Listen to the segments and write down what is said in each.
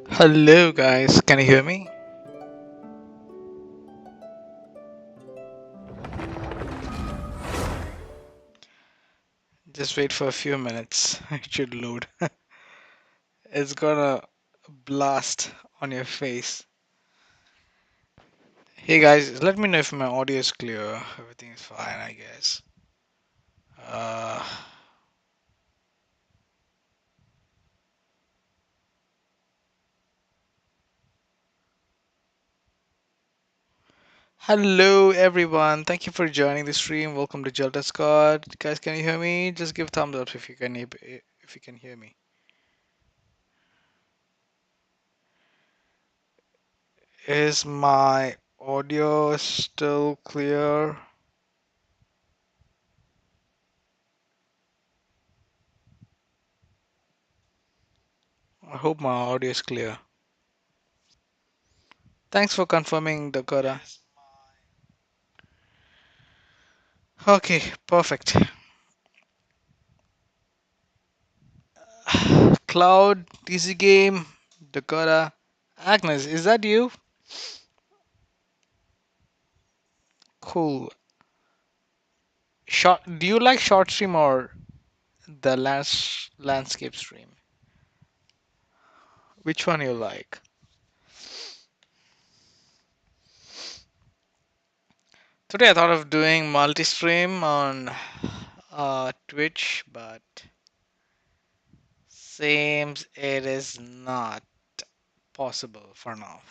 Hello guys, can you hear me? Just wait for a few minutes. It should load. It's gonna blast on your face. Hey guys, let me know if my audio is clear. Everything is fine, I guess. Uh, Hello everyone. Thank you for joining the stream. Welcome to Jelda Scott. Guys, can you hear me? Just give thumbs up if you can hear me. Is my audio still clear? I hope my audio is clear. Thanks for confirming, Dakota. Okay, perfect. Cloud, TC Game, Dakota, Agnes, is that you? Cool. Short. Do you like short stream or the landscape stream? Which one you like? Today I thought of doing multi-stream on Twitch, but seems it is not possible for now.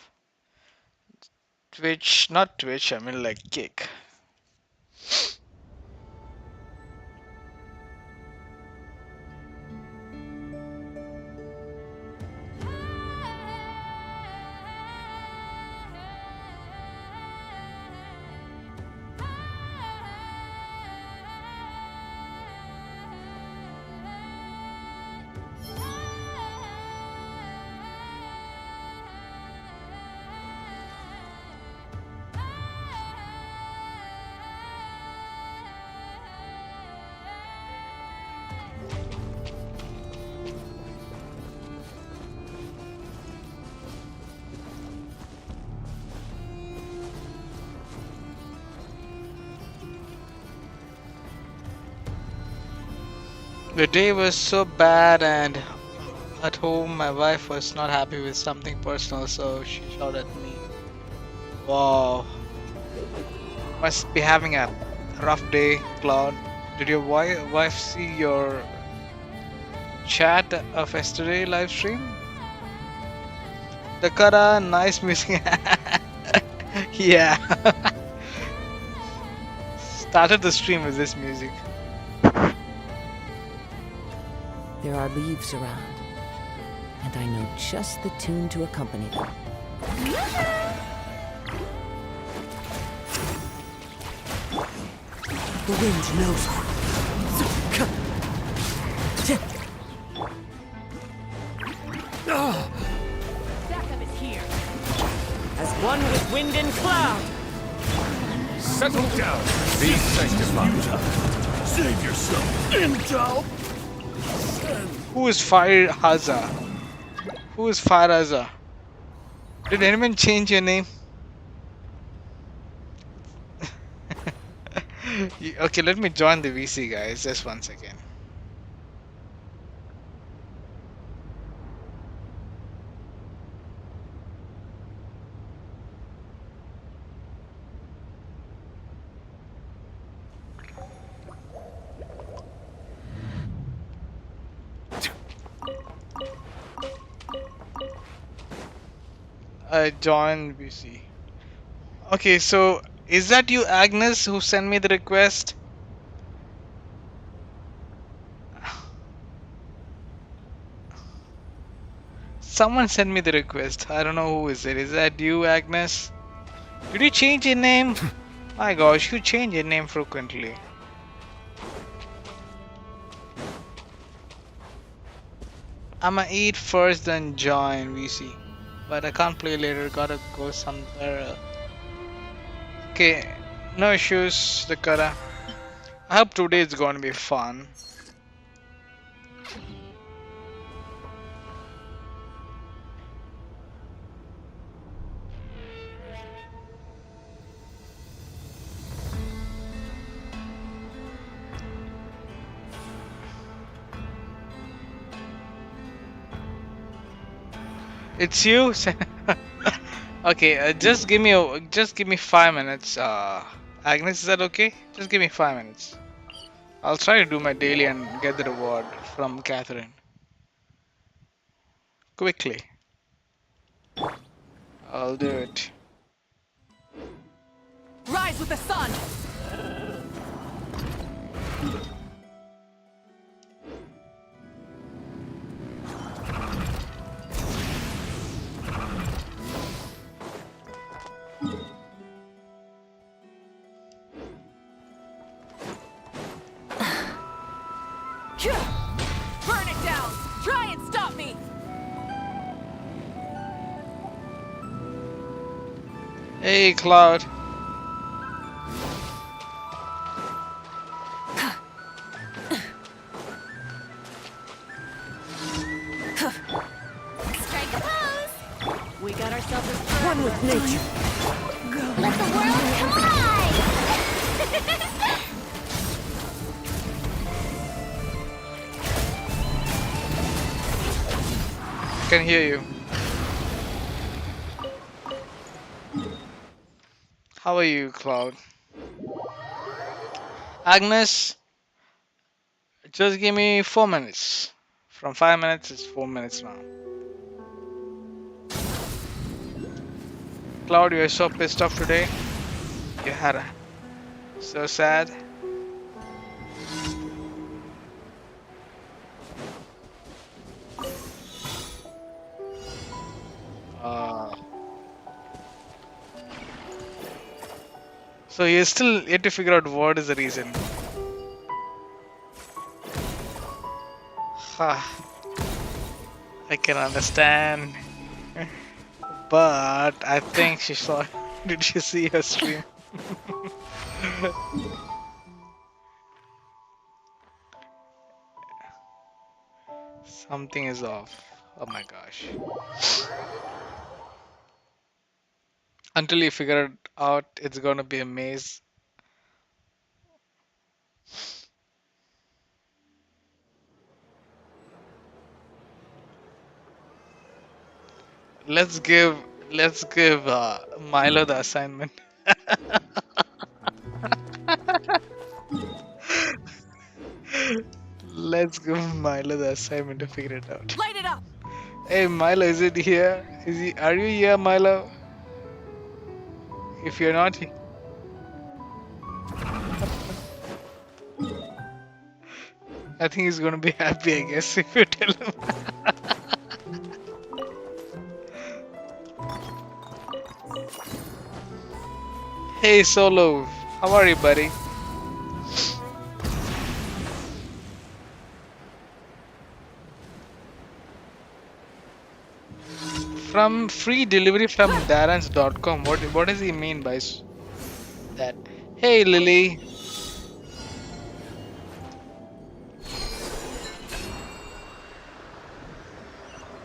Twitch, not Twitch. I mean like Kick. The day was so bad, and at home my wife was not happy with something personal, so she shouted at me. Wow, must be having a rough day, Claude. Did your wife see your chat of yesterday live stream? Dakara, nice music. Yeah, started the stream with this music. There are leaves around, and I know just the tune to accompany them. The wind knows. Backup is here. As one with wind and cloud. Settle down. Be sanctified. Save yourself. Intel. Who is Fire Haza? Who is Fire Haza? Did anyone change your name? Okay, let me join the VC, guys. Just one second. Join BC. Okay, so is that you, Agnes, who sent me the request? Someone sent me the request. I don't know who is it. Is that you, Agnes? Did you change your name? My gosh, you change your name frequently. I'ma eat first, then join VC. But I can't play later. Gotta go somewhere. Okay, no issues, Dakota. I hope today is gonna be fun. It's you. Okay, just give me 5 minutes. Agnes, is that okay? Just give me 5 minutes. I'll try to do my daily and get the reward from Catherine quickly. I'll do it. Rise with the sun! Burn it down! Try and stop me! Hey, Cloud. Strike a pose. We got ourselves a One with nature. Let the world collide. Can hear you. How are you, Cloud? Agnes, just give me 4 minutes. From 5 minutes, it's 4 minutes now. Cloud, you're so pissed off today. You had a so sad. Uh, so you're still yet to figure out what is the reason. Ha, I can understand. But I think she saw. Did she see her stream? Something is off. Oh my gosh. Until you figure it out, it's gonna be a maze. Let's give let's give Milo the assignment. Let's give Milo the assignment to figure it out. Light it up! Hey Milo, is it here? Are you here, Milo? If you're not, I think he's gonna be happy, I guess, if you tell him. Hey Solo, how are you, buddy? From free delivery from darrens.com. What does he mean by that? Hey Lily.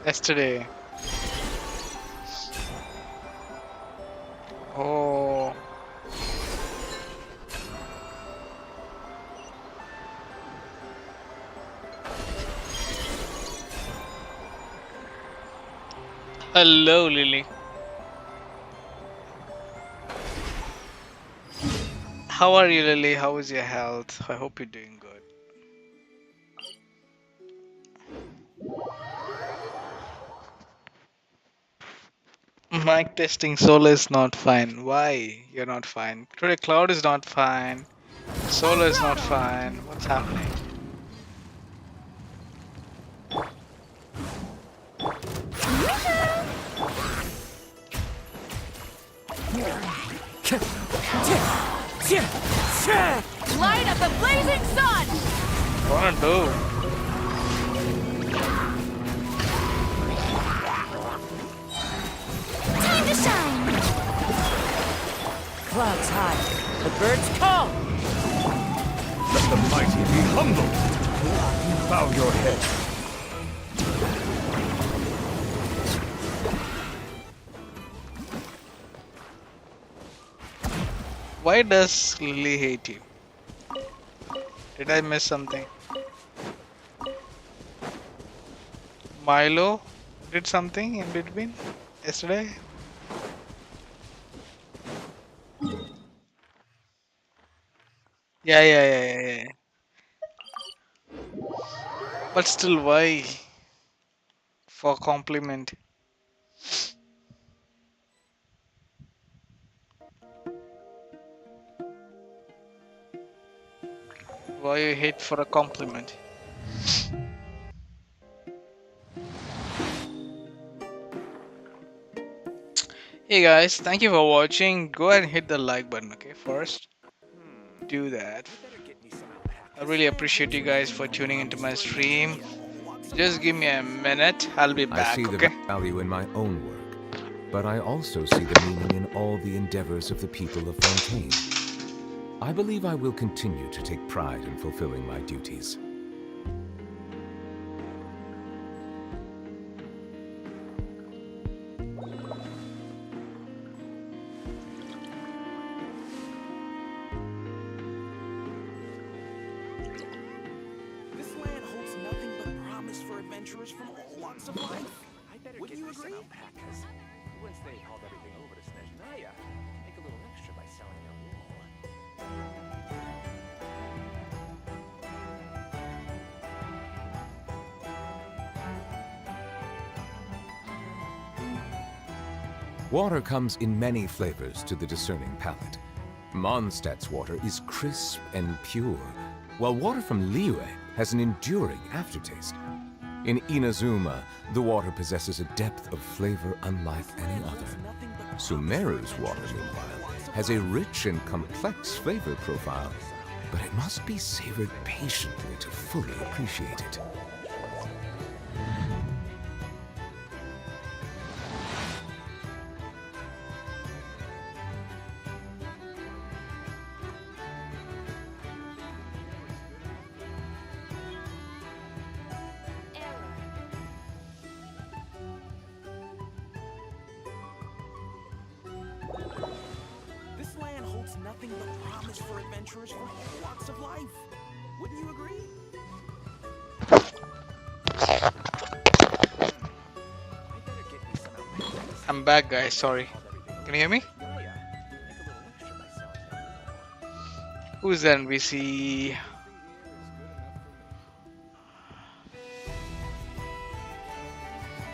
Yesterday. Oh. Hello, Lily. How are you, Lily? How is your health? I hope you're doing good. Mic testing. Solo is not fine. Why? You're not fine. Today, Cloud is not fine. Solo is not fine. What's happening? Light up the blazing sun! What wanna do? Time to shine! Clouds high, the birds call! Let the mighty be humbled. Bow your head. Why does Lily hate you? Did I miss something? Milo did something in between yesterday? Yeah. But still, why? For compliment. Why you hate for a compliment? Hey guys, thank you for watching. Go ahead and hit the like button, okay? First, do that. I really appreciate you guys for tuning into my stream. Just give me a minute. I'll be I back, see okay? the value in my own work, but I also see the meaning in all the endeavors of the people of Fontaine. I believe I will continue to take pride in fulfilling my duties. This land holds nothing but promise for adventurers from all walks of life. Wouldn't you agree? Once they hauled everything over to Snezhnaya, make a little extra by selling their wool. Water comes in many flavors to the discerning palate. Mondstadt's water is crisp and pure, while water from Liyue has an enduring aftertaste. In Inazuma, the water possesses a depth of flavor unlike any other. Sumeru's water, meanwhile, has a rich and complex flavor profile, but it must be savored patiently to fully appreciate it. This land holds nothing but promise for adventurers from all walks of life. Wouldn't you agree? I'm back, guys. Sorry. Can you hear me? Who's the NPC?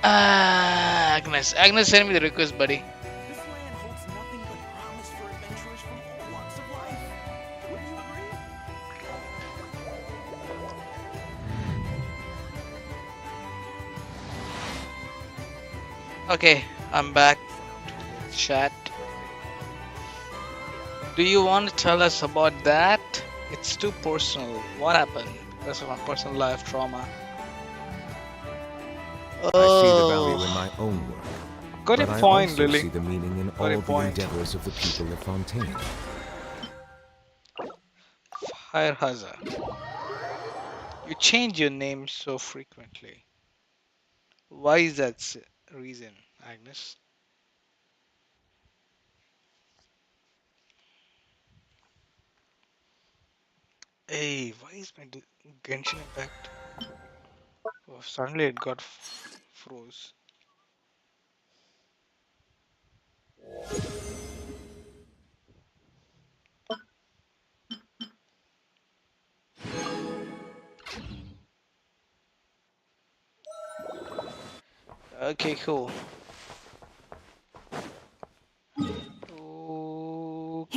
Agnes. Agnes, send me the request, buddy. This land holds nothing but promise for adventurers from all walks of life. Wouldn't you agree? Okay, I'm back. Chat. Do you want to tell us about that? It's too personal. What happened? Because of my personal life trauma. I see the value in my own work, Got but a I point, also Lily. see the meaning in Got all a the point. endeavors of the people of Fontaine. Fire hazard. You change your name so frequently. Why is that reason, Agnes? Hey, why is my Genshin Impact? Oh, suddenly it got froze. Okay, cool.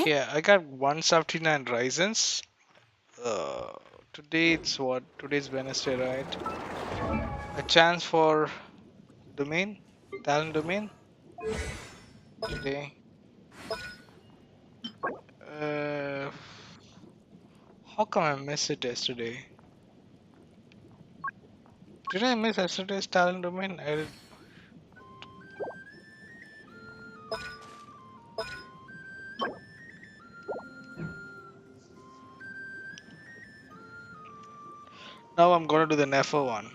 Okay, I got 179 raisins. Uh, Today it's what? Today's Wednesday, right? A chance for domain, talent domain today. Uh, how come I missed it yesterday? Did I miss yesterday's talent domain? I did. Now I'm gonna do the Nefer one.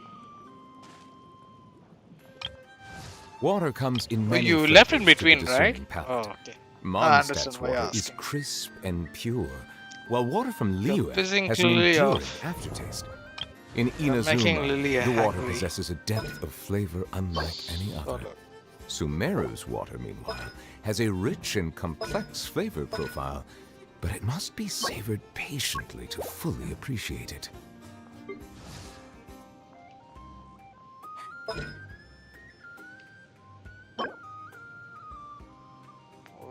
Water comes in Oh, many you left in flavors to the between, right? discerning Oh, palate. okay. I understand Mondstadt's why you're water is asking. crisp and pure, while water from You're Liyue pissing has an Lily enduring off. aftertaste. In You're making Lily Inazuma, the water angry. possesses a depth of flavor unlike any other. Sort of. Sumeru's water, meanwhile, has a rich and complex flavor profile, but it must be savored patiently to fully appreciate it.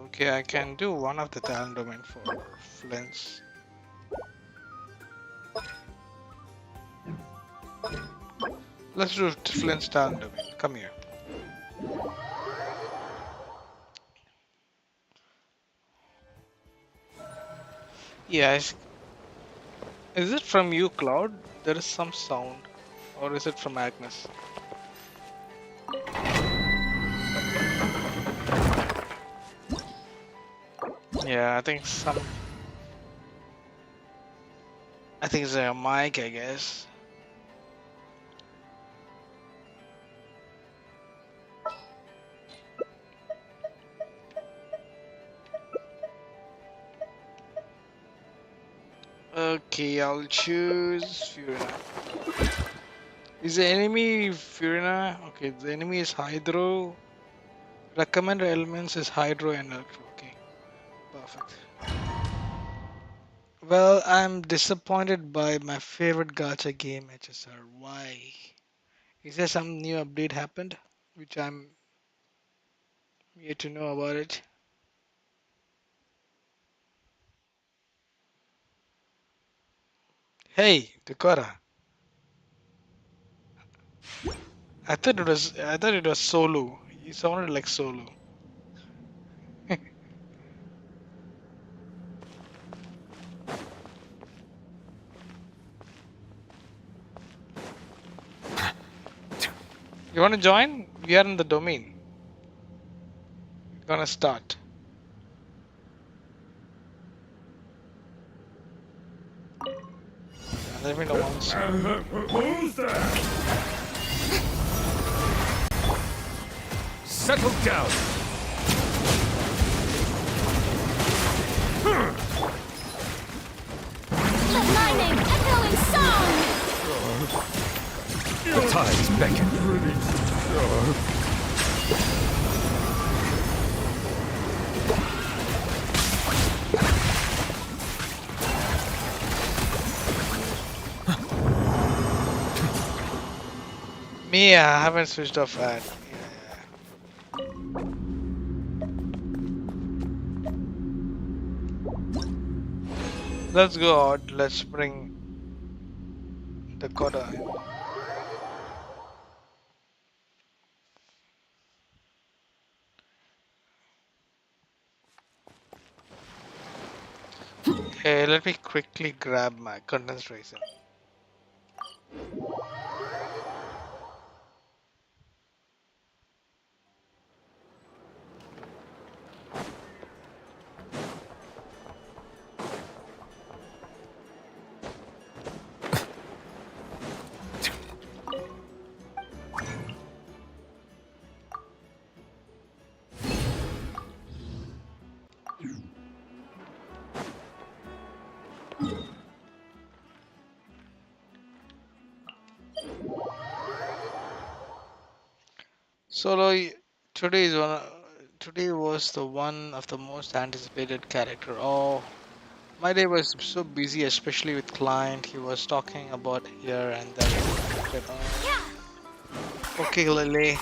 Okay, I can do one of the talent domain for Flint's. Let's do Flint's talent domain. Come here. Yes. Is it from you, Cloud? There is some sound. Or is it from Agnes? Yeah, I think some. I think it's a mic, I guess. Okay, I'll choose Furina. Is the enemy Furina? Okay, the enemy is Hydro. Recommended elements is Hydro and Electro. Okay, perfect. Well, I'm disappointed by my favorite gacha game, HSR. Why? Is there some new update happened? Which I'm yet to know about it. Hey, Dakota. I thought it was Solo. You sounded like Solo. You wanna join? We are in the domain. We're gonna start. Let me know once. Who's that? Settle down. Let my name echo in song! The tides beckon. Me, I haven't switched off ad. Let's go out. Let's bring Dakota in. Hey, let me quickly grab my condensed raisin. Solo, today was the one of the most anticipated character. Oh, my day was so busy, especially with client. He was talking about here and there. Okay, Lily.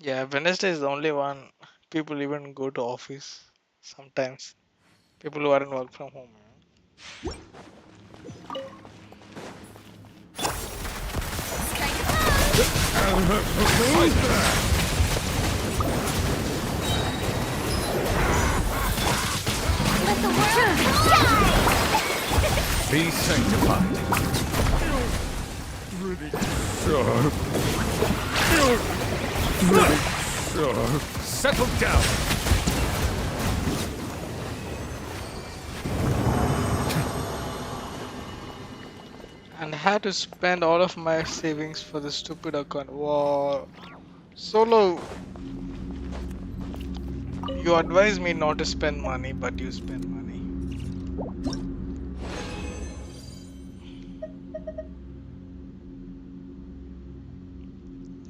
Yeah, Wednesday is the only one people even go to office sometimes. People who aren't work from home. Let the world die! Be sanctified. Settle down. And I had to spend all of my savings for the stupid account. Wow. Solo, you advise me not to spend money, but you spend money.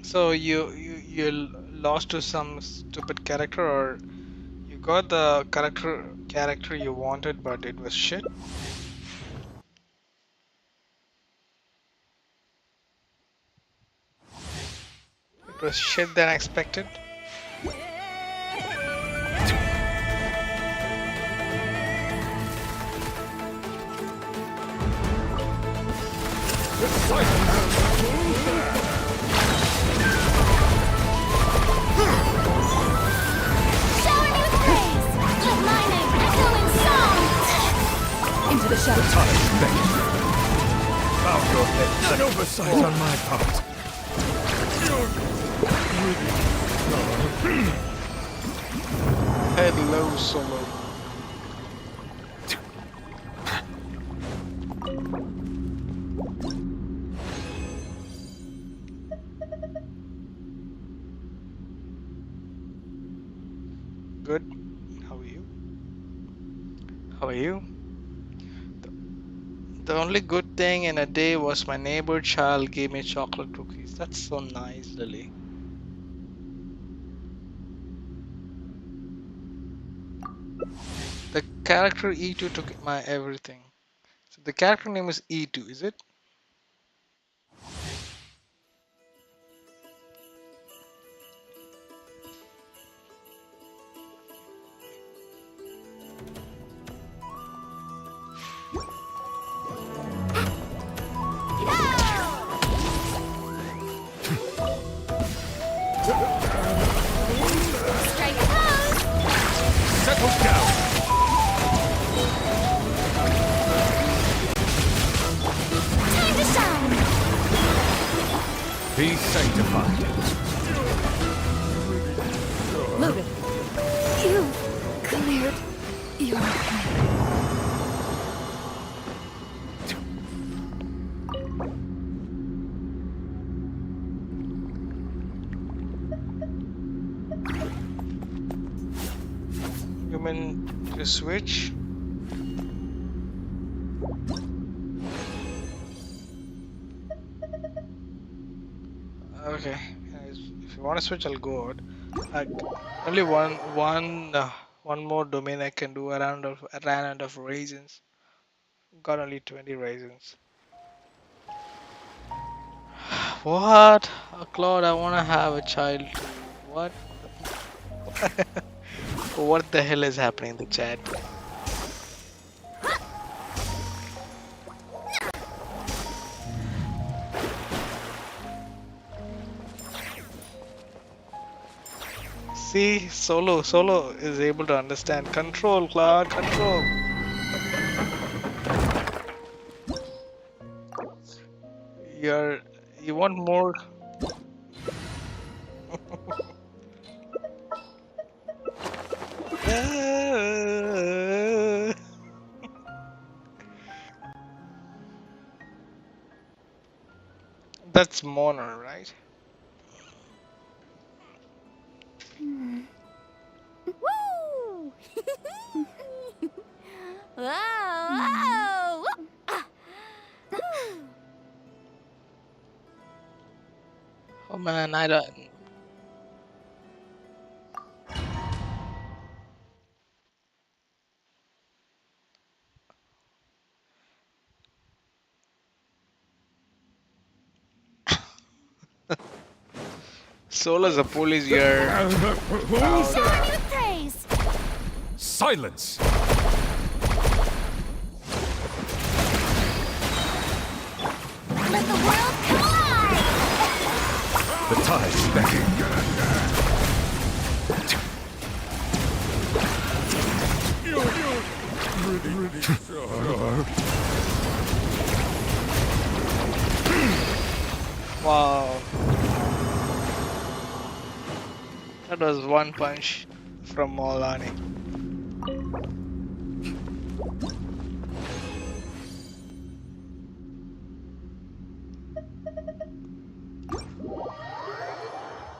So you lost to some stupid character, or you got the character you wanted, but it was shit. It was shit than expected. Shower me with praise! Let my name echo in song! Into the shadows. Time beckons. Bow your head. An oversight on my part. Hello, Solo. Good. How are you? How are you? The only good thing in a day was my neighbor child gave me chocolate cookies. That's so nice, Lily. The character E2 took my everything. So the character name is E2, is it? Strike a pose! Settle down. Time to shine! Be sanctified. Loaded. You cleared your way. You mean to switch? Okay. If you want to switch, I'll go out. I, only one more domain I can do. I ran out of raisins. Got only 20 raisins. What? Claude, I want to have a child too. What? What the hell is happening in the chat? See, Solo is able to understand. Control, Claude, control. You're, you want more? That's Mona, right? Woo! Whoa! Oh man, I don't. Solo's a police here. Shower me with praise. Silence! Let the world collide. The tide's beckoning. Wow. That was one punch from Maulani.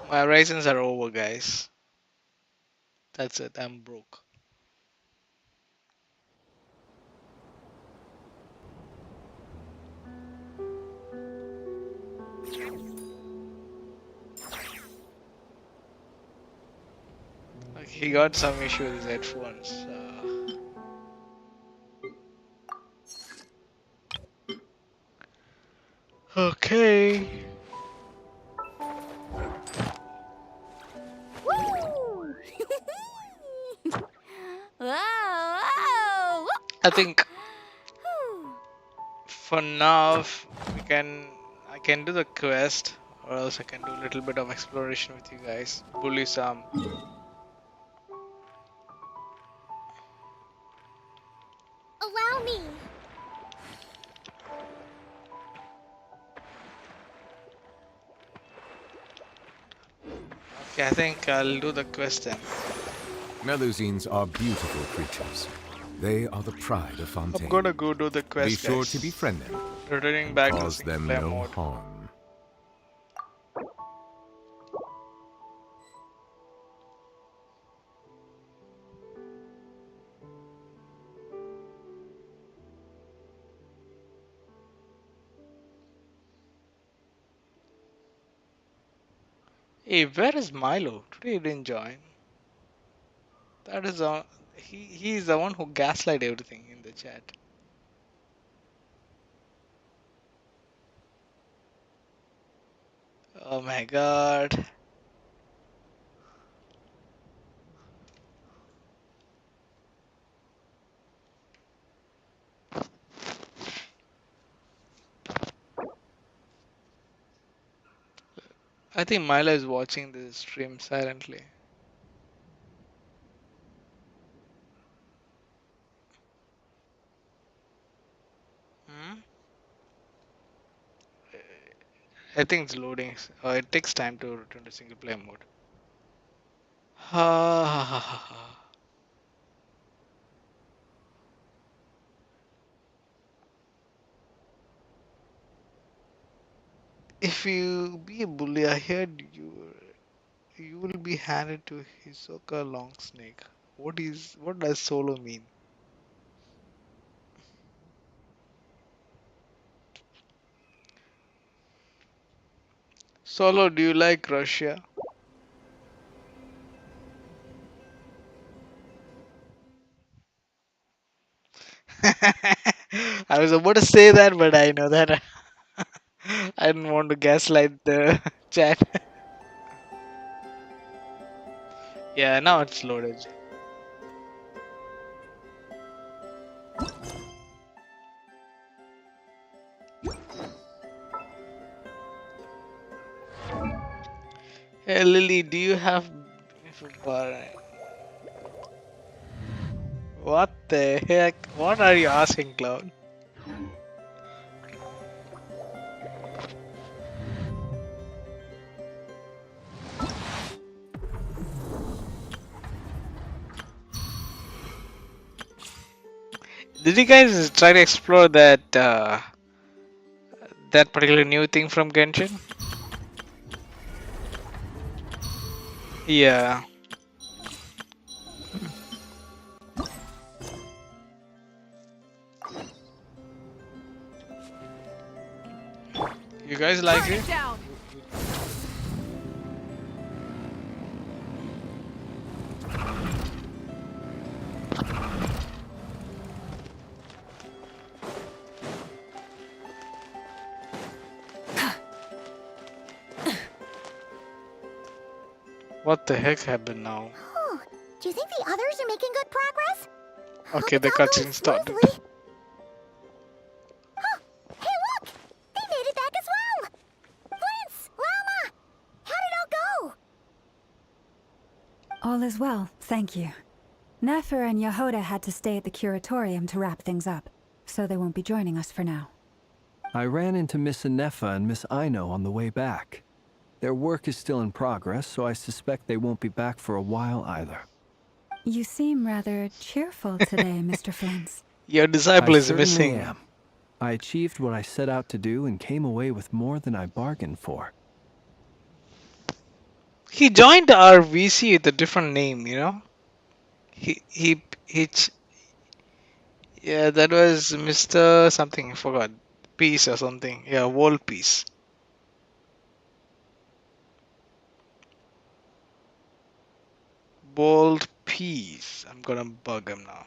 My raisins are over, guys. That's it. I'm broke. Like, he got some issue with his headphones. Okay. Woo! Whoa! I think Whew. for now I can do the quest, or else I can do a little bit of exploration with you guys. Bully some. Allow me. Okay, I think I'll do the quest then. Melusines are beautiful creatures. They are the pride of I'm Fontaine. gonna go do the quest, Be sure guys. to befriend them. Returning back to Cause single them player no mode. harm. Hey, where is Milo? Today he didn't join. That is he's the one who gaslight everything in the chat. Oh my god. I think Milo is watching this stream silently. Hmm? I think it's loading. It takes time to return to single player mode. If you be a bully, I heard you will be handed to Hisoka Long Snake. What does solo mean? Solo, do you like Russia? I was about to say that, but I know that I didn't want to gaslight the chat. Yeah, now it's loaded. Hey Lily, do you have what the heck? What are you asking, Cloud? Did you guys try to explore that particular new thing from Genshin? Yeah. You guys like Target it? down. What the heck happened now? Oh, do you think the others are making good progress? Hope Okay, it's the all going cutscene started. smoothly. Oh, hey look! They made it back as well! Prince! Lama! How did it all go? All is well, thank you. Nefer and Yehoda had to stay at the curatorium to wrap things up, so they won't be joining us for now. I ran into Miss Anefa and Miss Aino on the way back. Their work is still in progress, so I suspect they won't be back for a while either. You seem rather cheerful today, Mr. Flintz. Your disciple I is certainly missing. am. I achieved what I set out to do and came away with more than I bargained for. He joined our VC with a different name, you know. Yeah, that was Mr. something. I forgot. Peace or something. Yeah, World Peace. World Peace. I'm gonna bug him now.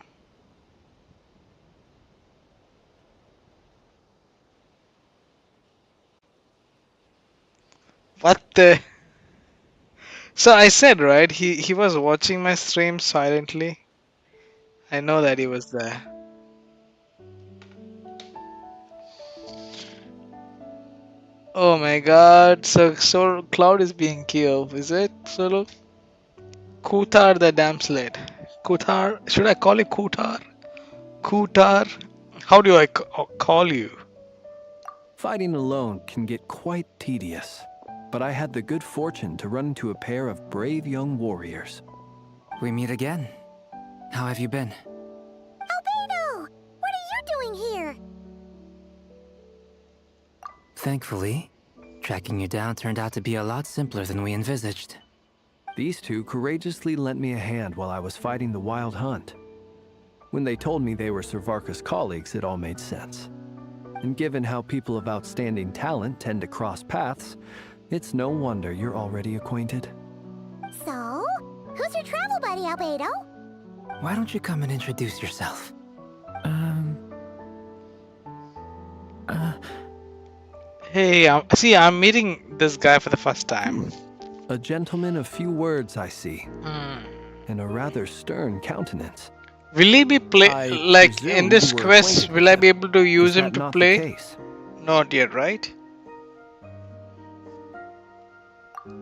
What the? So I said, right? He was watching my stream silently. I know that he was there. Oh my god. So Cloud is being killed, is it? Solo? Kutar the damn sled. Kutar? Should I call it Kutar? Kutar? How do I call you? Fighting alone can get quite tedious, but I had the good fortune to run into a pair of brave young warriors. We meet again. How have you been? Albedo! What are you doing here? Thankfully, tracking you down turned out to be a lot simpler than we envisaged. These two courageously lent me a hand while I was fighting the Wild Hunt. When they told me they were Servarka's colleagues, it all made sense. And given how people of outstanding talent tend to cross paths, it's no wonder you're already acquainted. So, who's your travel buddy, Albedo? Why don't you come and introduce yourself? Hey, see, I'm meeting this guy for the first time. A gentleman of few words, I see, Hmm. and a rather stern countenance. Will he be I like in presume this you were quest? acquainted Will I with be him. able to use Is him that to not the play? case? Not yet, right?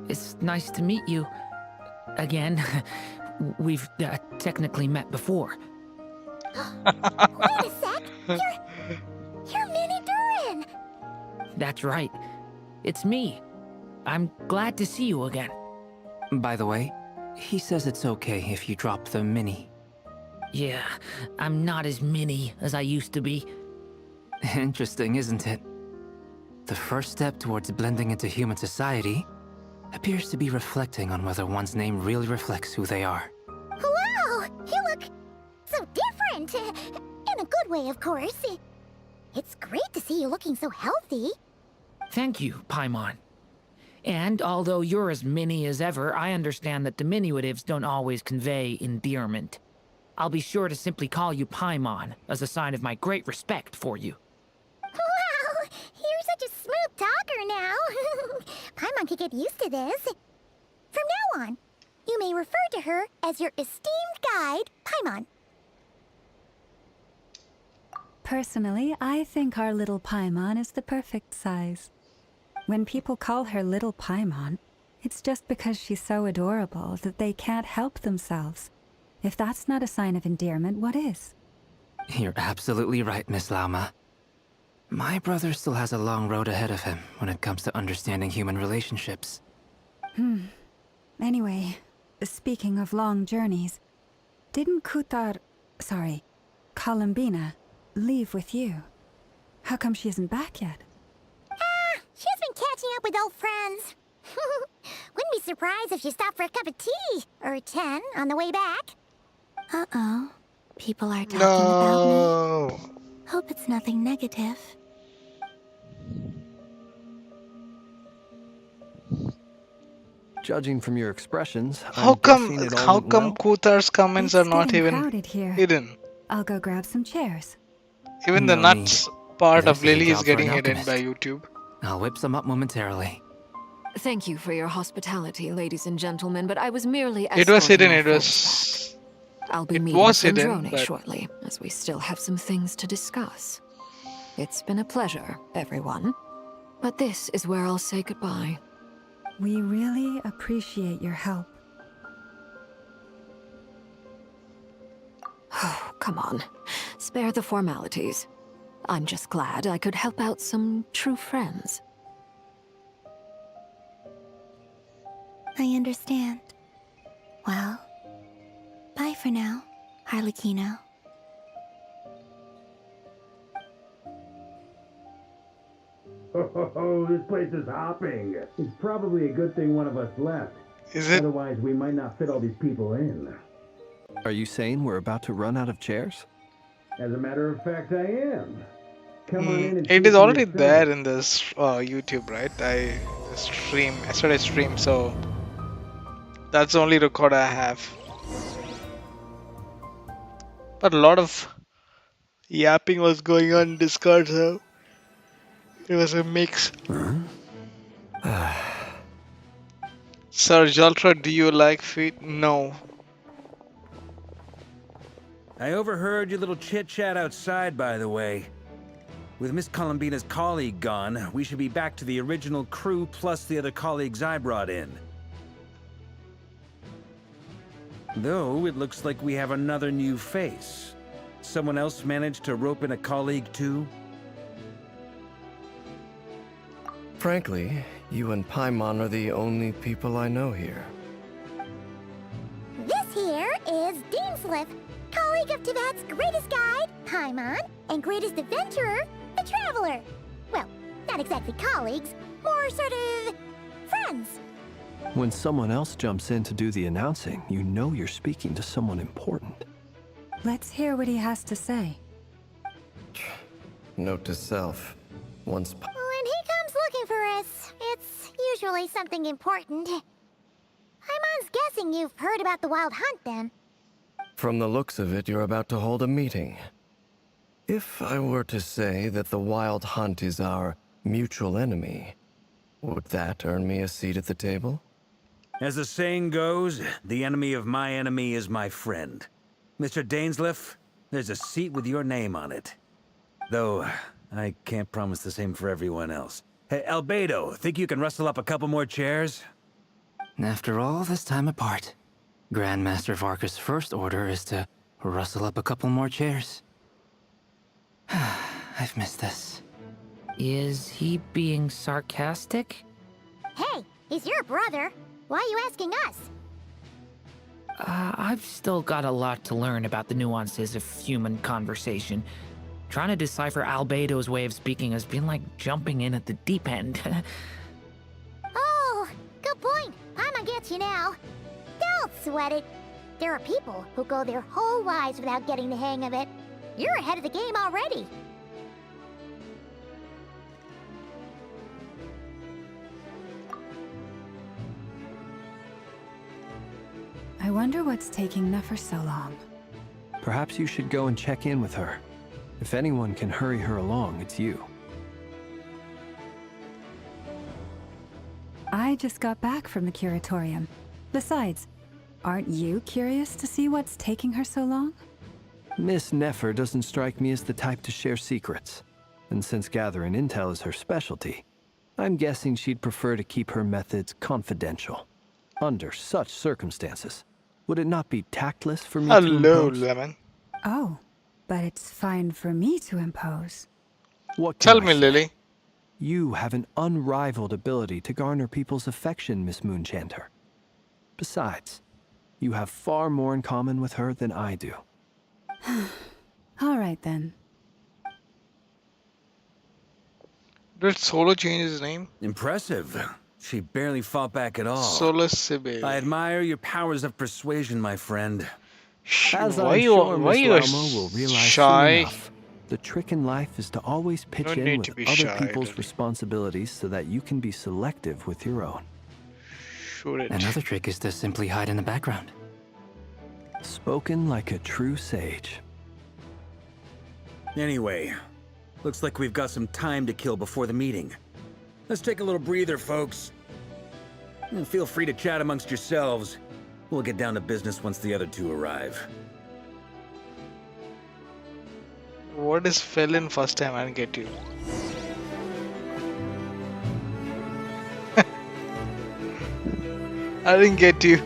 It's nice to meet you. Again. We've technically met before. Wait a sec! You're Minnie Durin! That's right. It's me. I'm glad to see you again. By the way, he says it's okay if you drop the mini. Yeah, I'm not as mini as I used to be. Interesting, isn't it? The first step towards blending into human society appears to be reflecting on whether one's name really reflects who they are. Wow! You look so different! In a good way, of course. It's great to see you looking so healthy. Thank you, Paimon. And although you're as mini as ever, I understand that diminutives don't always convey endearment. I'll be sure to simply call you Paimon, as a sign of my great respect for you. Wow! You're such a smooth talker now. Paimon could get used to this. From now on, you may refer to her as your esteemed guide, Paimon. Personally, I think our little Paimon is the perfect size. When people call her Little Paimon, it's just because she's so adorable that they can't help themselves. If that's not a sign of endearment, what is? You're absolutely right, Miss Lauma. My brother still has a long road ahead of him when it comes to understanding human relationships. Anyway, speaking of long journeys, didn't Columbina, leave with you? How come she isn't back yet? She's been catching up with old friends. Wouldn't be surprised if she stopped for a cup of tea or 10 on the way back. Uh-oh. People are talking about me. Hope it's nothing negative. Judging from your expressions, How I'm come guessing it all went well? Kutar's comments are It's not getting even crowded here. hidden? I'll go grab some chairs. Even the No need. nuts part This of is a Lily is job for getting an hidden alchemist. by YouTube. I'll whip some up momentarily. Thank you for your hospitality, ladies and gentlemen, but I was merely It was escorting hidden. my It friends back. was. I'll be It meeting was hidden, Sandrone but shortly, as we still have some things to discuss. It's been a pleasure, everyone. But this is where I'll say goodbye. We really appreciate your help. Oh, come on. Spare the formalities. I'm just glad I could help out some true friends. I understand. Well, bye for now, Harlequino. Oh, this place is hopping. It's probably a good thing one of us left. Is it? Otherwise, we might not fit all these people in. Are you saying we're about to run out of chairs? As a matter of fact, I am. Come on in and It see is for already yourself. there in this YouTube, right? I started stream, so that's the only record I have. But a lot of yapping was going on in Discord, so it was a mix. Sir Jaltra, do you like feet? No. I overheard your little chit-chat outside, by the way. With Miss Columbina's colleague gone, we should be back to the original crew plus the other colleagues I brought in. Though, it looks like we have another new face. Someone else managed to rope in a colleague too? Frankly, you and Paimon are the only people I know here. This here is Deansliff, colleague of Tibet's greatest guide, Paimon, and greatest adventurer, the Traveler. Well, not exactly colleagues, more sort of friends. When someone else jumps in to do the announcing, you know you're speaking to someone important. Let's hear what he has to say. Note to self. Once When he comes looking for us, it's usually something important. Paimon's guessing you've heard about the Wild Hunt, then. From the looks of it, you're about to hold a meeting. If I were to say that the Wild Hunt is our mutual enemy, would that earn me a seat at the table? As the saying goes, the enemy of my enemy is my friend. Mr. Dainsliff, there's a seat with your name on it. Though, I can't promise the same for everyone else. Hey, Albedo, think you can rustle up a couple more chairs? After all this time apart, Grandmaster Varka's first order is to rustle up a couple more chairs. I've missed this. Is he being sarcastic? Hey, he's your brother. Why are you asking us? I've still got a lot to learn about the nuances of human conversation. Trying to decipher Albedo's way of speaking has been like jumping in at the deep end. Oh, good point. Paimon gets you now. Don't sweat it. There are people who go their whole lives without getting the hang of it. You're ahead of the game already. I wonder what's taking Nefer so long. Perhaps you should go and check in with her. If anyone can hurry her along, it's you. I just got back from the curatorium. Besides, aren't you curious to see what's taking her so long? Miss Nefer doesn't strike me as the type to share secrets. And since gathering intel is her specialty, I'm guessing she'd prefer to keep her methods confidential. Under such circumstances, would it not be tactless for me to Hello, impose? Lemon. Oh, but it's fine for me to impose. What Tell can I me, say? Lily. You have an unrivaled ability to garner people's affection, Miss Moonchanter. Besides, you have far more in common with her than I do. All right then. Did Solo change his name? Impressive. She barely fought back at all. Solo Sibyl. I admire your powers of persuasion, my friend. As Why I'm you- sure why Miss you Laumo will realize shy? soon enough, the trick in life is to always pitch Don't in need with to be other shy, people's Lily. responsibilities so that you can be selective with your own. Shoot it. Another trick is to simply hide in the background. Spoken like a true sage. Anyway, looks like we've got some time to kill before the meeting. Let's take a little breather, folks. Feel free to chat amongst yourselves. We'll get down to business once the other two arrive. What is fill in first time? I didn't get you. I didn't get you.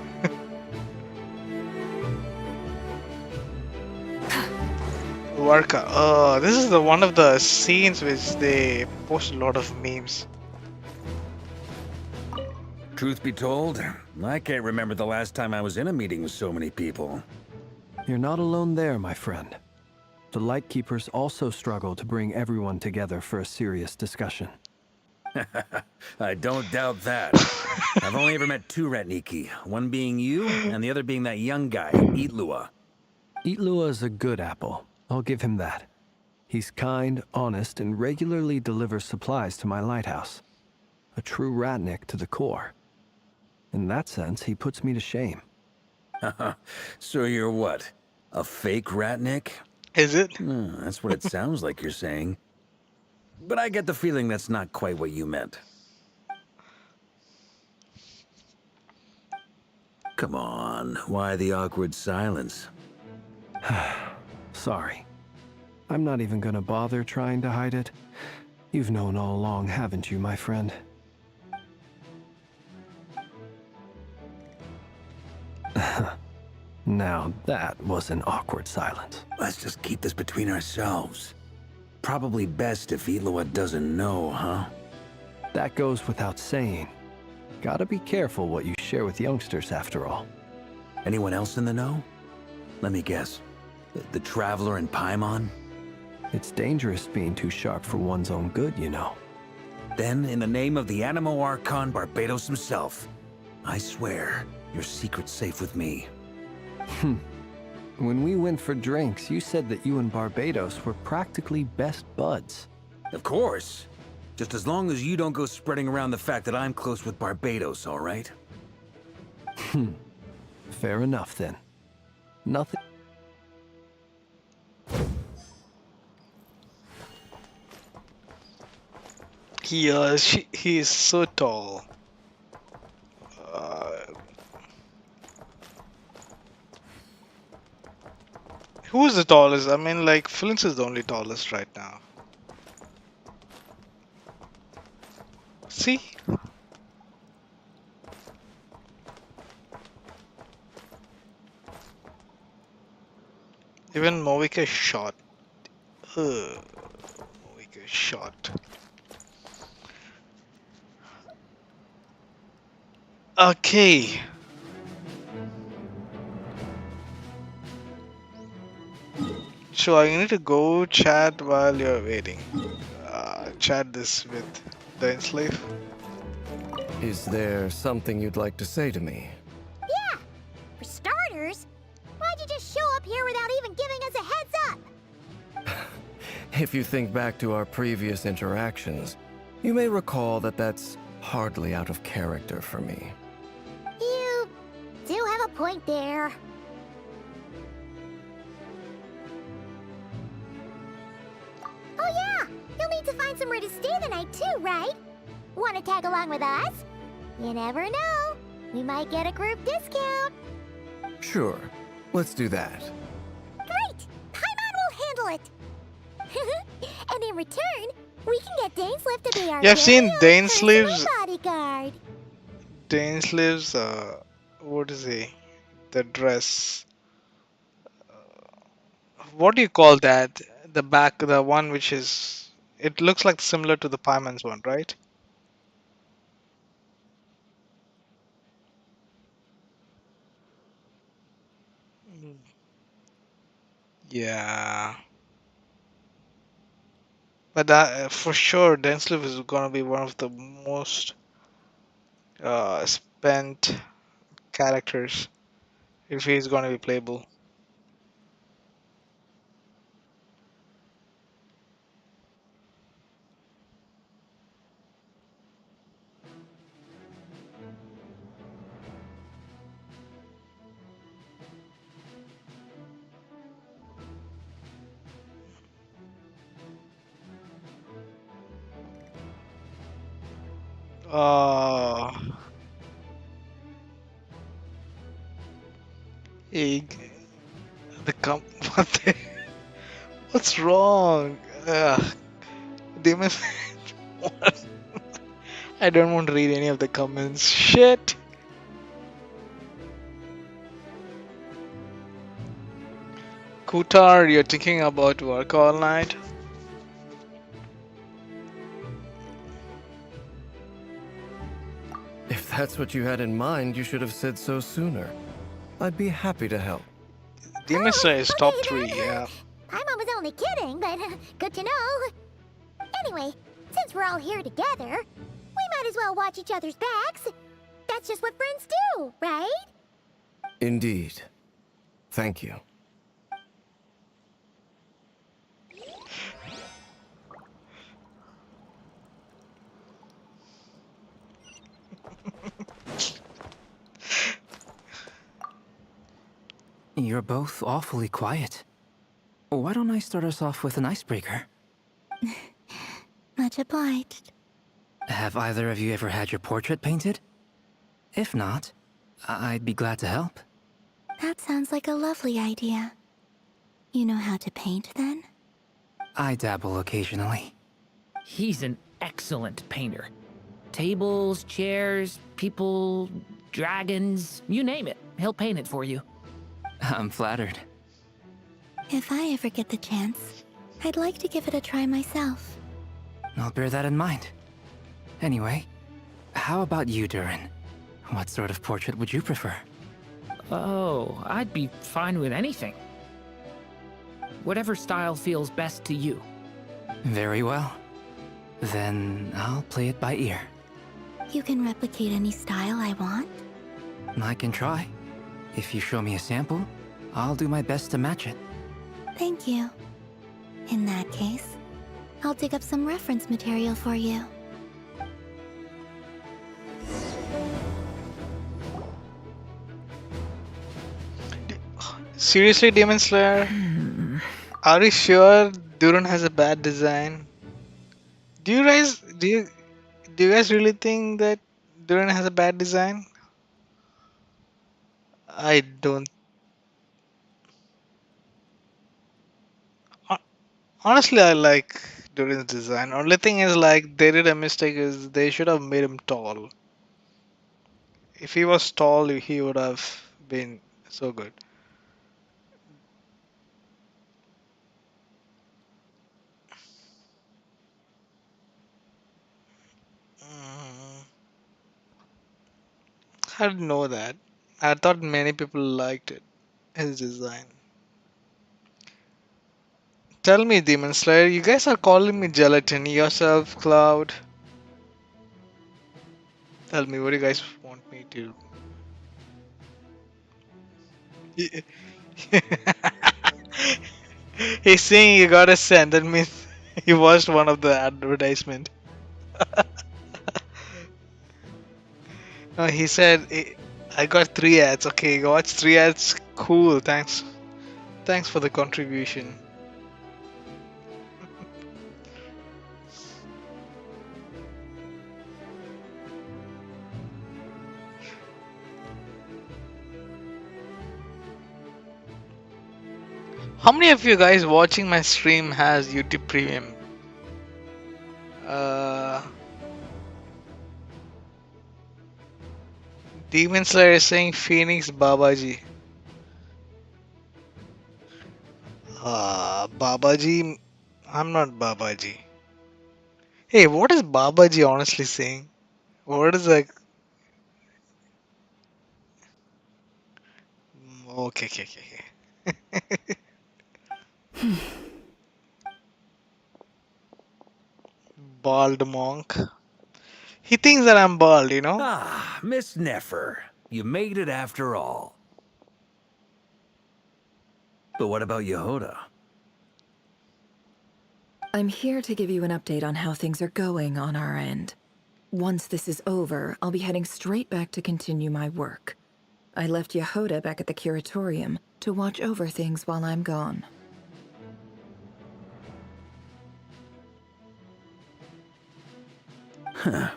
Warka. Oh, this is the one of the scenes which they post a lot of memes. Truth be told, I can't remember the last time I was in a meeting with so many people. You're not alone there, my friend. The Lightkeepers also struggle to bring everyone together for a serious discussion. I don't doubt that. I've only ever met two Ratniki, one being you, and the other being that young guy, Itlua. Itlua is a good apple. I'll give him that. He's kind, honest, and regularly delivers supplies to my lighthouse. A true Ratnik to the core. In that sense, he puts me to shame. So you're what? A fake Ratnik? Is it? That's what it sounds like you're saying. But I get the feeling that's not quite what you meant. Come on, why the awkward silence? Sorry. I'm not even gonna bother trying to hide it. You've known all along, haven't you, my friend? Now that was an awkward silence. Let's just keep this between ourselves. Probably best if Itlua doesn't know, huh? That goes without saying. Gotta be careful what you share with youngsters, after all. Anyone else in the know? Let me guess. The Traveler and Paimon? It's dangerous being too sharp for one's own good, you know. Then, in the name of the Animo Archon Barbados himself, I swear, your secret's safe with me. When we went for drinks, you said that you and Barbados were practically best buds. Of course. Just as long as you don't go spreading around the fact that I'm close with Barbados, all right? Fair enough, then. Nothing... He is so tall. Who's the tallest? I mean, like, Flint is the only tallest right now. See? Even Movika is short. Movika is short. Okay. So I need to go chat while you're waiting. Chat this with the enslave. Is there something you'd like to say to me? Yeah! For starters, why'd you just show up here without even giving us a heads up? If you think back to our previous interactions, you may recall that that's hardly out of character for me. You do have a point there. Oh yeah! You'll need to find somewhere to stay the night too, right? Want to tag along with us? You never know. We might get a group discount. Sure, let's do that. Great! Paimon will handle it. And in return, we can get Dainsleif to be our You have seen very own personal Dainsleif's bodyguard. Dainsleif's what is he? The dress. What do you call that? The back, the one which is. It looks like similar to the Paimon's one, right? Yeah. But that, for sure, Dainsleif is gonna be one of the most spent characters if he's gonna be playable. Uh, Hey, the what what's wrong? Demon. What? I don't want to read any of the comments. Shit. Kutar, you're thinking about work all night? If that's what you had in mind, you should have said so sooner. I'd be happy to help. Demon Slayer is top 3, yeah. Paimon was only kidding, but good to know. Anyway, since we're all here together, we might as well watch each other's backs. That's just what friends do, right? Indeed. Thank you. You're both awfully quiet. Why don't I start us off with an icebreaker? Much obliged. Have either of you ever had your portrait painted? If not, I'd be glad to help. That sounds like a lovely idea. You know how to paint, then? I dabble occasionally. He's an excellent painter. Tables, chairs, people, dragons, you name it. He'll paint it for you. I'm flattered. If I ever get the chance, I'd like to give it a try myself. I'll bear that in mind. Anyway, how about you, Durin? What sort of portrait would you prefer? Oh, I'd be fine with anything. Whatever style feels best to you. Very well. Then I'll play it by ear. You can replicate any style I want? I can try. If you show me a sample, I'll do my best to match it. Thank you. In that case, I'll dig up some reference material for you. Seriously, Demon Slayer? Are you sure Duran has a bad design? Do you guys really think that Duran has a bad design? I don't. Hon- Honestly, I like Duran's design. Only thing is, like, they did a mistake is they should have made him tall. If he was tall, he would have been so good. Mm, I didn't know that. I thought many people liked it, his design. Tell me, Demon Slayer, you guys are calling me gelatin yourself, Cloud. Tell me, what do you guys want me to? He's saying you gotta send. That means he watched one of the advertisement. No, he said I got 3 ads. Okay, you watch 3 ads. Cool. Thanks. Thanks for the contribution. How many of you guys watching my stream has YouTube Premium? Uh, Demon Slayer is saying Phoenix Babaji. Babaji, I'm not Babaji. Hey, what is Babaji honestly saying? What is like? Okay, okay, okay, okay. Bald monk. He thinks that I'm bald, you know? Ah, Miss Nefer. You made it after all. But what about Yehoda? I'm here to give you an update on how things are going on our end. Once this is over, I'll be heading straight back to continue my work. I left Yehoda back at the curatorium to watch over things while I'm gone. Huh.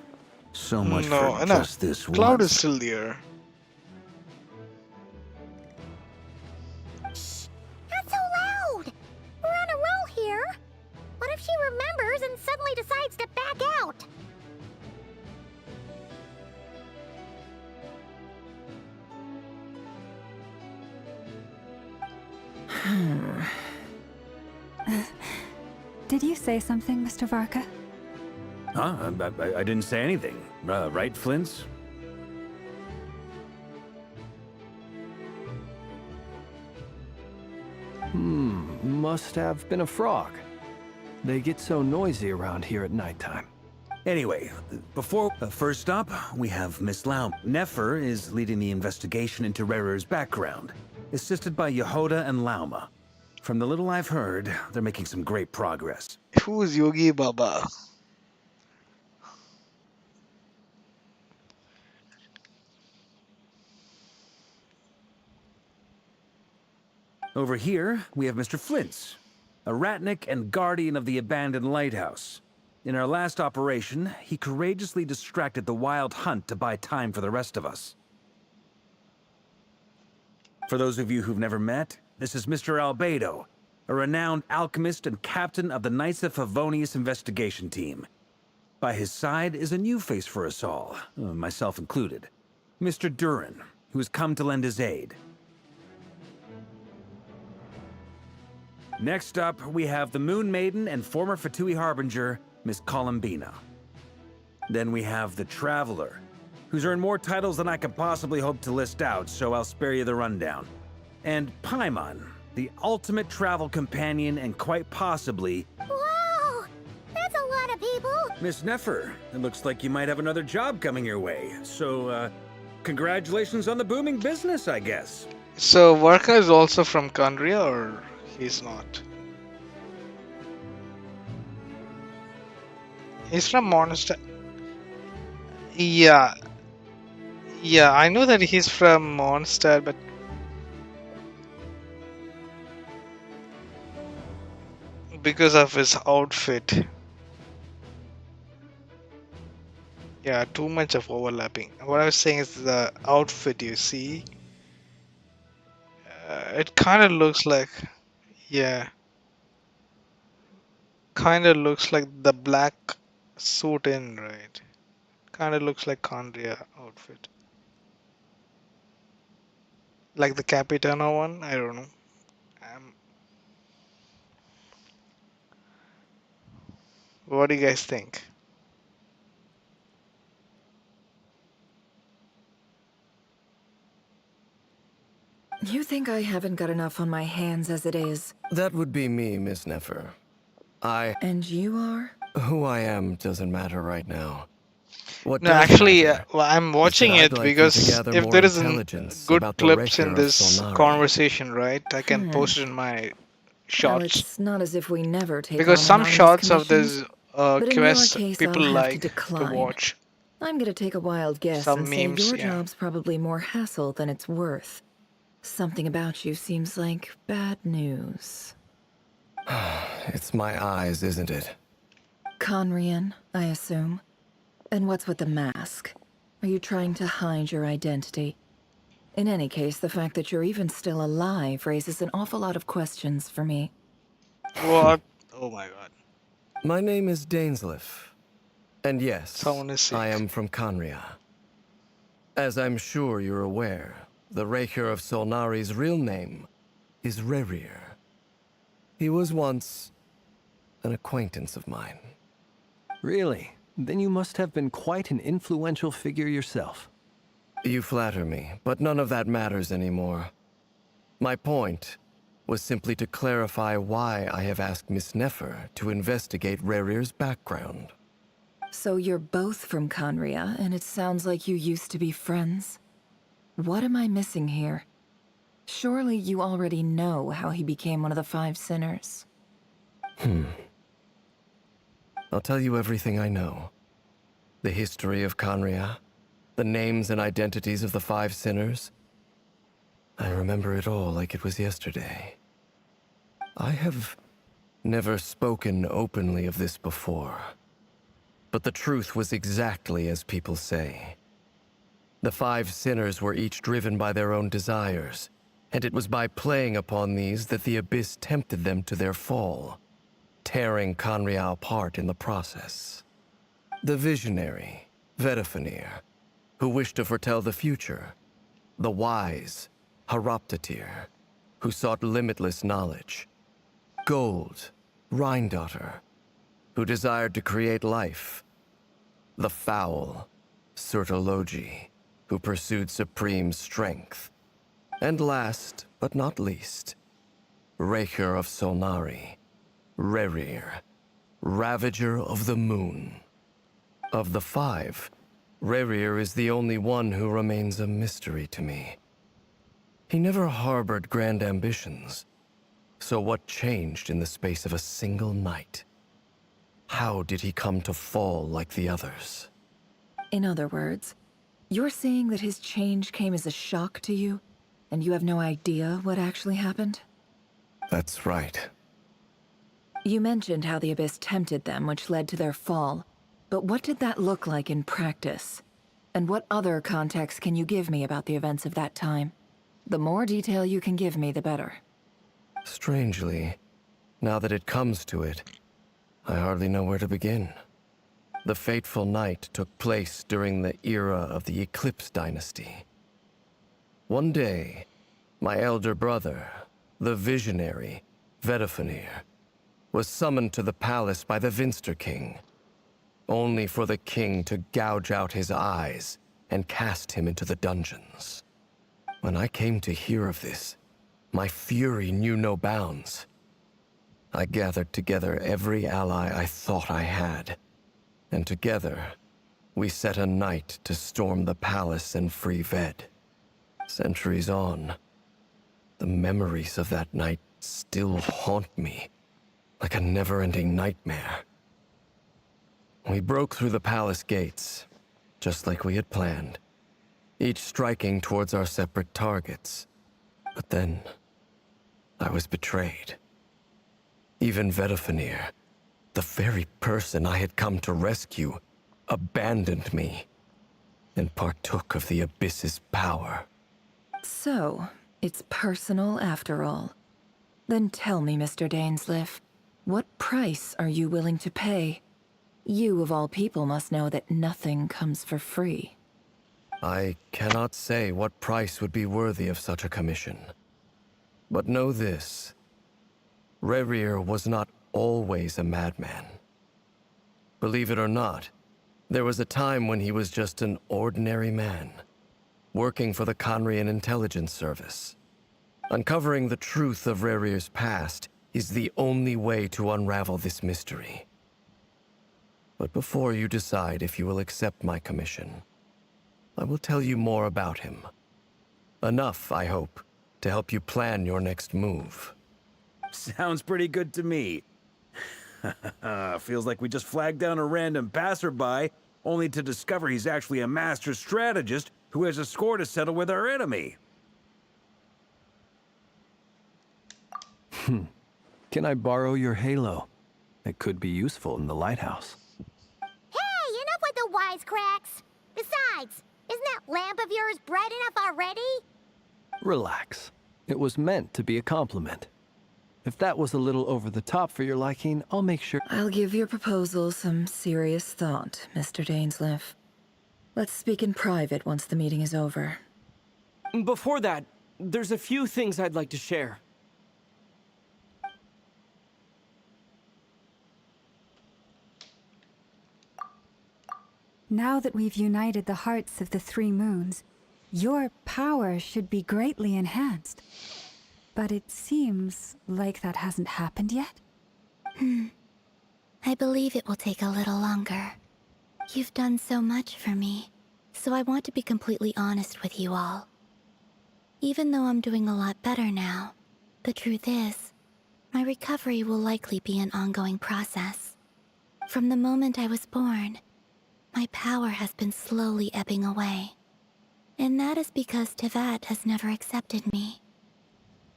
So much No, for no. just this Cloud is once. still there. get back out. Did you say something, Mr. Varka? Huh? I didn't say anything. Right, Flints? Must have been a frog. They get so noisy around here at nighttime. Anyway, first up, we have Miss Laum. Nefer is leading the investigation into Rerer's background, assisted by Yehoda and Lauma. From the little I've heard, they're making some great progress. Who's Yogi Baba? Over here, we have Mr. Flints, a ratnik and guardian of the abandoned lighthouse. In our last operation, he courageously distracted the wild hunt to buy time for the rest of us. For those of you who've never met, this is Mr. Albedo, a renowned alchemist and captain of the Knights of Favonius investigation team. By his side is a new face for us all, myself included, Mr. Durin, who has come to lend his aid. Next up, we have the Moon Maiden and former Fatui Harbinger, Miss Columbina. Then we have the Traveler, who's earned more titles than I could possibly hope to list out, so I'll spare you the rundown. And Paimon, the ultimate travel companion and quite possibly... Whoa! That's a lot of people! Miss Nefer, it looks like you might have another job coming your way, so, congratulations on the booming business, I guess. So Varka is also from Kandria, or he's not? He's from Mondstadt. Yeah. Yeah, I know that he's from Mondstadt, but... because of his outfit. Yeah, too much of overlapping. What I was saying is the outfit, you see. It kind of looks like... yeah. Kind of looks like the black suit in, right? Kind of looks like Kandria outfit. Like the Capitano one? I don't know. What do you guys think? You think I haven't got enough on my hands as it is? That would be me, Miss Nefer. And you are? Who I am doesn't matter right now. What No, does actually, matter well, I'm watching is that it I'd like you to because gather if more there isn't intelligence good about the clips in Raker of this Solnari. conversation, right? I can post it in my Well, shots. it's not as if we never take Because on some anonymous shots of commissions. this But in your quest case, people I'll have like to to decline. watch. I'm gonna take a wild guess Some and say memes, your yeah. job's probably more hassle than it's worth. Something about you seems like bad news. It's my eyes, isn't it? Conrian, I assume. And what's with the mask? Are you trying to hide your identity? In any case, the fact that you're even still alive raises an awful lot of questions for me. What? Oh my god. My name is Dainsleif. And yes, Someone is sick. I am from Conria. As I'm sure you're aware, the Raker of Solnari's real name is Rerir. He was once an acquaintance of mine. Really? Then you must have been quite an influential figure yourself. You flatter me, but none of that matters anymore. My point was simply to clarify why I have asked Miss Nefer to investigate Rerir's background. So you're both from Conria, and it sounds like you used to be friends? What am I missing here? Surely you already know how he became one of the Five Sinners. I'll tell you everything I know. The history of Conria, the names and identities of the Five Sinners. I remember it all like it was yesterday. I have never spoken openly of this before. But the truth was exactly as people say. The Five Sinners were each driven by their own desires, and it was by playing upon these that the Abyss tempted them to their fall, tearing Conria apart in the process. The visionary, Vedifenir, who wished to foretell the future. The wise, Haroptatir, who sought limitless knowledge. Gold, Rhindaughter, who desired to create life. The foul, Sertologi, who pursued supreme strength. And last, but not least, Raker of Solnari, Rerir, Ravager of the Moon. Of the five, Rerir is the only one who remains a mystery to me. He never harbored grand ambitions, so what changed in the space of a single night? How did he come to fall like the others? In other words, you're saying that his change came as a shock to you, and you have no idea what actually happened? That's right. You mentioned how the Abyss tempted them, which led to their fall. But what did that look like in practice? And what other context can you give me about the events of that time? The more detail you can give me, the better. Strangely, now that it comes to it, I hardly know where to begin. The fateful night took place during the era of the Eclipse Dynasty. One day, my elder brother, the visionary, Vedifenir, was summoned to the palace by the Vinster King, only for the king to gouge out his eyes and cast him into the dungeons. When I came to hear of this, my fury knew no bounds. I gathered together every ally I thought I had, and together, we set a night to storm the palace and free Ved. Centuries on, the memories of that night still haunt me, like a never-ending nightmare. We broke through the palace gates, just like we had planned, each striking towards our separate targets. But then, I was betrayed. Even Vedifenir, the very person I had come to rescue, abandoned me and partook of the Abyss's power. So, it's personal after all. Then tell me, Mr. Dainsleif, what price are you willing to pay? You, of all people, must know that nothing comes for free. I cannot say what price would be worthy of such a commission. But know this. Rerir was not always a madman. Believe it or not, there was a time when he was just an ordinary man, working for the Conrian Intelligence Service. Uncovering the truth of Rerir's past is the only way to unravel this mystery. But before you decide if you will accept my commission, I will tell you more about him. Enough, I hope, to help you plan your next move. Sounds pretty good to me. Feels like we just flagged down a random passerby, only to discover he's actually a master strategist who has a score to settle with our enemy. Can I borrow your halo? It could be useful in the lighthouse. Hey, enough with the wisecracks! Besides, isn't that lamp of yours bright enough already? Relax. It was meant to be a compliment. If that was a little over the top for your liking, I'll make sure— I'll give your proposal some serious thought, Mr. Dainsleif. Let's speak in private once the meeting is over. Before that, there's a few things I'd like to share. Now that we've united the hearts of the three moons, your power should be greatly enhanced. But it seems like that hasn't happened yet. I believe it will take a little longer. You've done so much for me, so I want to be completely honest with you all. Even though I'm doing a lot better now, the truth is, my recovery will likely be an ongoing process. From the moment I was born, my power has been slowly ebbing away. And that is because Tevat has never accepted me.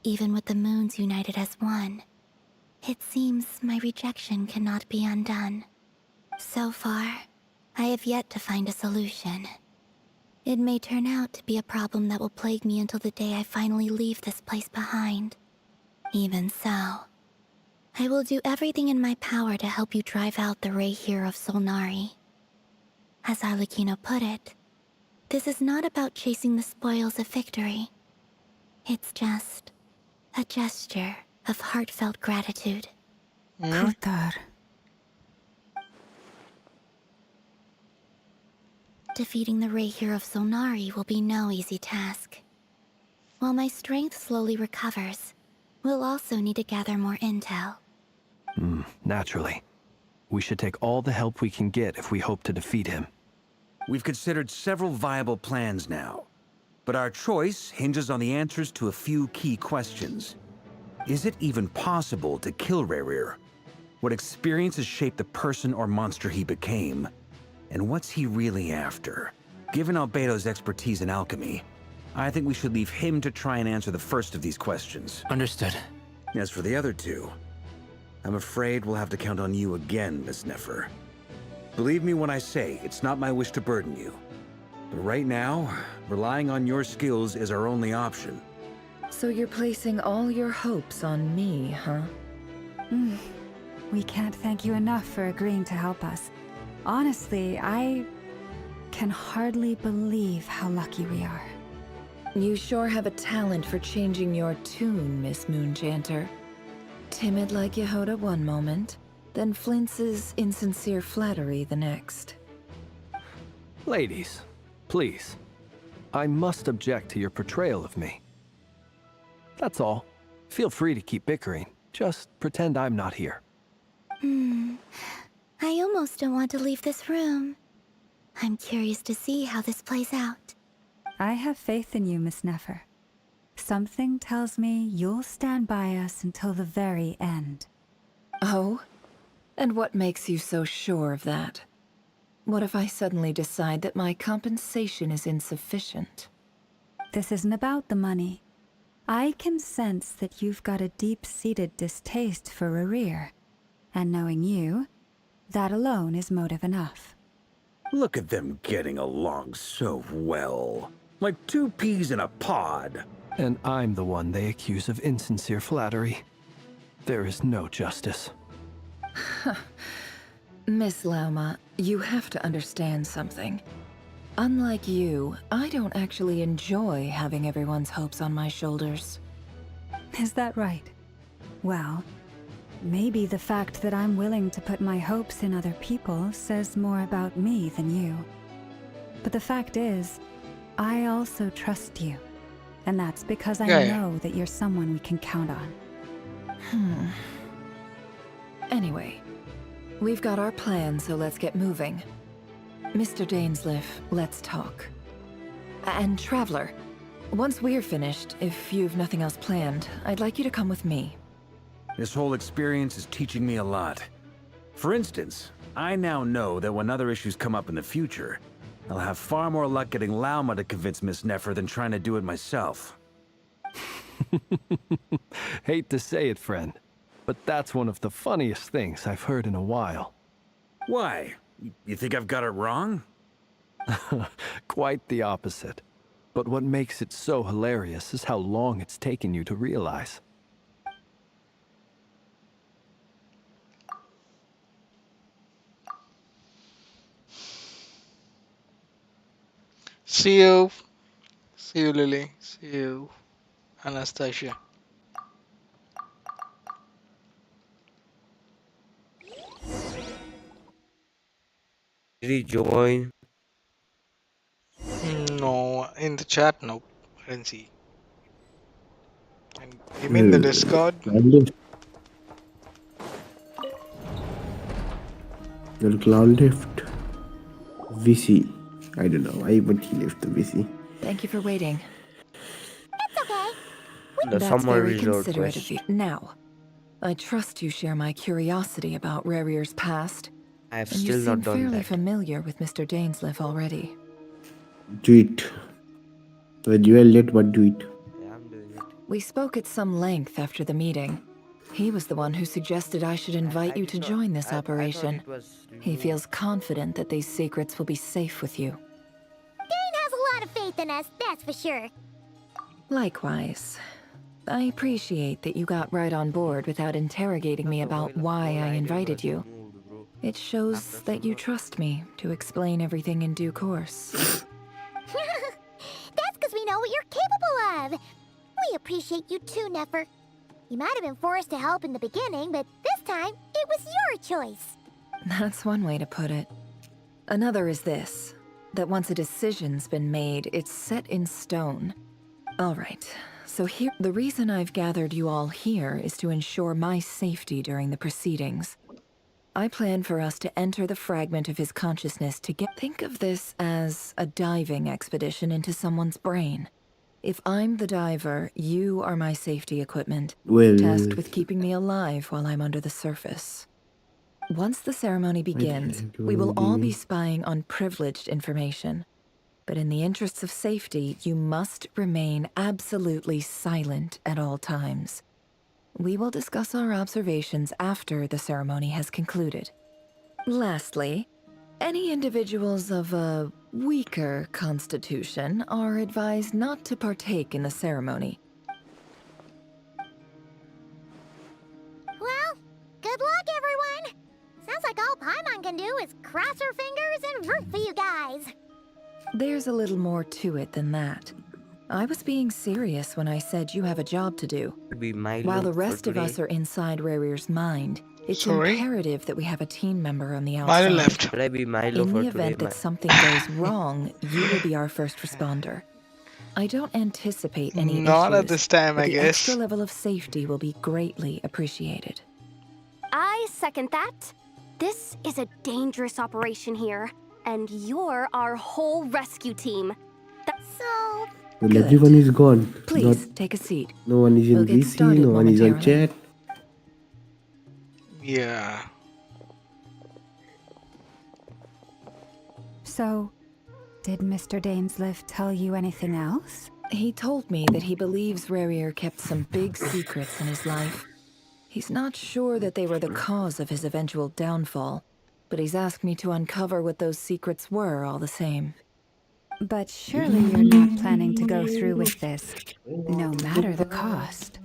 Even with the moons united as one, it seems my rejection cannot be undone. So far, I have yet to find a solution. It may turn out to be a problem that will plague me until the day I finally leave this place behind. Even so, I will do everything in my power to help you drive out the Raher of Solnari. As Arlecchino put it, this is not about chasing the spoils of victory. It's just a gesture of heartfelt gratitude. Kutar. Defeating the Rayhir of Solnari will be no easy task. While my strength slowly recovers, we'll also need to gather more intel. Naturally. We should take all the help we can get if we hope to defeat him. We've considered several viable plans now, but our choice hinges on the answers to a few key questions. Is it even possible to kill Rayhir? What experiences shaped the person or monster he became? And what's he really after? Given Albedo's expertise in alchemy, I think we should leave him to try and answer the first of these questions. Understood. As for the other two, I'm afraid we'll have to count on you again, Miss Nefer. Believe me when I say it's not my wish to burden you. But right now, relying on your skills is our only option. So you're placing all your hopes on me, huh? We can't thank you enough for agreeing to help us. Honestly, I can hardly believe how lucky we are. You sure have a talent for changing your tune, Miss Moonchanter. Timid like Yehoda one moment, then flinches insincere flattery the next. Ladies, please. I must object to your portrayal of me. That's all. Feel free to keep bickering. Just pretend I'm not here. I almost don't want to leave this room. I'm curious to see how this plays out. I have faith in you, Miss Nefer. Something tells me you'll stand by us until the very end. Oh? And what makes you so sure of that? What if I suddenly decide that my compensation is insufficient? This isn't about the money. I can sense that you've got a deep-seated distaste for Rayhir. And knowing you, that alone is motive enough. Look at them getting along so well. Like two peas in a pod. And I'm the one they accuse of insincere flattery. There is no justice. Miss Lauma, you have to understand something. Unlike you, I don't actually enjoy having everyone's hopes on my shoulders. Is that right? Well, maybe the fact that I'm willing to put my hopes in other people says more about me than you. But the fact is, I also trust you. And that's because I know that you're someone we can count on. Anyway, we've got our plan, so let's get moving. Mr. Dainsleif, let's talk. And Traveler, once we're finished, if you've nothing else planned, I'd like you to come with me. This whole experience is teaching me a lot. For instance, I now know that when other issues come up in the future, I'll have far more luck getting Lauma to convince Miss Nefer than trying to do it myself. Hate to say it, friend, but that's one of the funniest things I've heard in a while. Why? You think I've got it wrong? Quite the opposite. But what makes it so hilarious is how long it's taken you to realize. See you. See you, Lily. See you, Anastasia. Did he join? No, in the chat, no. I didn't see. And you mean the Discord? Well, Cloud left VC. I don't know why, but he left the VC. Thank you for waiting. It's okay. The That's summer very resort considerate quest. of you. Now, I trust you share my curiosity about Rayhir's past. I have And still you not seem done fairly that. familiar with Mr. Dainsleif already. Do it. When you are late, but do it. Yeah, I'm doing it. We spoke at some length after the meeting. He was the one who suggested I should invite you to join this operation. He feels confident that these secrets will be safe with you. Dane has a lot of faith in us, that's for sure. Likewise. I appreciate that you got right on board without interrogating me about why I invited you. It shows that you trust me to explain everything in due course. That's because we know what you're capable of. We appreciate you too, Nefer. You might have been forced to help in the beginning, but this time, it was your choice. That's one way to put it. Another is this, that once a decision's been made, it's set in stone. All right, so here, the reason I've gathered you all here is to ensure my safety during the proceedings. I plan for us to enter the fragment of his consciousness to think of this as a diving expedition into someone's brain. If I'm the diver, you are my safety equipment, tasked with keeping me alive while I'm under the surface. Once the ceremony begins, we will all be spying on privileged information. But in the interests of safety, you must remain absolutely silent at all times. We will discuss our observations after the ceremony has concluded. Lastly, any individuals of a weaker constitution are advised not to partake in the ceremony. Well, good luck, everyone. Sounds like all Paimon can do is cross her fingers and root for you guys. There's a little more to it than that. I was being serious when I said you have a job to do. While the rest of us are inside Rarir's mind, it's imperative that we have a team member on the outside. Milo left. Should I be Milo In for the event today? that something goes wrong, you will be our first responder. I don't anticipate any Not issues, at this time, but I the guess. extra level of safety will be greatly appreciated. I second that. This is a dangerous operation here, and you're our whole rescue team. So... Well, everyone is gone. Please, take a seat. No one is in We'll get VC, started no one is on momentarily. chat. Yeah. So, did Mr. Dainsliff tell you anything else? He told me that he believes Rarir kept some big secrets in his life. He's not sure that they were the cause of his eventual downfall, but he's asked me to uncover what those secrets were all the same. But surely you're not planning to go through with this, no matter the cost.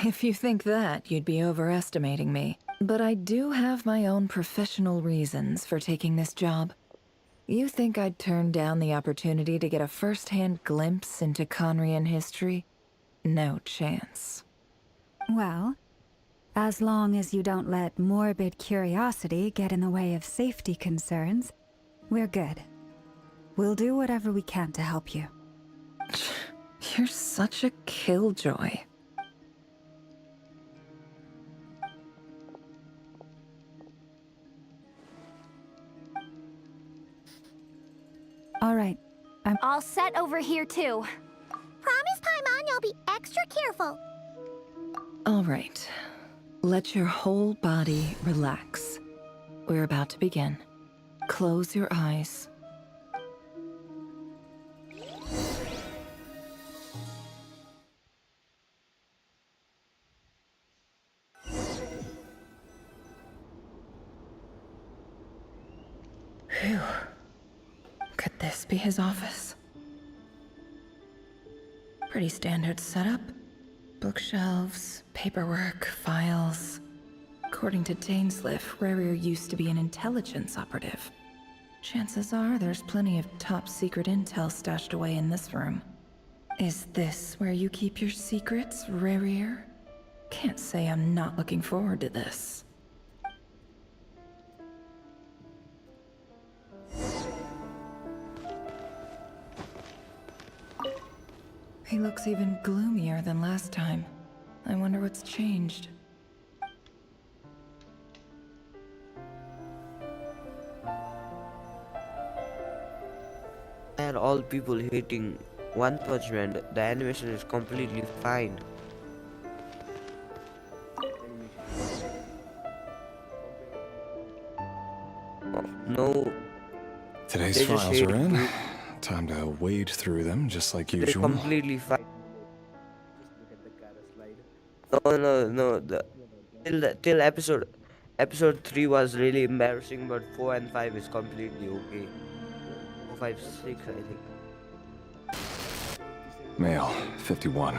If you think that, you'd be overestimating me. But I do have my own professional reasons for taking this job. You think I'd turn down the opportunity to get a first-hand glimpse into Conrian history? No chance. Well, as long as you don't let morbid curiosity get in the way of safety concerns, we're good. We'll do whatever we can to help you. You're such a killjoy. All right. I'm all set over here, too. Promise, Paimon, you'll be extra careful. All right. Let your whole body relax. We're about to begin. Close your eyes. Phew. Could this be his office? Pretty standard setup. Bookshelves, paperwork, files. According to Dainsliff, Rarir used to be an intelligence operative. Chances are there's plenty of top secret intel stashed away in this room. Is this where you keep your secrets, Rarir? Can't say I'm not looking forward to this. He looks even gloomier than last time. I wonder what's changed. And all people hating One Punch Man, the animation is completely fine. No. Today's they just files hate are in. it. Time to wade through them, just like They're usual. completely fine. No. Till episode 3 was really embarrassing, but 4 and 5 is completely okay. 4, 5, 6, I think. Male, 51.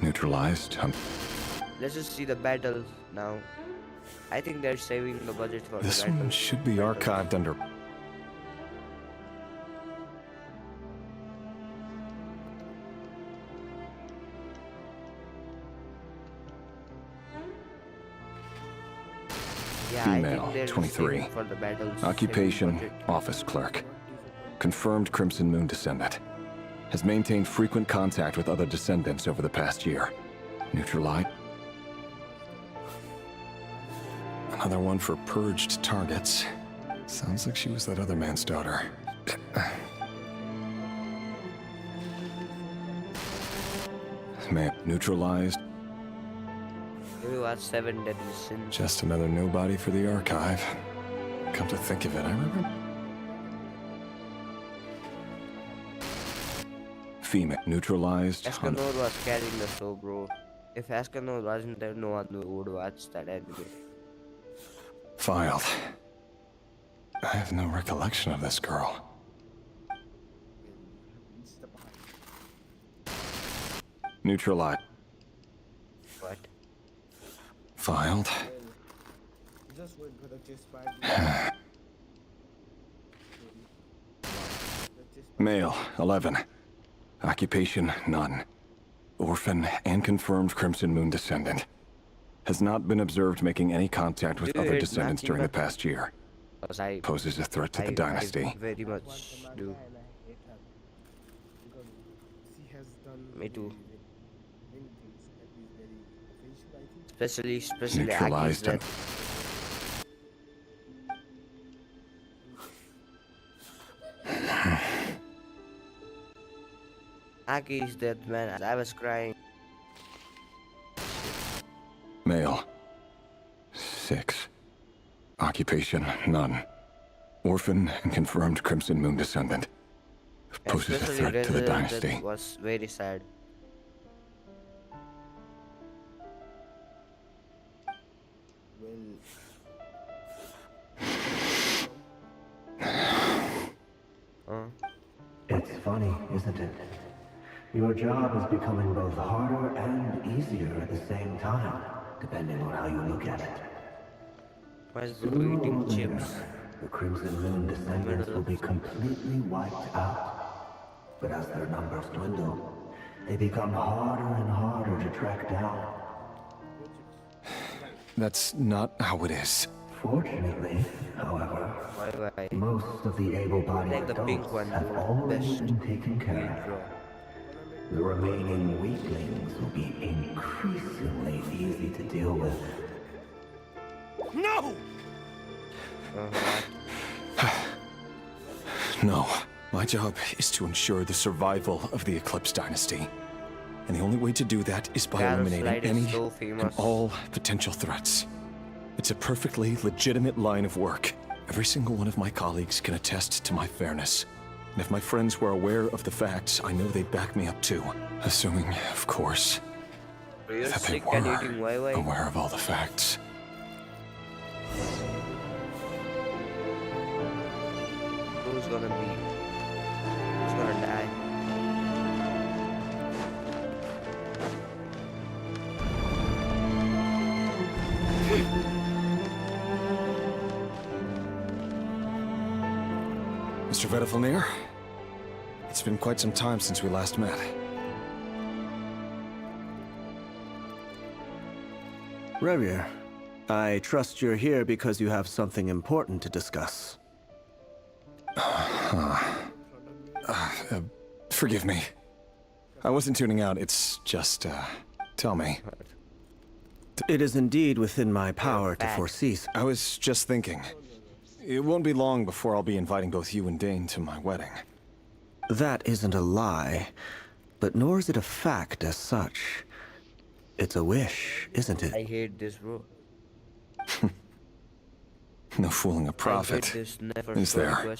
Neutralized. Let's just see the battles now. I think they're saving the budget for This the one battles. should be archived under... Yeah, I Female, think they're 23. saving for the battles. Occupation, saving budget. office clerk. Confirmed Crimson Moon descendant. Has maintained frequent contact with other descendants over the past year. Neutralite. Another one for purged targets. Sounds like she was that other man's daughter. Man, neutralized. We watched 7 Deadly Sins. Just another nobody for the archive. Come to think of it, I remember... Female, neutralized. Escanor was carrying the show, bro. If Escanor wasn't there, no one would watch that anime. Filed. I have no recollection of this girl. Neutralite. What? Filed. Male, 11. Occupation, none. Orphan and confirmed Crimson Moon descendant. Has not been observed making any contact with other descendants during the past year. Poses a threat to the dynasty. I very much do. Me too. Especially Aki's Neutralized. Aki is dead, man. I was crying. Male. 6. Occupation, none. Orphan and confirmed Crimson Moon descendant. Poses a threat to the dynasty. That was very sad. It's funny, isn't it? Your job is becoming both harder and easier at the same time, depending on how you look at it. Why is the eating chips? The Crimson Moon descendants will be completely wiped out. But as their numbers dwindle, they become harder and harder to track down. That's not how it is. Fortunately, however, most of the able-bodied adults have already been taken care of. The remaining weaklings will be increasingly easy to deal with. No! No. My job is to ensure the survival of the Eclipse Dynasty. And the only way to do that is by eliminating any and all potential threats. It's a perfectly legitimate line of work. Every single one of my colleagues can attest to my fairness. And if my friends were aware of the facts, I know they'd back me up too. Assuming, of course, that they were aware of all the facts. Who's gonna die? Mr. Vedifalnir, it's been quite some time since we last met. Revier, I trust you're here because you have something important to discuss. Forgive me. I wasn't tuning out, it's just, tell me. It is indeed within my power to foresee. I was just thinking. It won't be long before I'll be inviting both you and Dane to my wedding. That isn't a lie, but nor is it a fact as such. It's a wish, isn't it? I hate this, bro. No fooling a prophet, is there?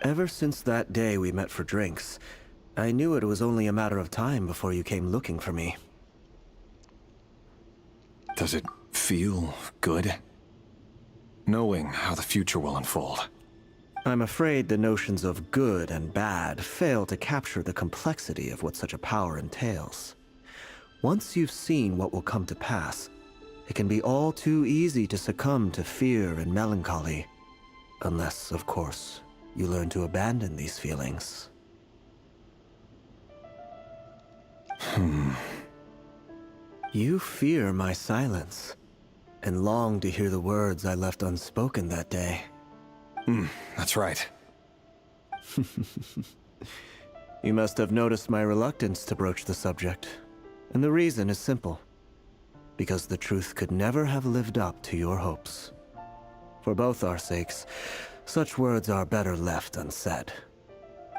Ever since that day we met for drinks, I knew it was only a matter of time before you came looking for me. Does it feel good? Knowing how the future will unfold. I'm afraid the notions of good and bad fail to capture the complexity of what such a power entails. Once you've seen what will come to pass, it can be all too easy to succumb to fear and melancholy. Unless, of course, you learn to abandon these feelings. You fear my silence, and long to hear the words I left unspoken that day. That's right. You must have noticed my reluctance to broach the subject, and the reason is simple. Because the truth could never have lived up to your hopes. For both our sakes, such words are better left unsaid.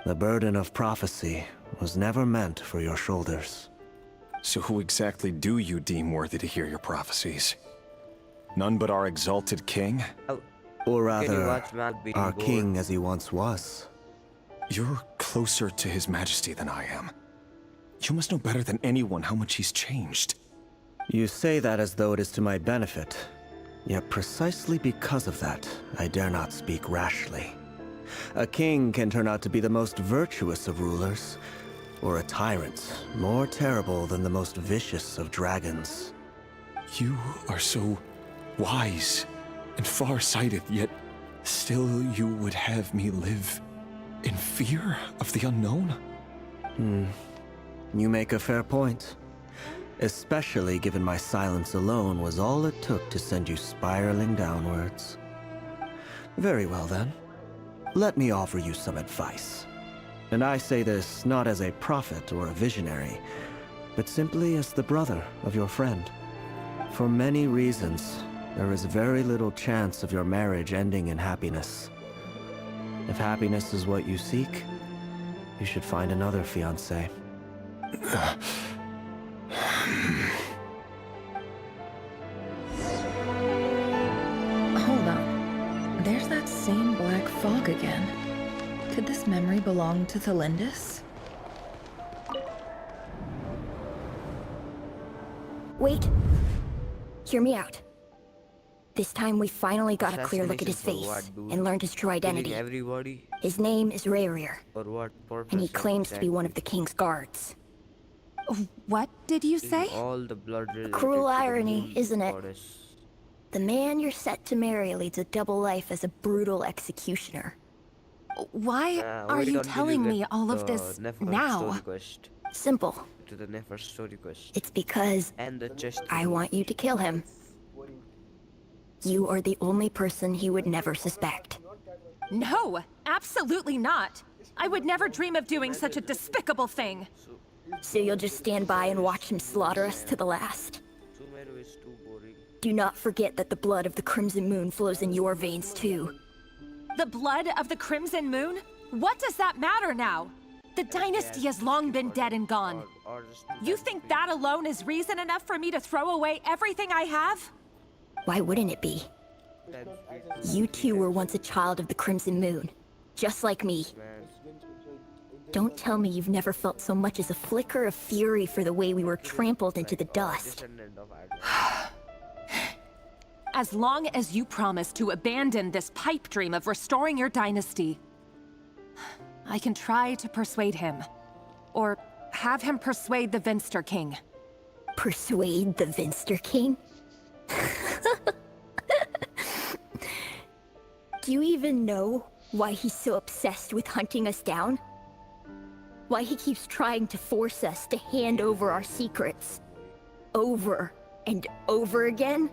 The burden of prophecy was never meant for your shoulders. So who exactly do you deem worthy to hear your prophecies? None but our exalted king? Or rather, our king as he once was. You're closer to his majesty than I am. You must know better than anyone how much he's changed. You say that as though it is to my benefit. Yet precisely because of that, I dare not speak rashly. A king can turn out to be the most virtuous of rulers, or a tyrant more terrible than the most vicious of dragons. You are so wise and far-sighted, yet still you would have me live in fear of the unknown? You make a fair point. Especially given my silence alone was all it took to send you spiraling downwards. Very well then. Let me offer you some advice. And I say this not as a prophet or a visionary, but simply as the brother of your friend. For many reasons, there is very little chance of your marriage ending in happiness. If happiness is what you seek, you should find another fiancé. Hold on. There's that same black fog again. Could this memory belong to Thelindis? Wait. Hear me out. This time we finally got a clear look at his face and learned his true identity. His name is Rayrir, and he claims to be one of the king's guards. What did you say? A cruel irony, isn't it? The man you're set to marry leads a double life as a brutal executioner. Why are you telling me all of this now? Simple. It's because I want you to kill him. You are the only person he would never suspect. No, absolutely not. I would never dream of doing such a despicable thing. So you'll just stand by and watch him slaughter us to the last? Do not forget that the blood of the Crimson Moon flows in your veins too. The blood of the Crimson Moon? What does that matter now? The dynasty has long been dead and gone. You think that alone is reason enough for me to throw away everything I have? Why wouldn't it be? You two were once a child of the Crimson Moon, just like me. Don't tell me you've never felt so much as a flicker of fury for the way we were trampled into the dust. As long as you promise to abandon this pipe dream of restoring your dynasty, I can try to persuade him. Or have him persuade the Vinster King. Persuade the Vinster King? Do you even know why he's so obsessed with hunting us down? Why he keeps trying to force us to hand over our secrets? Over and over again?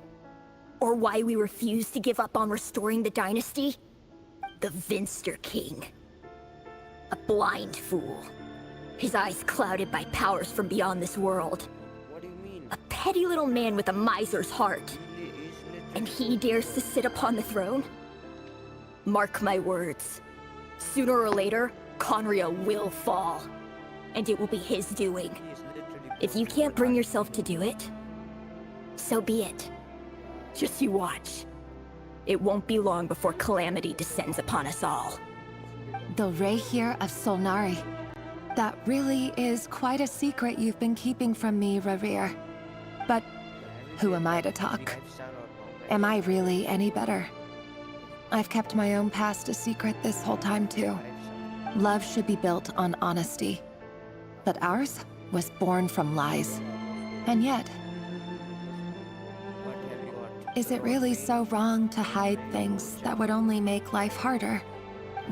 Or why we refuse to give up on restoring the dynasty? The Vinster King. A blind fool. His eyes clouded by powers from beyond this world. A petty little man with a miser's heart. And he dares to sit upon the throne? Mark my words. Sooner or later, Conria will fall. And it will be his doing. If you can't bring yourself to do it, so be it. Just you watch. It won't be long before calamity descends upon us all. The Rayrir of Solnari. That really is quite a secret you've been keeping from me, Rayrir. But who am I to talk? Am I really any better? I've kept my own past a secret this whole time, too. Love should be built on honesty. But ours was born from lies. And yet, Is it really so wrong to hide things that would only make life harder?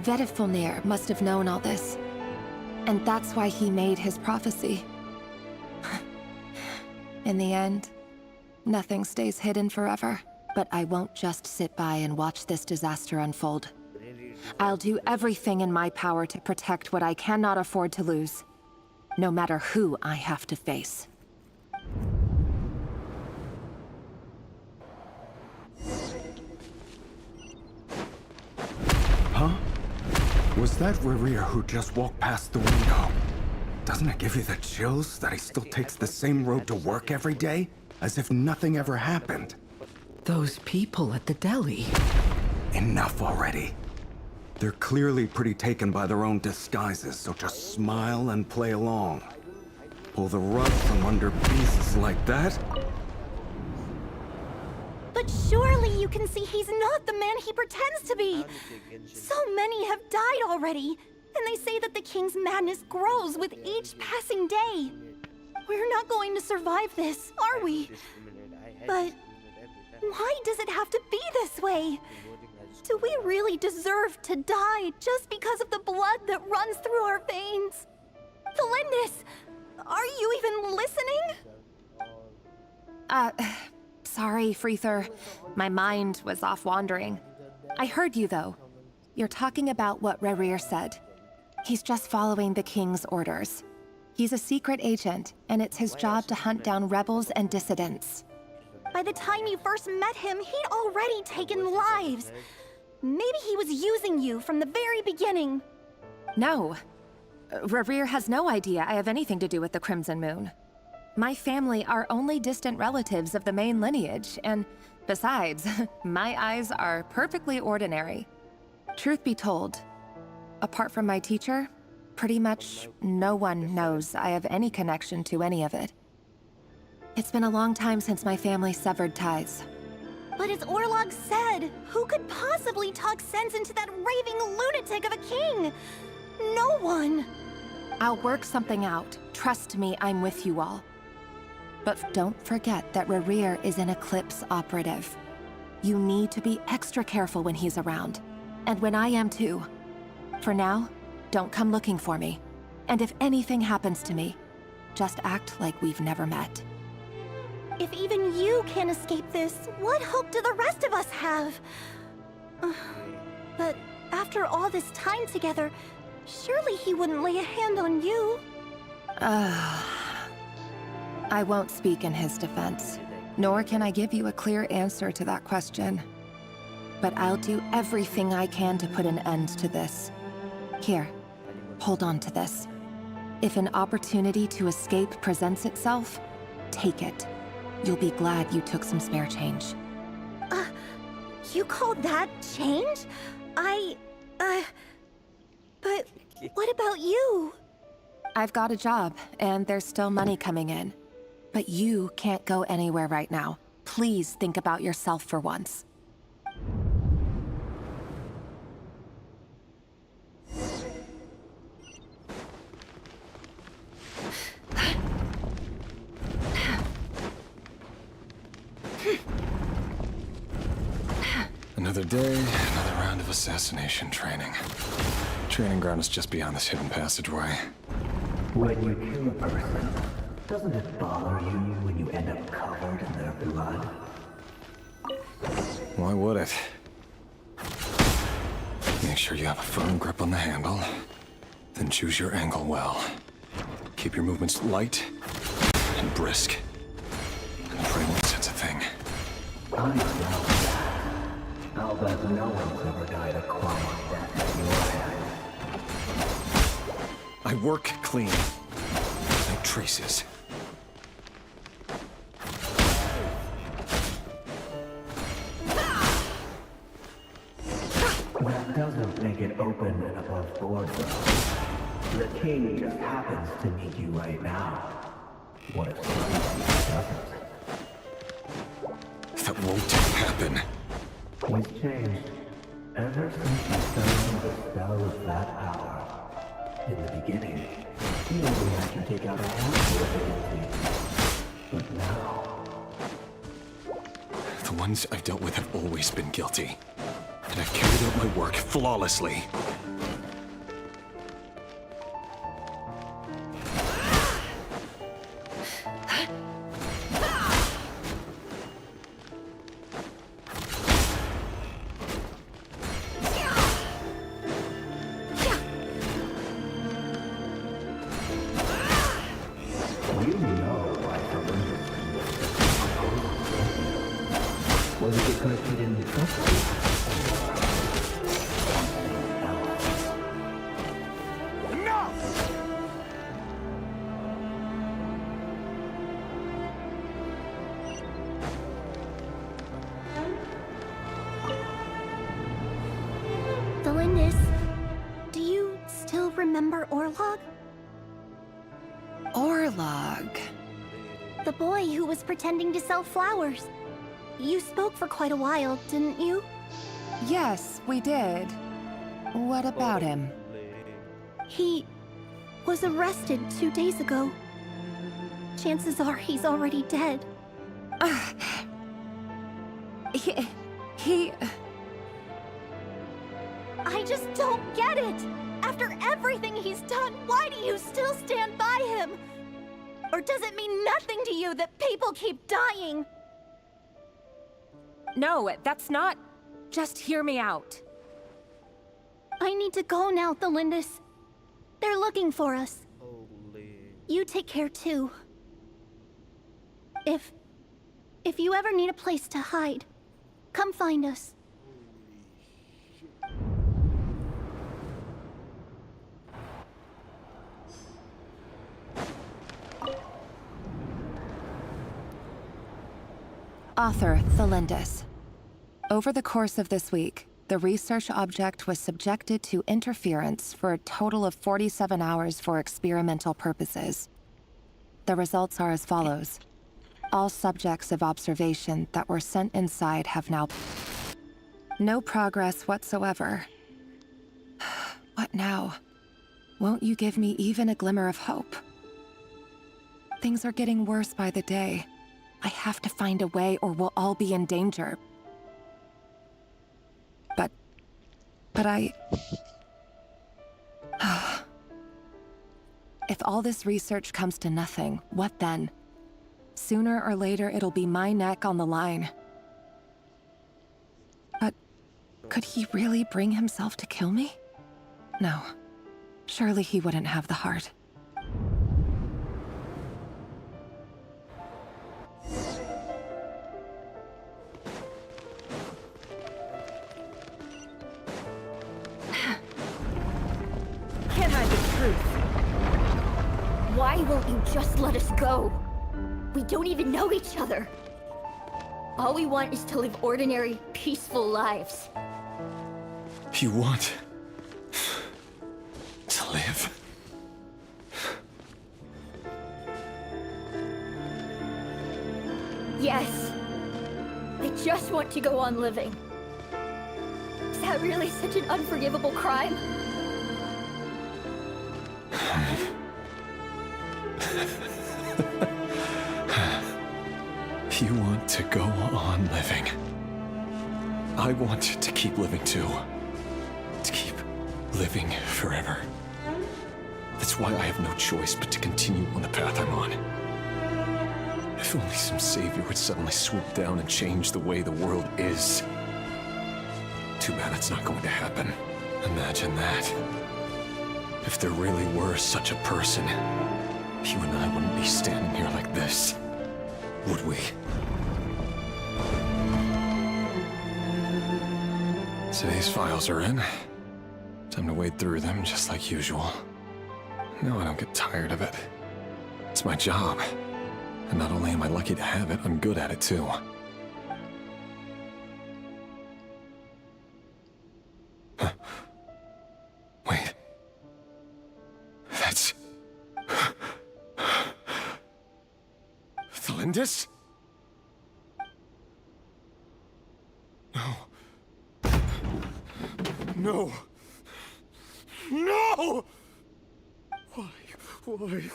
Vedifulnir must have known all this. And that's why he made his prophecy. In the end, nothing stays hidden forever. But I won't just sit by and watch this disaster unfold. I'll do everything in my power to protect what I cannot afford to lose, no matter who I have to face. Huh? Was that Rerir who just walked past the window? Doesn't it give you the chills that he still takes the same road to work every day? As if nothing ever happened. Those people at the deli. Enough already. They're clearly pretty taken by their own disguises, so just smile and play along. Pull the rug from under beasts like that? But surely you can see he's not the man he pretends to be. So many have died already, and they say that the king's madness grows with each passing day. We're not going to survive this, are we? But why does it have to be this way? Do we really deserve to die just because of the blood that runs through our veins? Felindis, are you even listening? Sorry, Freether. My mind was off wandering. I heard you, though. You're talking about what Rerir said. He's just following the king's orders. He's a secret agent, and it's his job to hunt down rebels and dissidents. By the time you first met him, he'd already taken lives. Maybe he was using you from the very beginning. No. Rerir has no idea I have anything to do with the Crimson Moon. My family are only distant relatives of the main lineage, and besides, my eyes are perfectly ordinary. Truth be told, apart from my teacher, pretty much no one knows I have any connection to any of it. It's been a long time since my family severed ties. But as Orlog said, who could possibly talk sense into that raving lunatic of a king? No one! I'll work something out. Trust me, I'm with you all. But don't forget that Rerir is an Eclipse operative. You need to be extra careful when he's around. And when I am too. For now, don't come looking for me. And if anything happens to me, just act like we've never met. If even you can't escape this, what hope do the rest of us have? But after all this time together, surely he wouldn't lay a hand on you. I won't speak in his defense, nor can I give you a clear answer to that question. But I'll do everything I can to put an end to this. Here, hold on to this. If an opportunity to escape presents itself, take it. You'll be glad you took some spare change. You call that change? But what about you? I've got a job, and there's still money coming in. But you can't go anywhere right now. Please think about yourself for once. Another day, another round of assassination training. Training ground is just beyond this hidden passageway. When you kill a person, doesn't it bother you when you end up covered in their blood? Why would it? Make sure you have a firm grip on the handle, then choose your angle well. Keep your movements light and brisk. And pray one sense a thing. I know that. I'll bet no one's ever died a quiet death at your hand. I work clean. No traces. That doesn't make it open and above board, though. The king just happens to need you right now. What if somebody doesn't? That won't happen. He's changed. Ever since you found the spell of that power. In the beginning, he only had to take out a handful of abilities. But now... The ones I've dealt with have always been guilty. And I've carried out my work flawlessly. Was it because he didn't trust you? Valindis, do you still remember Orlog? Orlog. The boy who was pretending to sell flowers. You spoke for quite a while, didn't you? Yes, we did. What about him? He was arrested 2 days ago. Chances are he's already dead. He... I just don't get it! After everything he's done, why do you still stand by him? Or does it mean nothing to you that people keep dying? No, that's not... Just hear me out. I need to go now, Thelindis. They're looking for us. You take care too. If you ever need a place to hide, come find us. Author Thelindis. Over the course of this week, the research object was subjected to interference for a total of 47 hours for experimental purposes. The results are as follows. All subjects of observation that were sent inside have now... No progress whatsoever. What now? Won't you give me even a glimmer of hope? Things are getting worse by the day. I have to find a way or we'll all be in danger. But I... If all this research comes to nothing, what then? Sooner or later, it'll be my neck on the line. But could he really bring himself to kill me? No. Surely he wouldn't have the heart. Can't hide the truth. Why won't you just let us go? We don't even know each other. All we want is to live ordinary, peaceful lives. You want... to live? Yes. I just want to go on living. Is that really such an unforgivable crime? You want to go on living. I want to keep living too. To keep living forever. That's why I have no choice but to continue on the path I'm on. If only some savior would suddenly swoop down and change the way the world is. Too bad it's not going to happen. Imagine that. If there really were such a person, you and I wouldn't be standing here like this, would we? Today's files are in. Time to wade through them just like usual. No, I don't get tired of it. It's my job. And not only am I lucky to have it, I'm good at it too. Huh. Wait. That's... Thelindis? No. No! No!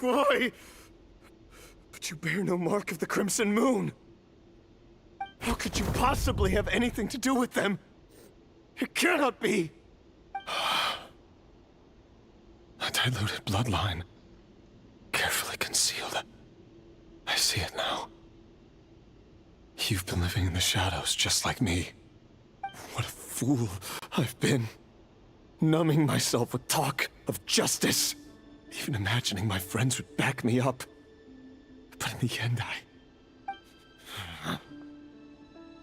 Why? But you bear no mark of the Crimson Moon. How could you possibly have anything to do with them? It cannot be! A diluted bloodline. Carefully concealed. I see it now. You've been living in the shadows just like me. What a fool I've been. Numbing myself with talk of justice. Even imagining my friends would back me up. But in the end,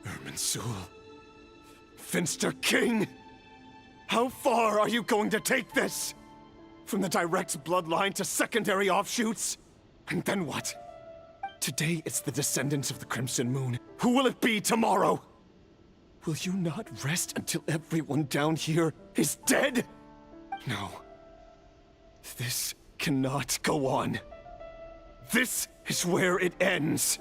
Irminsul. Finster King! How far are you going to take this? From the direct bloodline to secondary offshoots? And then what? Today it's the descendants of the Crimson Moon. Who will it be tomorrow? Will you not rest until everyone down here is dead? No. This cannot go on. This is where it ends.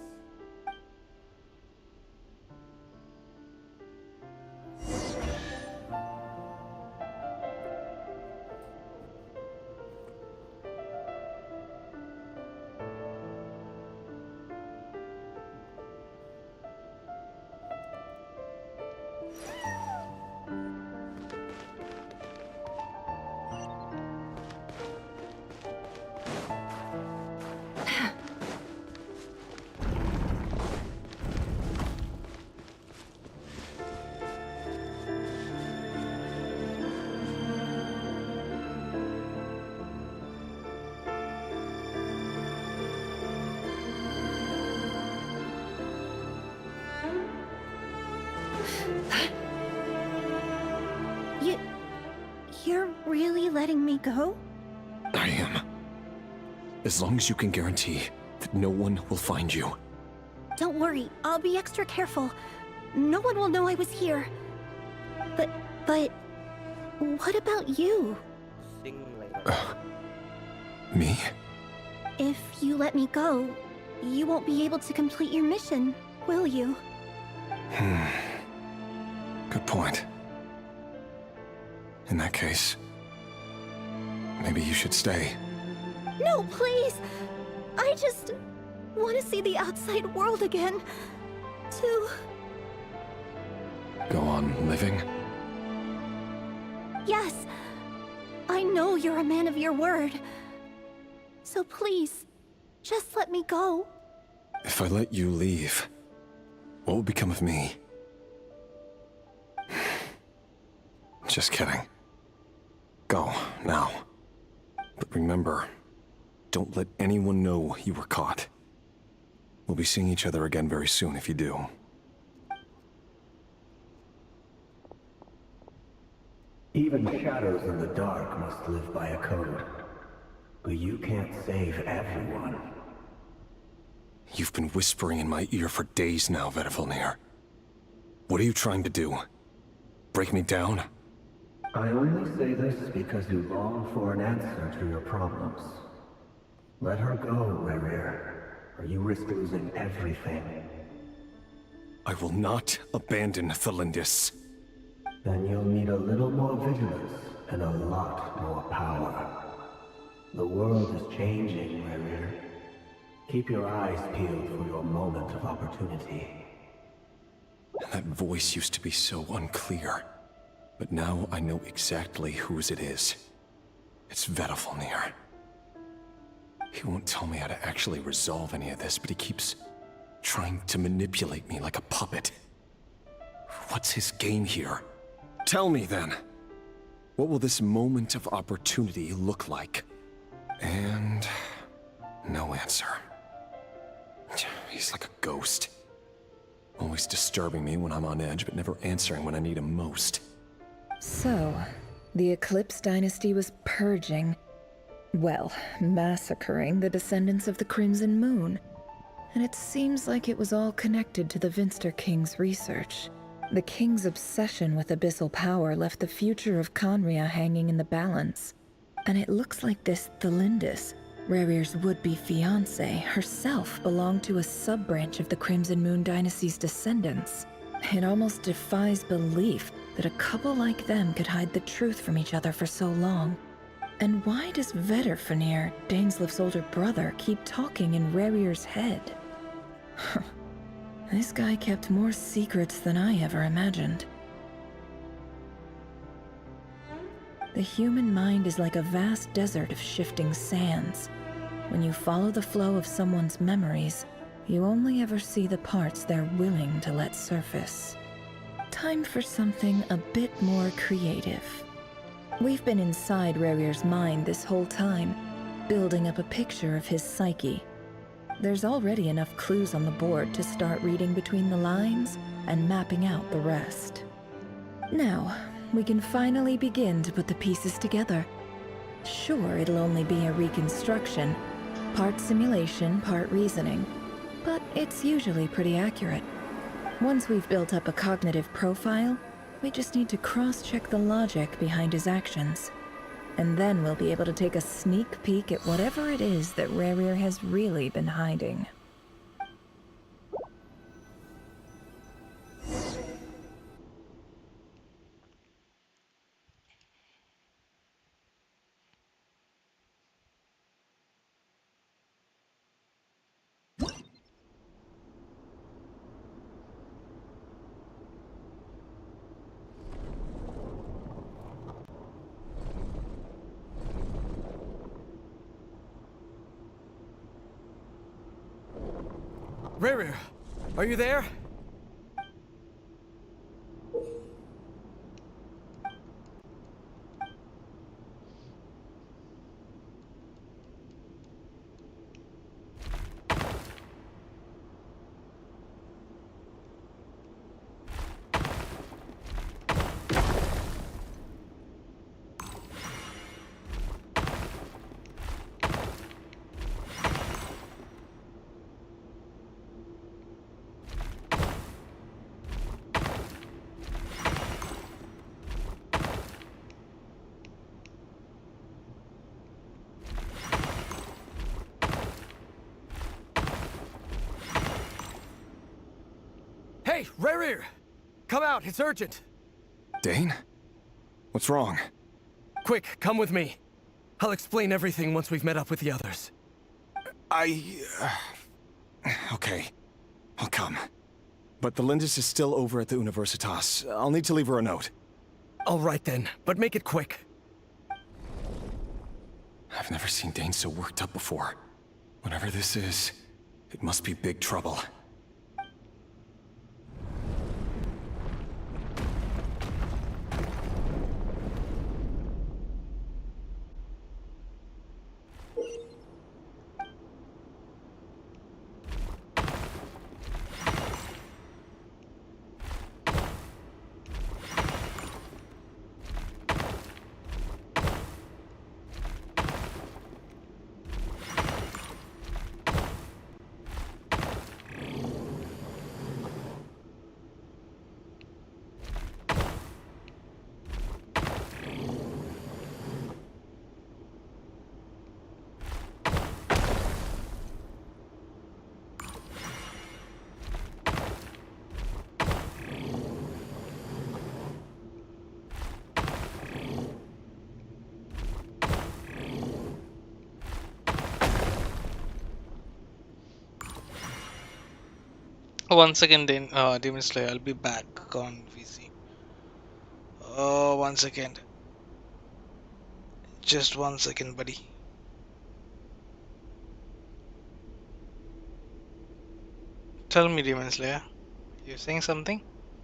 You're really letting me go? I am. As long as you can guarantee that no one will find you. Don't worry, I'll be extra careful. No one will know I was here. But what about you? Me? If you let me go, you won't be able to complete your mission, will you? Good point. In that case, maybe you should stay. No, please! I just want to see the outside world again. To... Go on living? Yes. I know you're a man of your word. So please, just let me go. If I let you leave, what will become of me? Just kidding. Go, now. But remember, don't let anyone know you were caught. We'll be seeing each other again very soon if you do. Even shadows in the dark must live by a code. But you can't save everyone. You've been whispering in my ear for days now, Vedifilnir. What are you trying to do? Break me down? I only say this because you long for an answer to your problems. Let her go, Rerir, or you risk losing everything. I will not abandon Thelindis. Then you'll need a little more vigilance and a lot more power. The world is changing, Rerir. Keep your eyes peeled for your moment of opportunity. That voice used to be so unclear. But now I know exactly whose it is. It's Vedifilnir. He won't tell me how to actually resolve any of this, but he keeps trying to manipulate me like a puppet. What's his game here? Tell me then. What will this moment of opportunity look like? And no answer. He's like a ghost. Always disturbing me when I'm on edge, but never answering when I need him most. So, the Eclipse Dynasty was purging, well, massacring the descendants of the Crimson Moon. And it seems like it was all connected to the Finster King's research. The King's obsession with abyssal power left the future of Conria hanging in the balance. And it looks like this Thelindis, Rerir's would-be fiancé, herself belonged to a sub-branch of the Crimson Moon Dynasty's descendants. It almost defies belief that a couple like them could hide the truth from each other for so long. And why does This guy kept more secrets than I ever imagined. The human mind is like a vast desert of shifting sands. When you follow the flow of someone's memories, you only ever see the parts they're willing to let surface. Time for something a bit more creative. We've been inside Rerir's mind this whole time, building up a picture of his psyche. There's already enough clues on the board to start reading between the lines and mapping out the rest. Now, we can finally begin to put the pieces together. Sure, it'll only be a reconstruction, part simulation, part reasoning, but it's usually pretty accurate. Once we've built up a cognitive profile, we just need to cross-check the logic behind his actions. And then we'll be able to take a sneak peek at whatever it is that Rerir has really been hiding. Rerir, are you there? Hey, Rerir! Come out, it's urgent! Dane? What's wrong? Quick, come with me. I'll explain everything once we've met up with the others. Okay. I'll come. But the Lindis is still over at the Universitas. I'll need to leave her a note. All right then, but make it quick. I've never seen Dane so worked up before. Whatever this is, it must be big trouble. One second, Demon Slayer. I'll be back on VC. Oh, 1 second. Just 1 second, buddy. Tell me, Demon Slayer. You're saying something?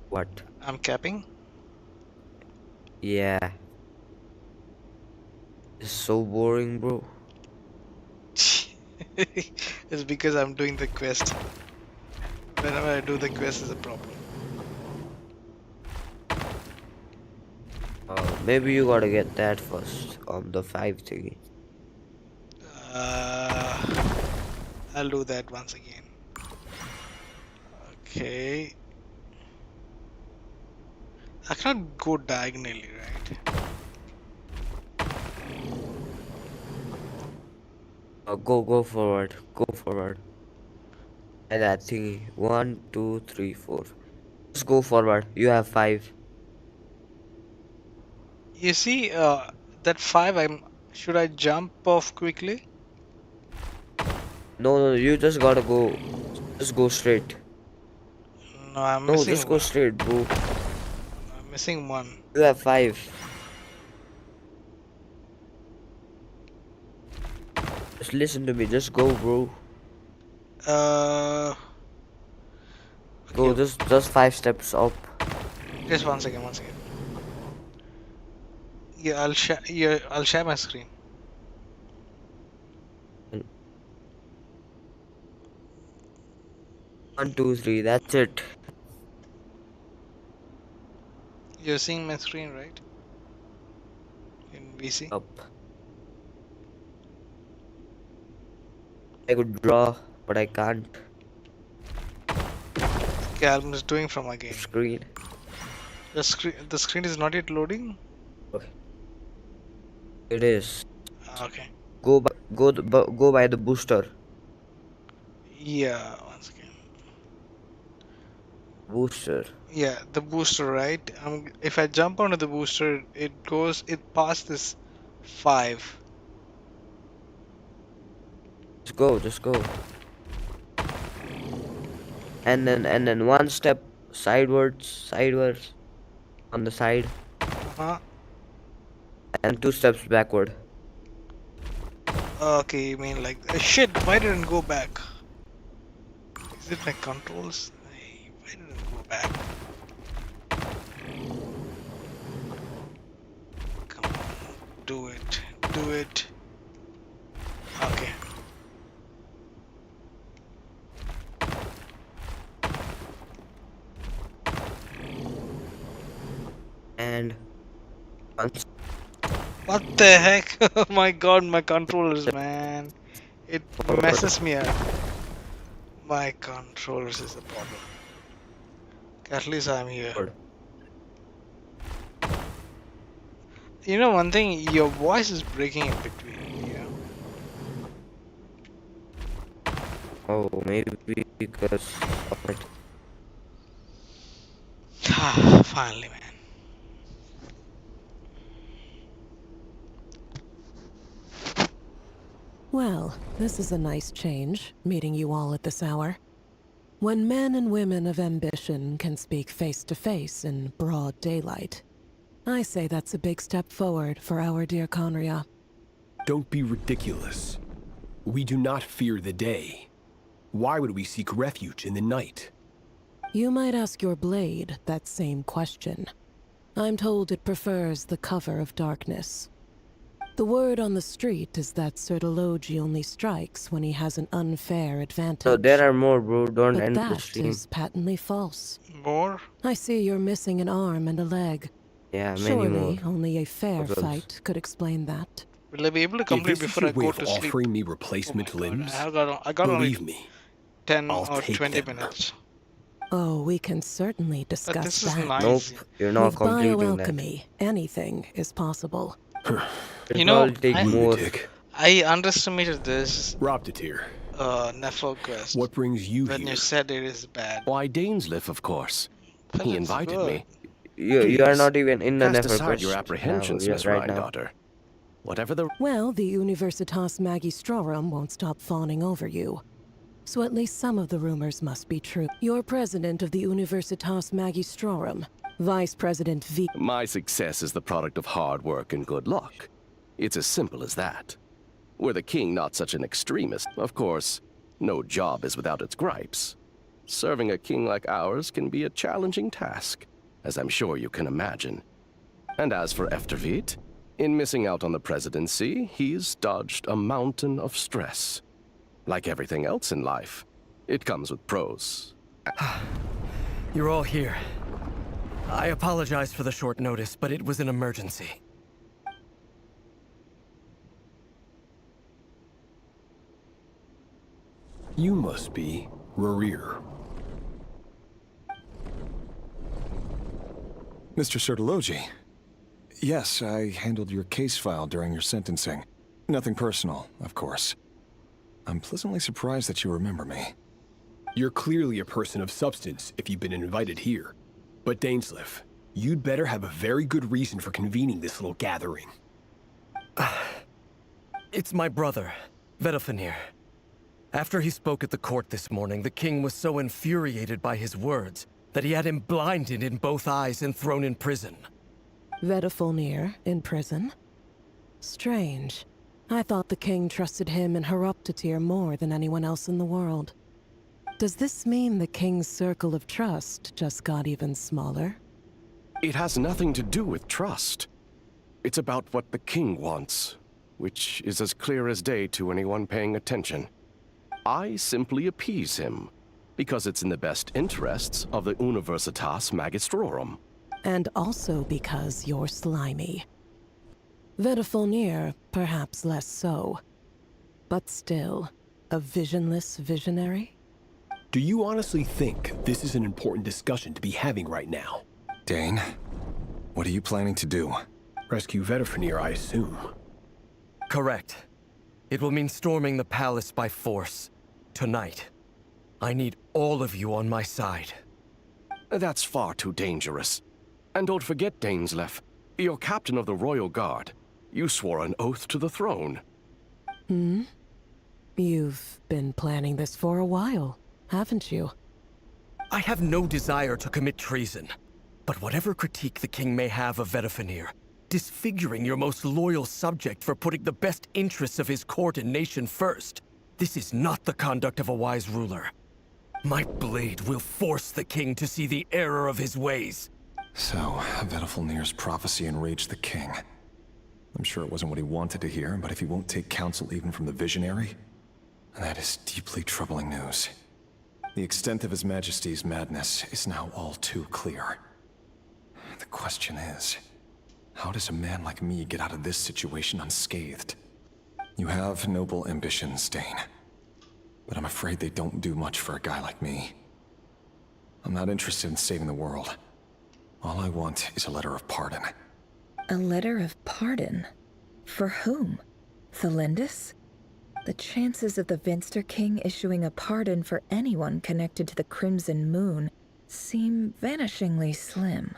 What? I'm capping? Yeah. It's so boring, bro. It's because I'm doing the quest. Whenever I do the quest is a problem. Maybe you gotta get that first on the 5 thingy. I'll do that once again. Okay. I cannot go diagonally, right? Go forward. Go forward. And that thingy. 1, 2, 3, 4. Just go forward. You have 5. You see, that 5, should I jump off quickly? No, you just gotta go. Just go straight. No, I'm No, missing just go straight, bro. I'm missing one. You have 5. Just listen to me. Just go, bro. Go Okay. just 5 steps up. Just one second, one second. Yeah, I'll share my screen. 1, 2, 3. That's it. You're seeing my screen, right? In VC. Up. I could draw, but I can't. Okay, I'm just doing from again. Screen. The screen is not yet loading. Okay. It is. Okay. Go by the booster. Yeah, one second. Booster. Yeah, the booster, right? If I jump onto the booster, it past this 5. Just go. And then 1 step sideways on the side. Uh-huh. And 2 steps backward. Okay, you mean like shit, why didn't it go back? Is it my controls? Hey, why didn't it go back? Come on, do it. Okay. And what the heck? Oh my god, my controllers, man. It messes me up. My controllers is the problem. At least I'm here. You know one thing, your voice is breaking in between, you know? oh, maybe because of it. Finally, man. Well, this is a nice change, meeting you all at this hour. When men and women of ambition can speak face to face in broad daylight, I say that's a big step forward for our dear Conria. Don't be ridiculous. We do not fear the day. Why would we seek refuge in the night? You might ask your blade that same question. I'm told it prefers the cover of darkness. The word on the street is that Sertologi only strikes when he has an unfair advantage. So there are more, bro. Don't But end the that stream. is patently false. More? I see you're missing an arm and a leg. Yeah, many Surely more. only a fair Problems. fight could explain that. Will I be able to If complete this is before your I way go of to sleep? offering me replacement limbs, I got only believe me, 10 I'll or take 20 them. minutes. Oh, we can certainly discuss this is that. nice. Nope, you're not With completing that. bioalchemy, anything is possible. You know, take more. I underestimated this Robdetir. Nephil quest. What brings you when here? you said it is bad. Why, Dainsleif, of course. But He it's invited good. me. You are not even in the Cast Nefer aside quest your apprehensions, now, Miss right now. Rheindotter. Whatever the... Well, the Universitas Magistrorum won't stop fawning over you. So at least some of the rumors must be true. You're president of the Universitas Magistrorum, Vice President V. My success is the product of hard work and good luck. It's as simple as that. Were the king not such an extremist, of course, no job is without its gripes. Serving a king like ours can be a challenging task, as I'm sure you can imagine. And as for Eftervit, in missing out on the presidency, he's dodged a mountain of stress. Like everything else in life, it comes with pros. You're all here. I apologize for the short notice, but it was an emergency. You must be Rarir. Mr. Sertologi. Yes, I handled your case file during your sentencing. Nothing personal, of course. I'm pleasantly surprised that you remember me. You're clearly a person of substance if you've been invited here. But Dainsleif, you'd better have a very good reason for convening this little gathering. It's my brother, Vedalfinir. After he spoke at the court this morning, the king was so infuriated by his words That he had him blinded in both eyes and thrown in prison. Vedafulnir in prison? Strange. I thought the king trusted him and Horoptatyr more than anyone else in the world. Does this mean the king's circle of trust just got even smaller? It has nothing to do with trust. It's about what the king wants, which is as clear as day to anyone paying attention. I simply appease him, because it's in the best interests of the Universitas Magistrorum. And also because you're slimy. Vedafulnir, perhaps less so. But still, a visionless visionary? Do you honestly think this is an important discussion to be having right now? Dane, what are you planning to do? Rescue Vedafulnir, I assume. Correct. It will mean storming the palace by force. Tonight. I need all of you on my side. That's far too dangerous. And don't forget, Dainsleif, you're captain of the Royal Guard. You swore an oath to the throne. Hmm? You've been planning this for a while, haven't you? I have no desire to commit treason. But whatever critique the king may have of Vedafulnir, disfiguring your most loyal subject for putting the best interests of his court and nation first, this is not the conduct of a wise ruler. My blade will force the king to see the error of his ways. So, Vedafulnir's prophecy enraged the king. I'm sure it wasn't what he wanted to hear, but if he won't take counsel even from the visionary, that is deeply troubling news. The extent of His Majesty's madness is now all too clear. The question is, how does a man like me get out of this situation unscathed? You have noble ambitions, Dane. But I'm afraid they don't do much for a guy like me. I'm not interested in saving the world. All I want is a letter of pardon. A letter of pardon? For whom? Thelindis? The chances of the Vinster King issuing a pardon for anyone connected to the Crimson Moon seem vanishingly slim.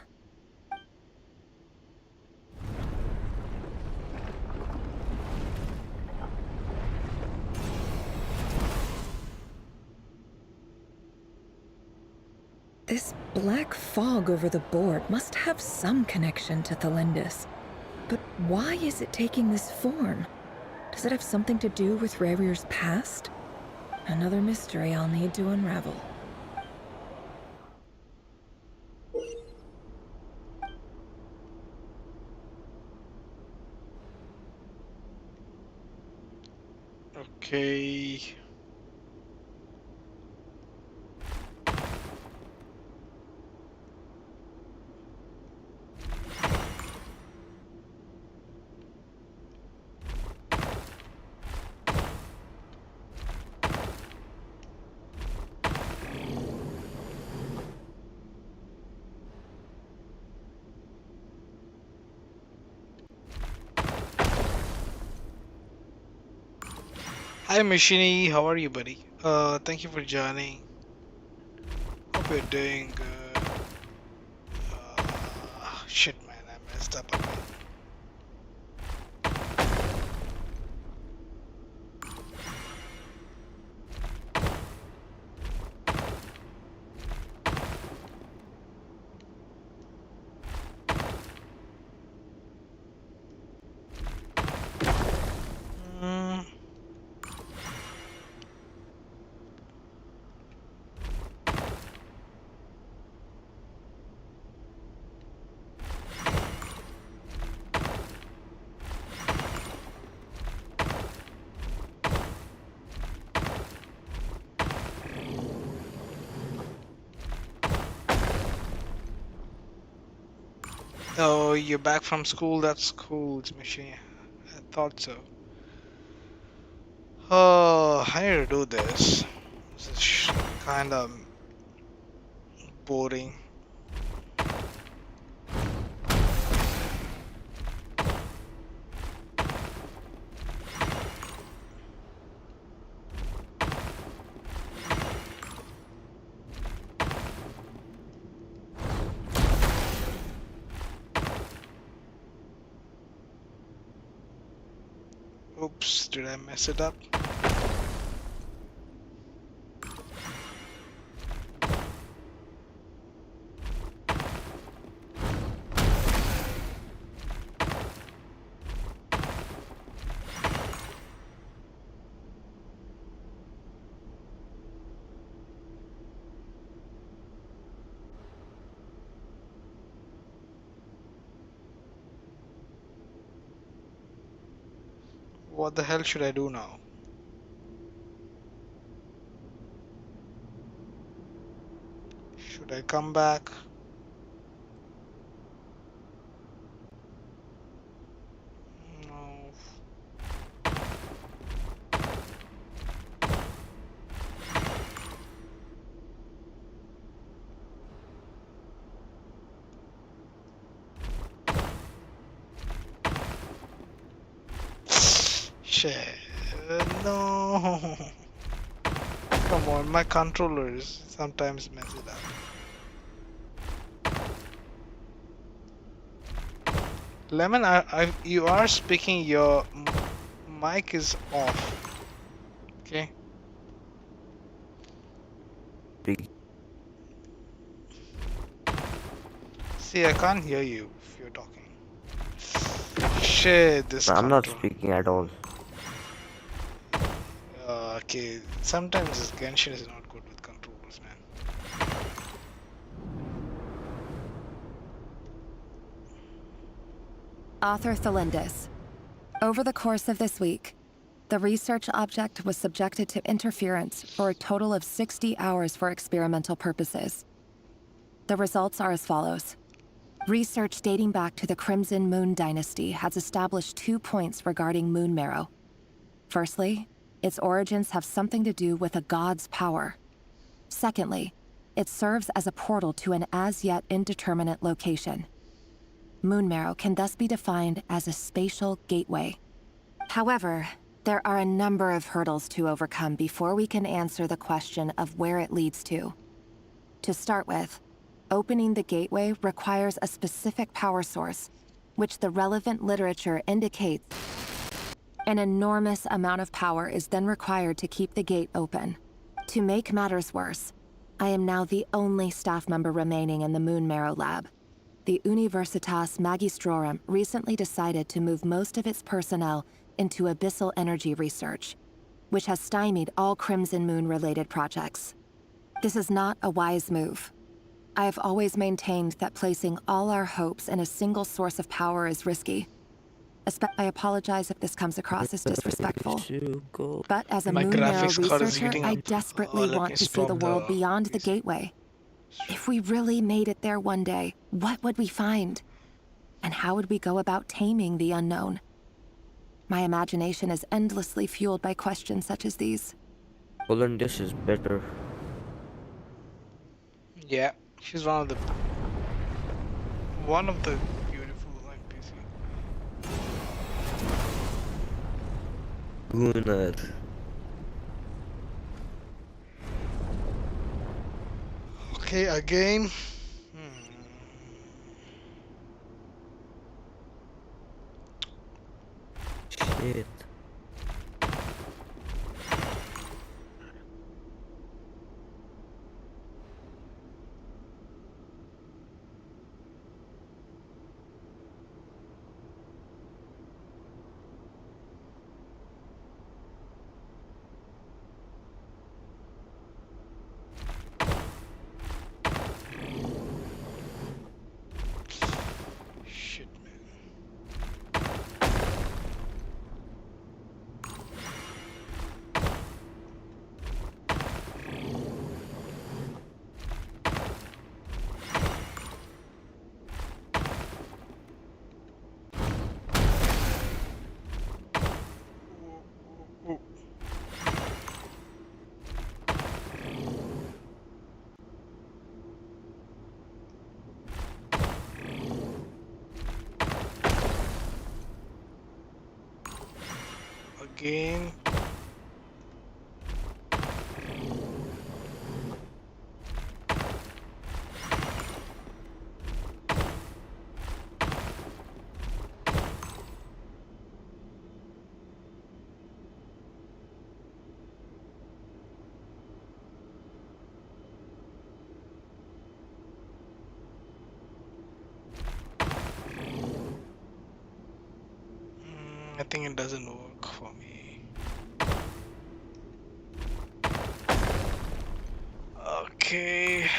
This black fog over the board must have some connection to Thelindis. But why is it taking this form? Does it have something to do with Revir's past? Another mystery I'll need to unravel. Okay. Hi Machini, how are you, buddy? Thank you for joining. Hope you're doing good. Shit, man, I messed up again. Oh, you're back from school? That's cool, it's Machine. I thought so. Oh, I need to do this. This is kind of boring. Oops, did I mess it up? What the hell should I do now? Should I come back? No. Shit. No. Come on, my controllers sometimes mess it up. Lemon, you are speaking. Your mic is off. Okay. See, I can't hear you if you're talking. Shit, this I'm not control. speaking at all. Okay, sometimes this Genshin is not good with controllers, man. Author Thelindis. Over the course of this week, the research object was subjected to interference for a total of 60 hours for experimental purposes. The results are as follows. Research dating back to the Crimson Moon Dynasty has established 2 points regarding moon marrow. Firstly, its origins have something to do with a god's power. Secondly, it serves as a portal to an as-yet indeterminate location. Moon marrow can thus be defined as a spatial gateway. However, there are a number of hurdles to overcome before we can answer the question of where it leads to. To start with, opening the gateway requires a specific power source, which the relevant literature indicates. An enormous amount of power is then required to keep the gate open. To make matters worse, I am now the only staff member remaining in the Moon Marrow lab. The Universitas Magistrorum recently decided to move most of its personnel into abyssal energy research, which has stymied all Crimson Moon-related projects. This is not a wise move. I have always maintained that placing all our hopes in a single source of power is risky. I apologize if this comes across as disrespectful. But as a My Moon Marrow graphics card is researcher, heating I up. desperately Let want me to see the stop world the beyond the gateway. If we really made it there one day, what would we find? And how would we go about taming the unknown? My imagination is endlessly fueled by questions such as these. Poland dish is better. Yeah, she's one of the beautiful NPC. Gunnar. Okay, again. Shit. Shit, man. Again. I think it doesn't work for me. Okay.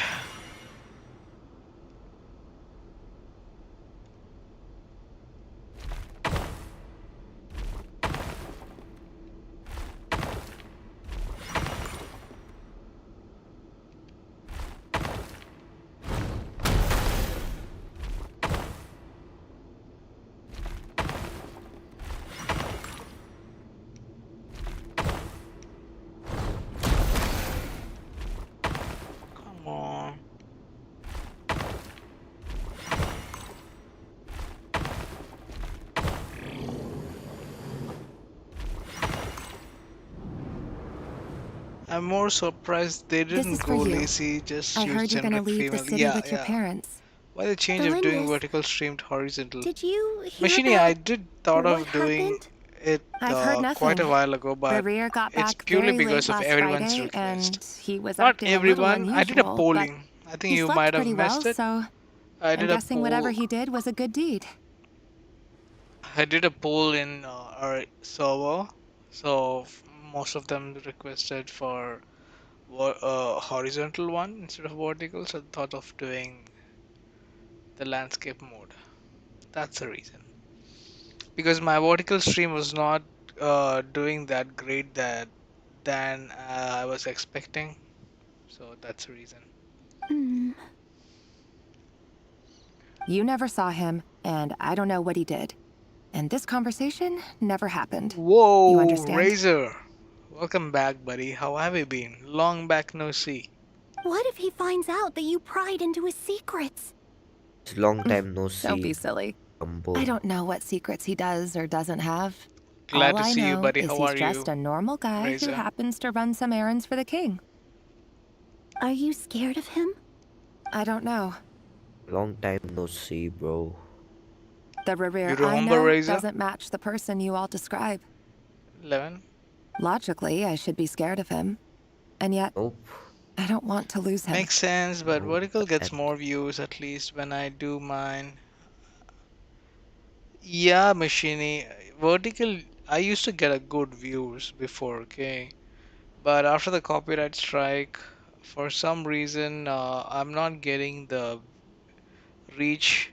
I'm more surprised they This didn't is for go you. lazy, just I use heard you're gonna generic leave the female. city Yeah, with your yeah. parents. Why the change of doing Belindis, vertical streamed horizontal? did you hear Machine, I about did thought what of doing happened? it I've heard quite a nothing. while ago, but Reverie got it's back purely very late because of last everyone's Friday, request. and he was Not acting a little everyone. I did a unusual, but polling. I think he you slept might have pretty well, missed it. so I I'm did a guessing whatever poll. he did was a good deed. I did a poll in our server, so most of them requested for horizontal one instead of vertical. So I thought of doing the landscape mode. That's the reason. Because my vertical stream was not doing that great than I was expecting. So that's the reason. Hmm. You never saw him, and I don't know what he did. And this conversation never happened. You Whoa, understand? Razor! Welcome back, buddy. How have you been? Long back no see. What if he finds out that you pried into his secrets? It's long time no Don't be see. silly. Combo. I don't know what secrets he does or doesn't have. Glad All to I see you, know buddy. is How he's are just you, a normal guy who Razor? happens to run some errands for the king. Are you scared of him? I don't know. Long time no see, bro. The Reverie You I remember know Razor? doesn't match the person you all describe. 11? Logically, I should be scared of him. And yet, Nope. I don't want to lose him. Makes sense, but Nope. vertical gets more views at least when I do mine. Yeah, Machine. Vertical, I used to get a good views before, okay? But after the copyright strike, for some reason, I'm not getting the reach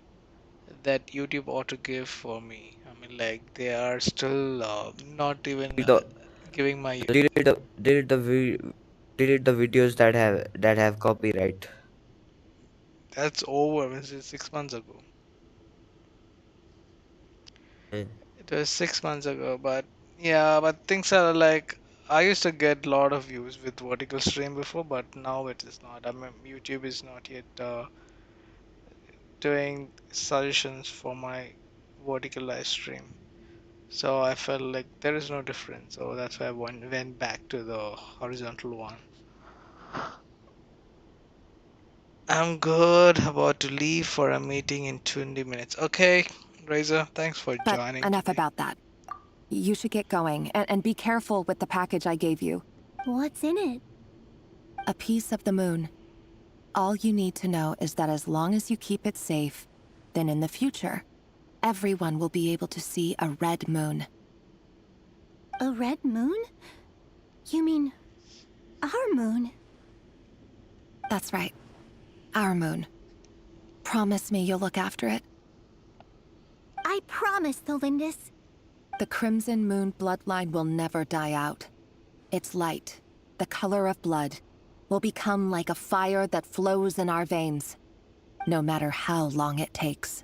that YouTube ought to give for me. I mean, like, they are still not even The giving my. delete the videos that have copyright. That's over. This is 6 months ago. Eh. It was 6 months ago, but yeah, but things are like I used to get a lot of views with vertical stream before, but now it is not. I mean, YouTube is not yet doing suggestions for my vertical live stream. So I felt like there is no difference. So that's why I went back to the horizontal one. I'm good. About to leave for a meeting in 20 minutes. Okay, Razor, thanks for But joining enough today. about that. You should get going, and be careful with the package I gave you. What's in it? A piece of the moon. All you need to know is that as long as you keep it safe, then in the future, everyone will be able to see a red moon. A red moon? You mean our moon? That's right. Our moon. Promise me you'll look after it. I promise, Belindis. The Crimson Moon bloodline will never die out. Its light, the color of blood, will become like a fire that flows in our veins, no matter how long it takes.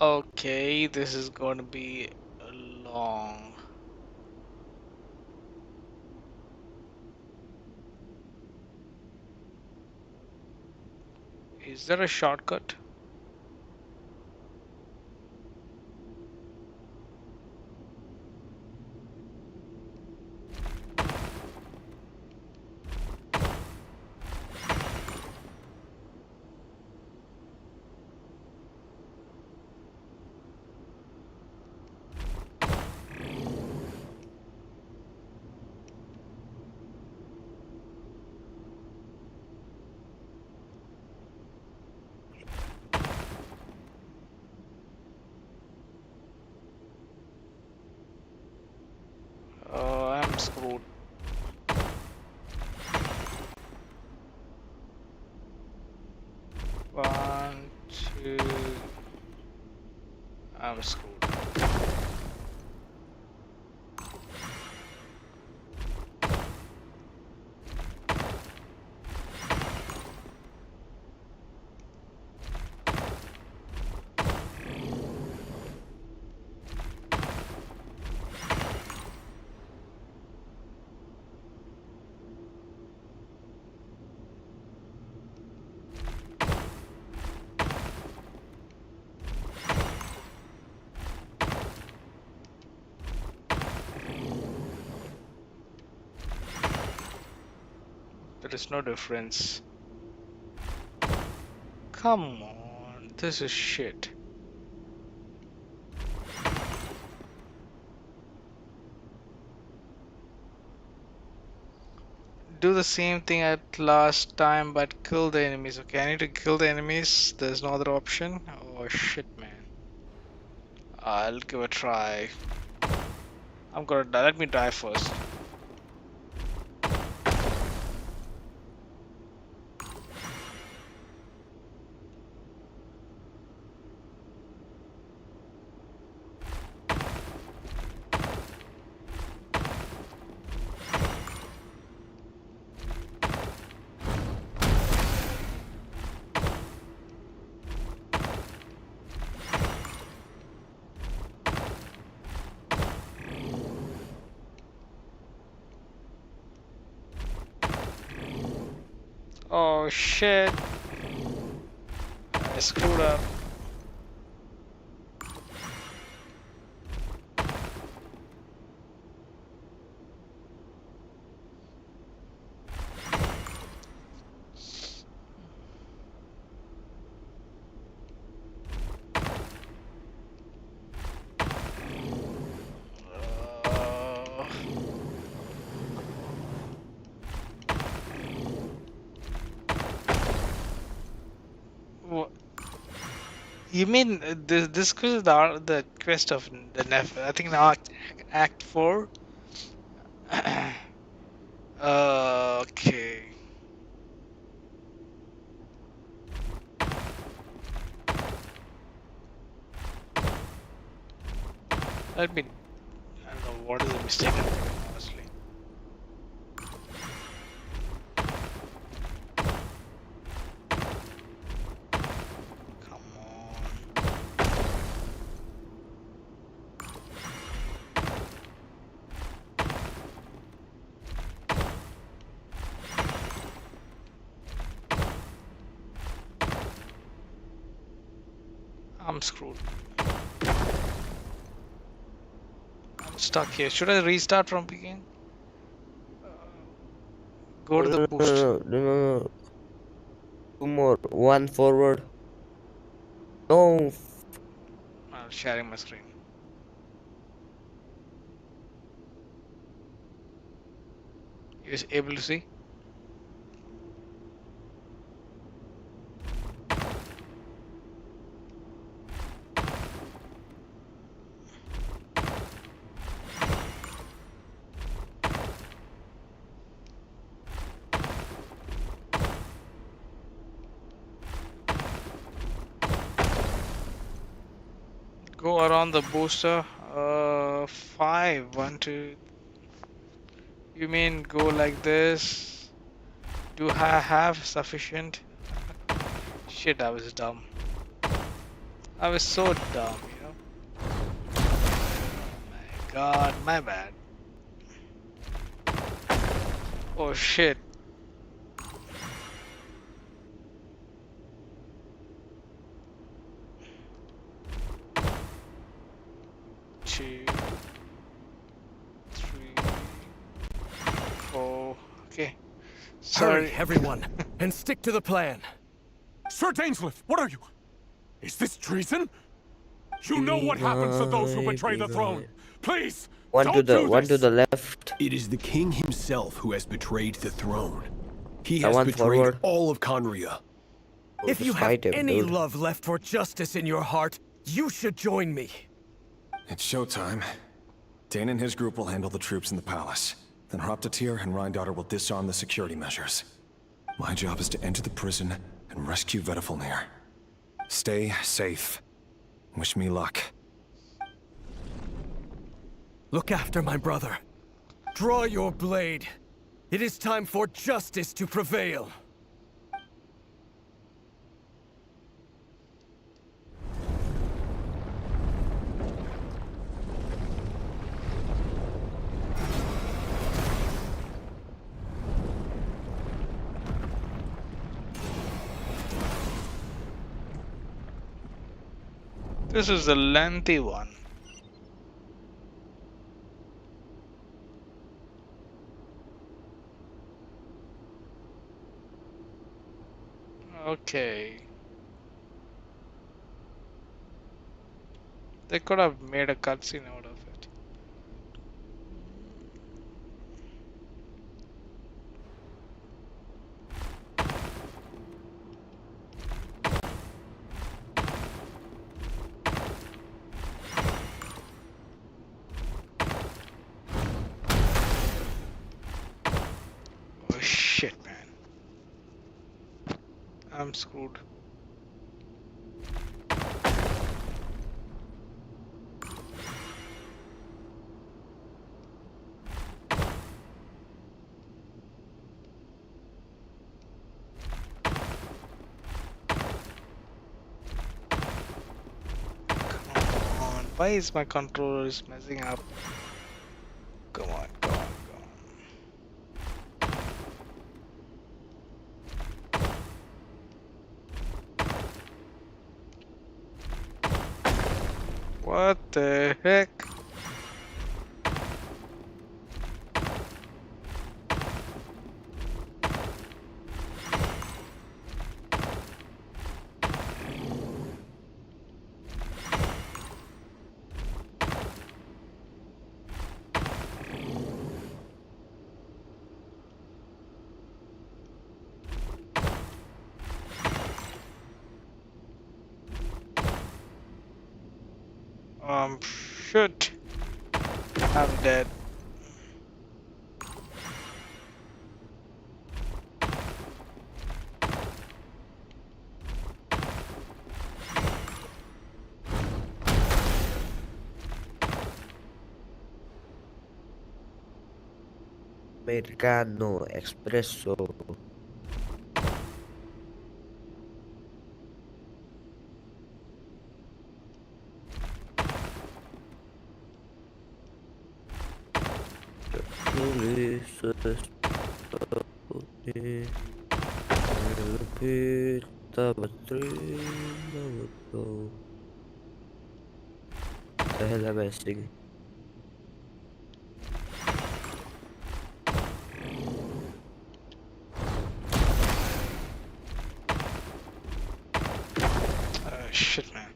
Okay, this is going to be long. Is there a shortcut? I'm screwed. One, two. I'm screwed. notice no difference. Come on, this is shit. Do the same thing at last time, but kill the enemies. Okay, I need to kill the enemies. There's no other option. Oh shit, man. I'll give a try. I'm gonna die. Let me die first. Oh shit. I screwed up. Wha- You mean this is the quest of the Nef? I think now Act 4. Okay. Let me. I don't know what is the mistake I'm doing, honestly. I'm screwed. I'm stuck here. Should I restart from beginning? Go to the boost. No. Two more. One forward. No. I'm sharing my screen. You able to see? Go around the booster. 5. 1, 2. You mean go like this? Do I have sufficient? Shit, I was dumb. I was so dumb, you know. Oh my god, my bad. Oh shit. Two, 3, 4. Okay. Sorry. Hurry, everyone, and stick to the plan. Sir Dainsleif, what are you? Is this treason? You know what happens to those who betray the throne. Please, One to the left. It is the king himself who has betrayed the throne. He I has want betrayed forward. all of Conria. If you Just have fight him, any dude. love left for justice in your heart, you should join me. It's showtime. Dane and his group will handle the troops in the palace. Then Hroptatyr and Rhindaughter will disarm the security measures. My job is to enter the prison and rescue Vedifalnir. Stay safe. Wish me luck. Look after my brother. Draw your blade. It is time for justice to prevail. This is a lengthy one. Okay. They could have made a cutscene out of it. Oh shit, man. I'm screwed. Why is my controller is messing up? Come on, come on, what the heck? Shit. I'm dead. Americano Espresso. The hell am I singing? Shit, man.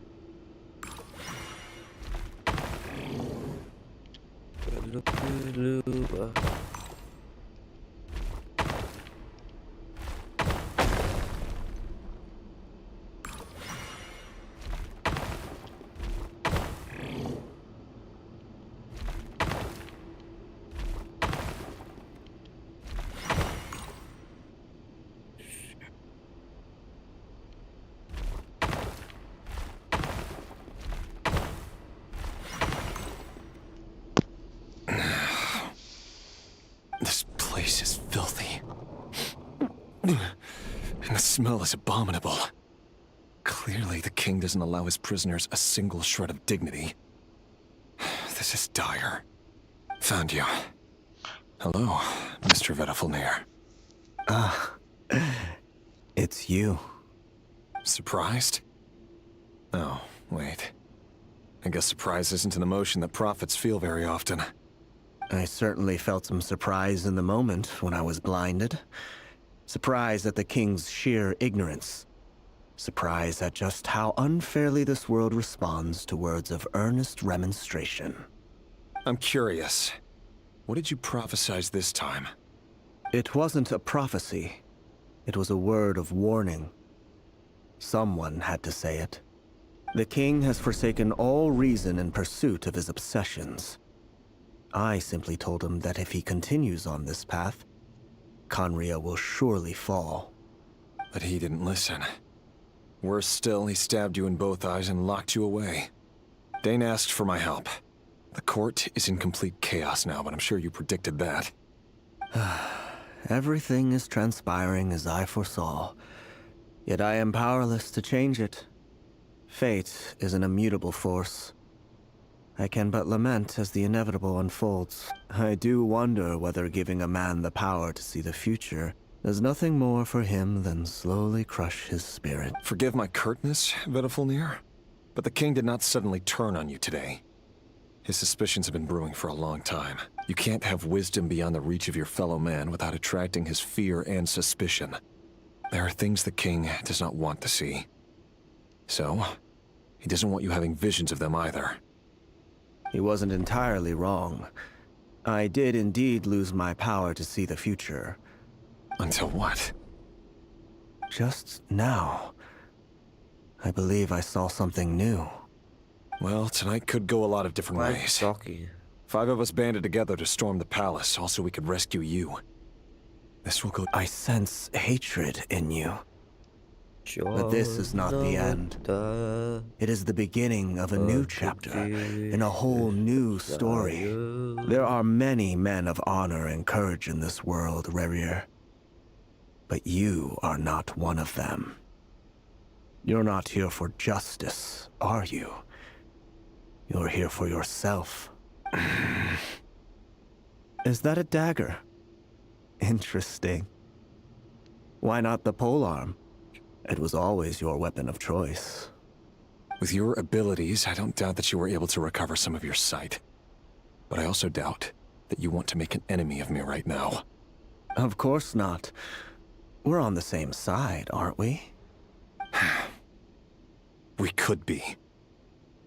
This place is filthy. And the smell is abominable. Clearly, the king doesn't allow his prisoners a single shred of dignity. This is dire. Found you. Hello, Mr. Vedafilnir. Ah, it's you. Surprised? Oh, wait. I guess surprise isn't an emotion that prophets feel very often. I certainly felt some surprise in the moment when I was blinded. Surprise at the king's sheer ignorance. Surprise at just how unfairly this world responds to words of earnest remonstration. I'm curious. What did you prophesize this time? It wasn't a prophecy. It was a word of warning. Someone had to say it. The king has forsaken all reason in pursuit of his obsessions. I simply told him that if he continues on this path, Khaenri'ah will surely fall. But he didn't listen. Worse still, he stabbed you in both eyes and locked you away. Dane asked for my help. The court is in complete chaos now, but I'm sure you predicted that. Everything is transpiring as I foresaw, yet I am powerless to change it. Fate is an immutable force. I can but lament as the inevitable unfolds. I do wonder whether giving a man the power to see the future does nothing more for him than slowly crush his spirit. Forgive my curtness, Vedafilnir, but the king did not suddenly turn on you today. His suspicions have been brewing for a long time. You can't have wisdom beyond the reach of your fellow man without attracting his fear and suspicion. There are things the king does not want to see. So, he doesn't want you having visions of them either. He wasn't entirely wrong. I did indeed lose my power to see the future. Until what? Just now. I believe I saw something new. Well, tonight could go a lot of different ways. Talking. 5 of us banded together to storm the palace, also we could rescue you. This will go... I sense hatred in you. But this is not the end. It is the beginning of a new chapter, in a whole new story. There are many men of honor and courage in this world, Rerir. But you are not one of them. You're not here for justice, are you? You're here for yourself. Is that a dagger? Interesting. Why not the polearm? It was always your weapon of choice. With your abilities, I don't doubt that you were able to recover some of your sight. But I also doubt that you want to make an enemy of me right now. Of course not. We're on the same side, aren't we? We could be.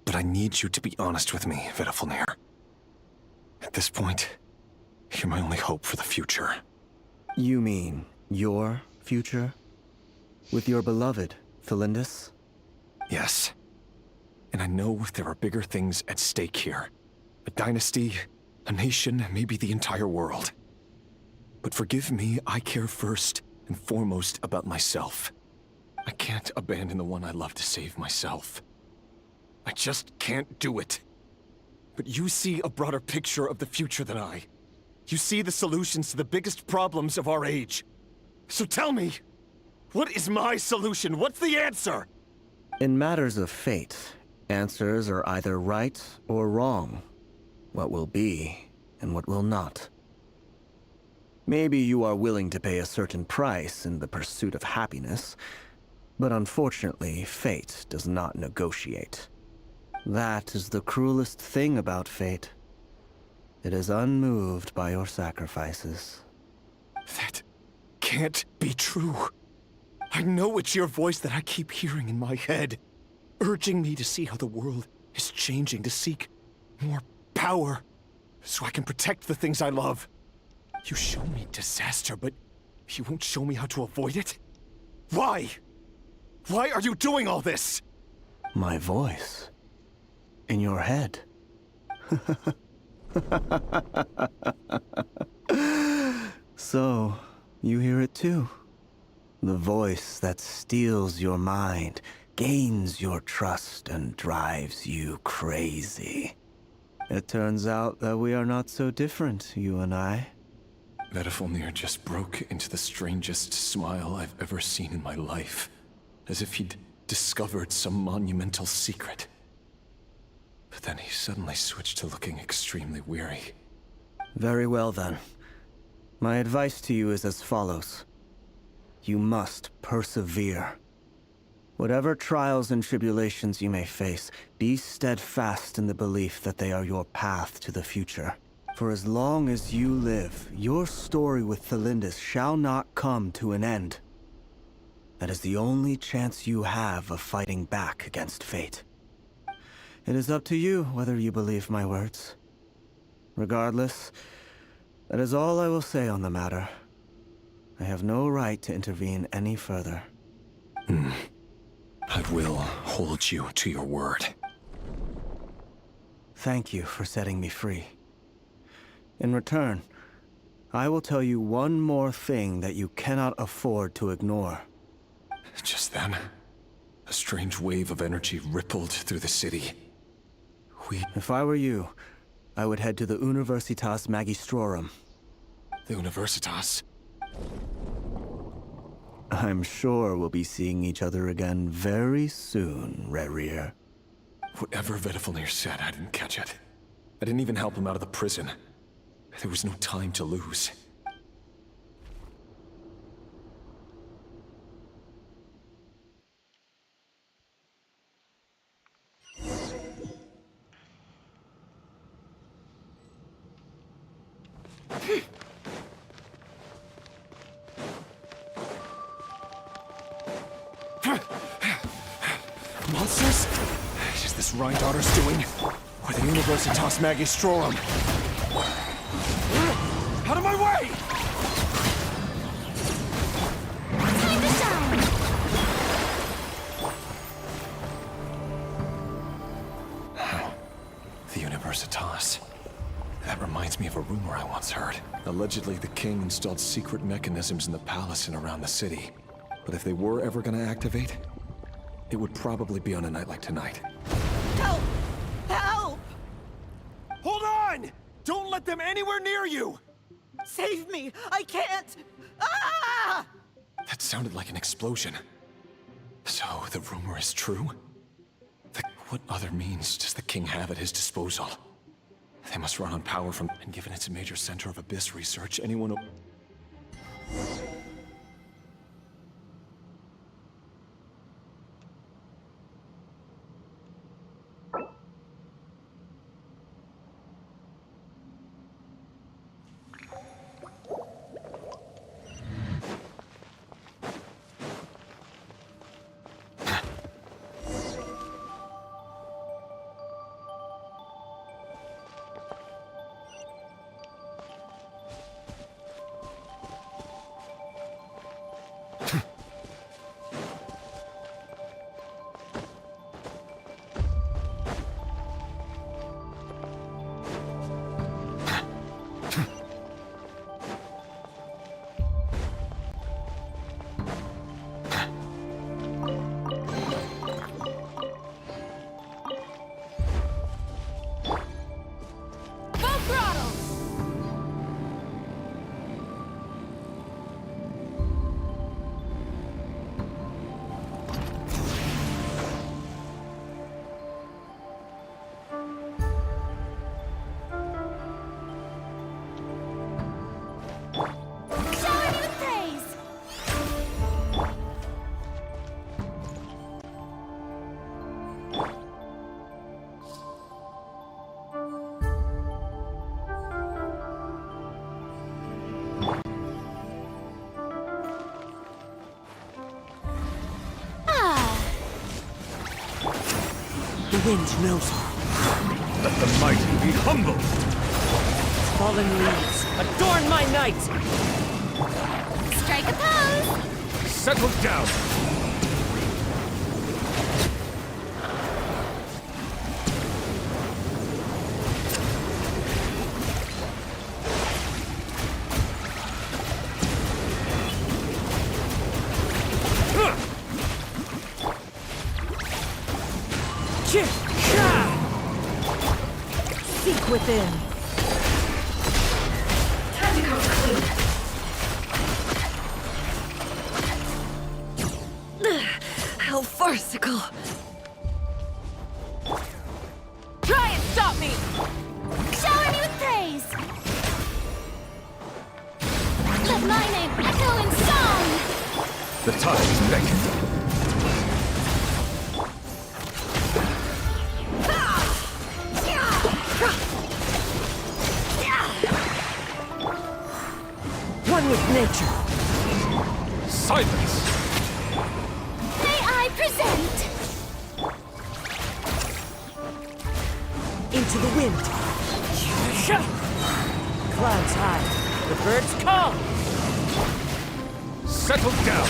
But I need you to be honest with me, Vedafilnir. At this point, you're my only hope for the future. You mean your future? With your beloved, Felindis? Yes. And I know there are bigger things at stake here. A dynasty, a nation, maybe the entire world. But forgive me, I care first and foremost about myself. I can't abandon the one I love to save myself. I just can't do it. But you see a broader picture of the future than I. You see the solutions to the biggest problems of our age. So tell me, what is my solution? What's the answer? In matters of fate, answers are either right or wrong. What will be, and what will not. Maybe you are willing to pay a certain price in the pursuit of happiness, but unfortunately, fate does not negotiate. That is the cruelest thing about fate. It is unmoved by your sacrifices. That can't be true. I know it's your voice that I keep hearing in my head, urging me to see how the world is changing, to seek more power, so I can protect the things I love. You show me disaster, but you won't show me how to avoid it? Why? Why are you doing all this? My voice. In your head. So, you hear it too? The voice that steals your mind, gains your trust, and drives you crazy. It turns out that we are not so different, you and I. Vedafilnir just broke into the strangest smile I've ever seen in my life, as if he'd discovered some monumental secret. But then he suddenly switched to looking extremely weary. Very well then. My advice to you is as follows. You must persevere. Whatever trials and tribulations you may face, be steadfast in the belief that they are your path to the future. For as long as you live, your story with Felindis shall not come to an end. That is the only chance you have of fighting back against fate. It is up to you whether you believe my words. Regardless, that is all I will say on the matter. I have no right to intervene any further. I will hold you to your word. Thank you for setting me free. In return, I will tell you one more thing that you cannot afford to ignore. Just then, a strange wave of energy rippled through the city. If I were you, I would head to the Universitas Magistrorum. The Universitas? I'm sure we'll be seeing each other again very soon, Rerir. Whatever Vedafilnir said, I didn't catch it. I didn't even help him out of the prison. There was no time to lose. this Rhine-Daughter's doing? Or the Universitas Magistrorum? Out of my way! Time to shine! The Universitas. That reminds me of a rumor I once heard. Allegedly, the king installed secret mechanisms in the palace and around the city. But if they were ever gonna activate, it would probably be on a night like tonight. Help! Help! Hold on! Don't let them anywhere near you! Save me! I can't! Ah! That sounded like an explosion. So, the rumor is true? What other means does the king have at his disposal? They must run on power from... And given it's a major center of Abyss research, anyone... The wind knows her. Let the mighty be humbled! Fallen leaves, adorn my night! Strike a pose! Settle down! Seek within. Time to go clean. How farcical. Try and stop me! Shower me with praise! Let my name echo in song! The tides beckon. One with nature. Silence! May I present? Into the wind. Clouds high. The birds call. Settle down!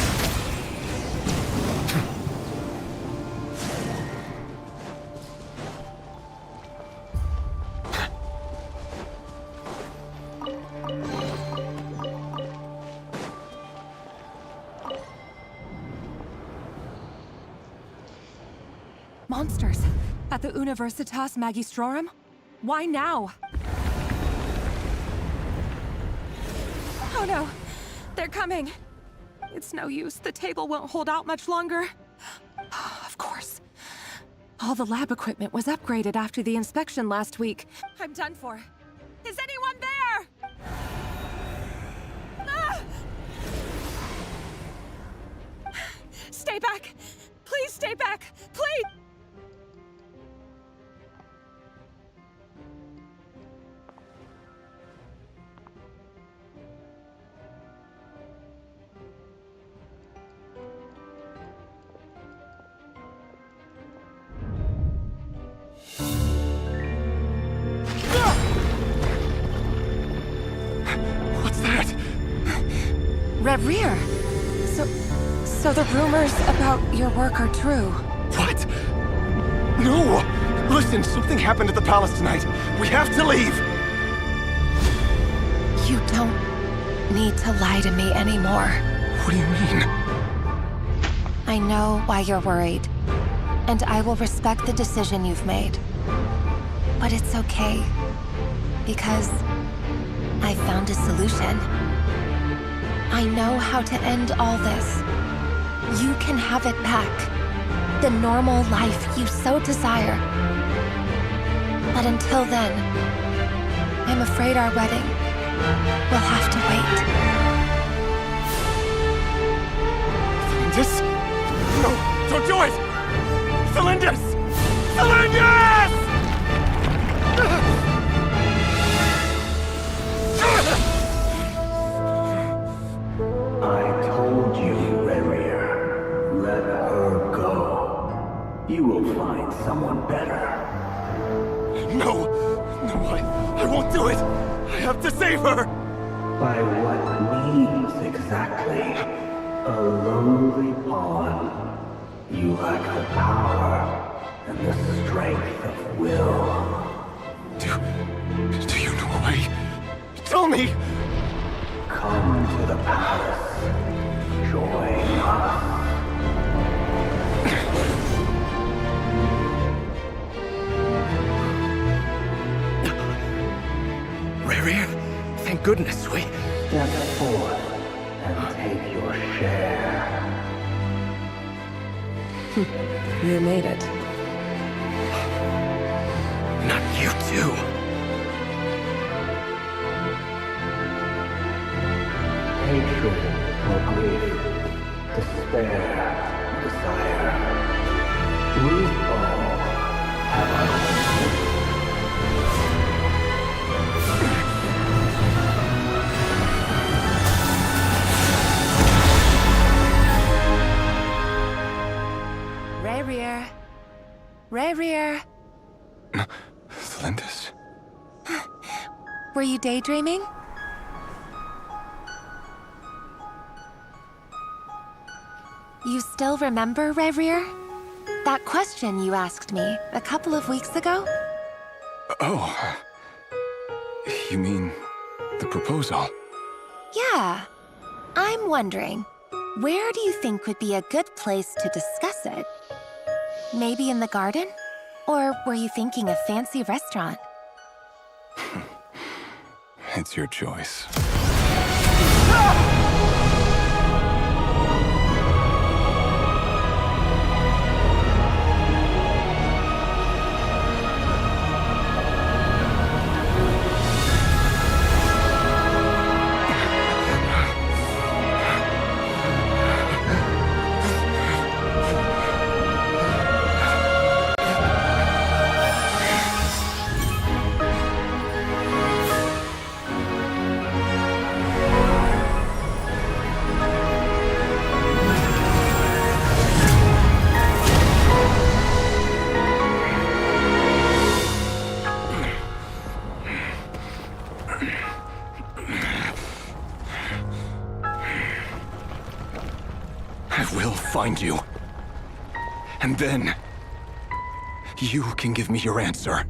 Monsters. At the Universitas Magistrorum? Why now? Oh no! They're coming! It's no use. The table won't hold out much longer. Of course. All the lab equipment was upgraded after the inspection last week. I'm done for. Is anyone there? Ah! Stay back! Please stay back! Please! Reverie! So the rumors about your work are true. What? No! Listen, something happened at the palace tonight. We have to leave! You don't need to lie to me anymore. What do you mean? I know why you're worried, and I will respect the decision you've made. But it's okay, because I found a solution. I know how to end all this. You can have it back. The normal life you so desire. But until then, I'm afraid our wedding will have to wait. Celindus? No, don't do it! Celindus! Celindus! I told you, Reverie. Let her go. You will find someone better. No! No, I won't do it! I have to save her! By what means exactly? A lowly pawn. You lack the power and the strength of will. Do you know a way? Tell me! Come to the palace. Join us. Reverie, thank goodness we... Step forth and take your share. You made it. Not you too. Hatred or grief, despair, desire. We all have our own. Reverie. Reverie. Celindus? Were you daydreaming? You still remember, Reverie? That question you asked me a couple of weeks ago? Oh. You mean the proposal? Yeah. I'm wondering, where do you think would be a good place to discuss it? Maybe in the garden? Or were you thinking a fancy restaurant? It's your choice. I will find you. And then... you can give me your answer.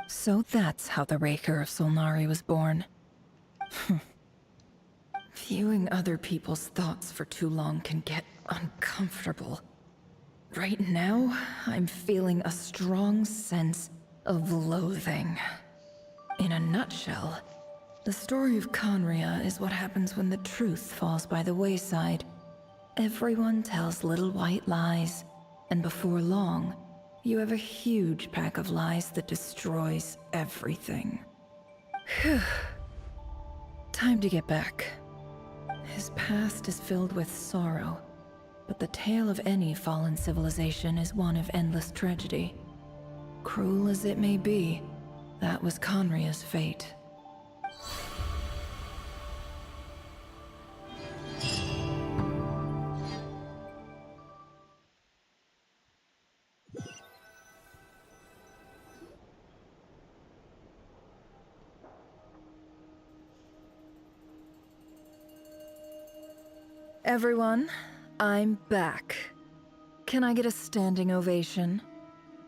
So that's how the Raker of Solnari was born. Viewing other people's thoughts for too long can get uncomfortable. Right now, I'm feeling a strong sense of loathing. In a nutshell, the story of Conria is what happens when the truth falls by the wayside. Everyone tells little white lies, and before long, you have a huge pack of lies that destroys everything. Whew. Time to get back. His past is filled with sorrow, but the tale of any fallen civilization is one of endless tragedy. Cruel as it may be, that was Conria's fate. Everyone, I'm back. Can I get a standing ovation?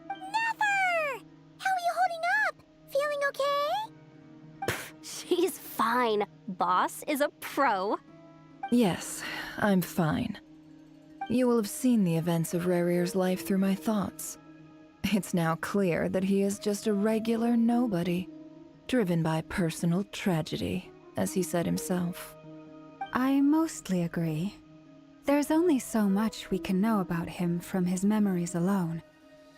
Never! How are you holding up? Feeling okay? She's fine. Boss is a pro. Yes, I'm fine. You will have seen the events of Rarir's life through my thoughts. It's now clear that he is just a regular nobody, driven by personal tragedy, as he said himself. I mostly agree. There's only so much we can know about him from his memories alone,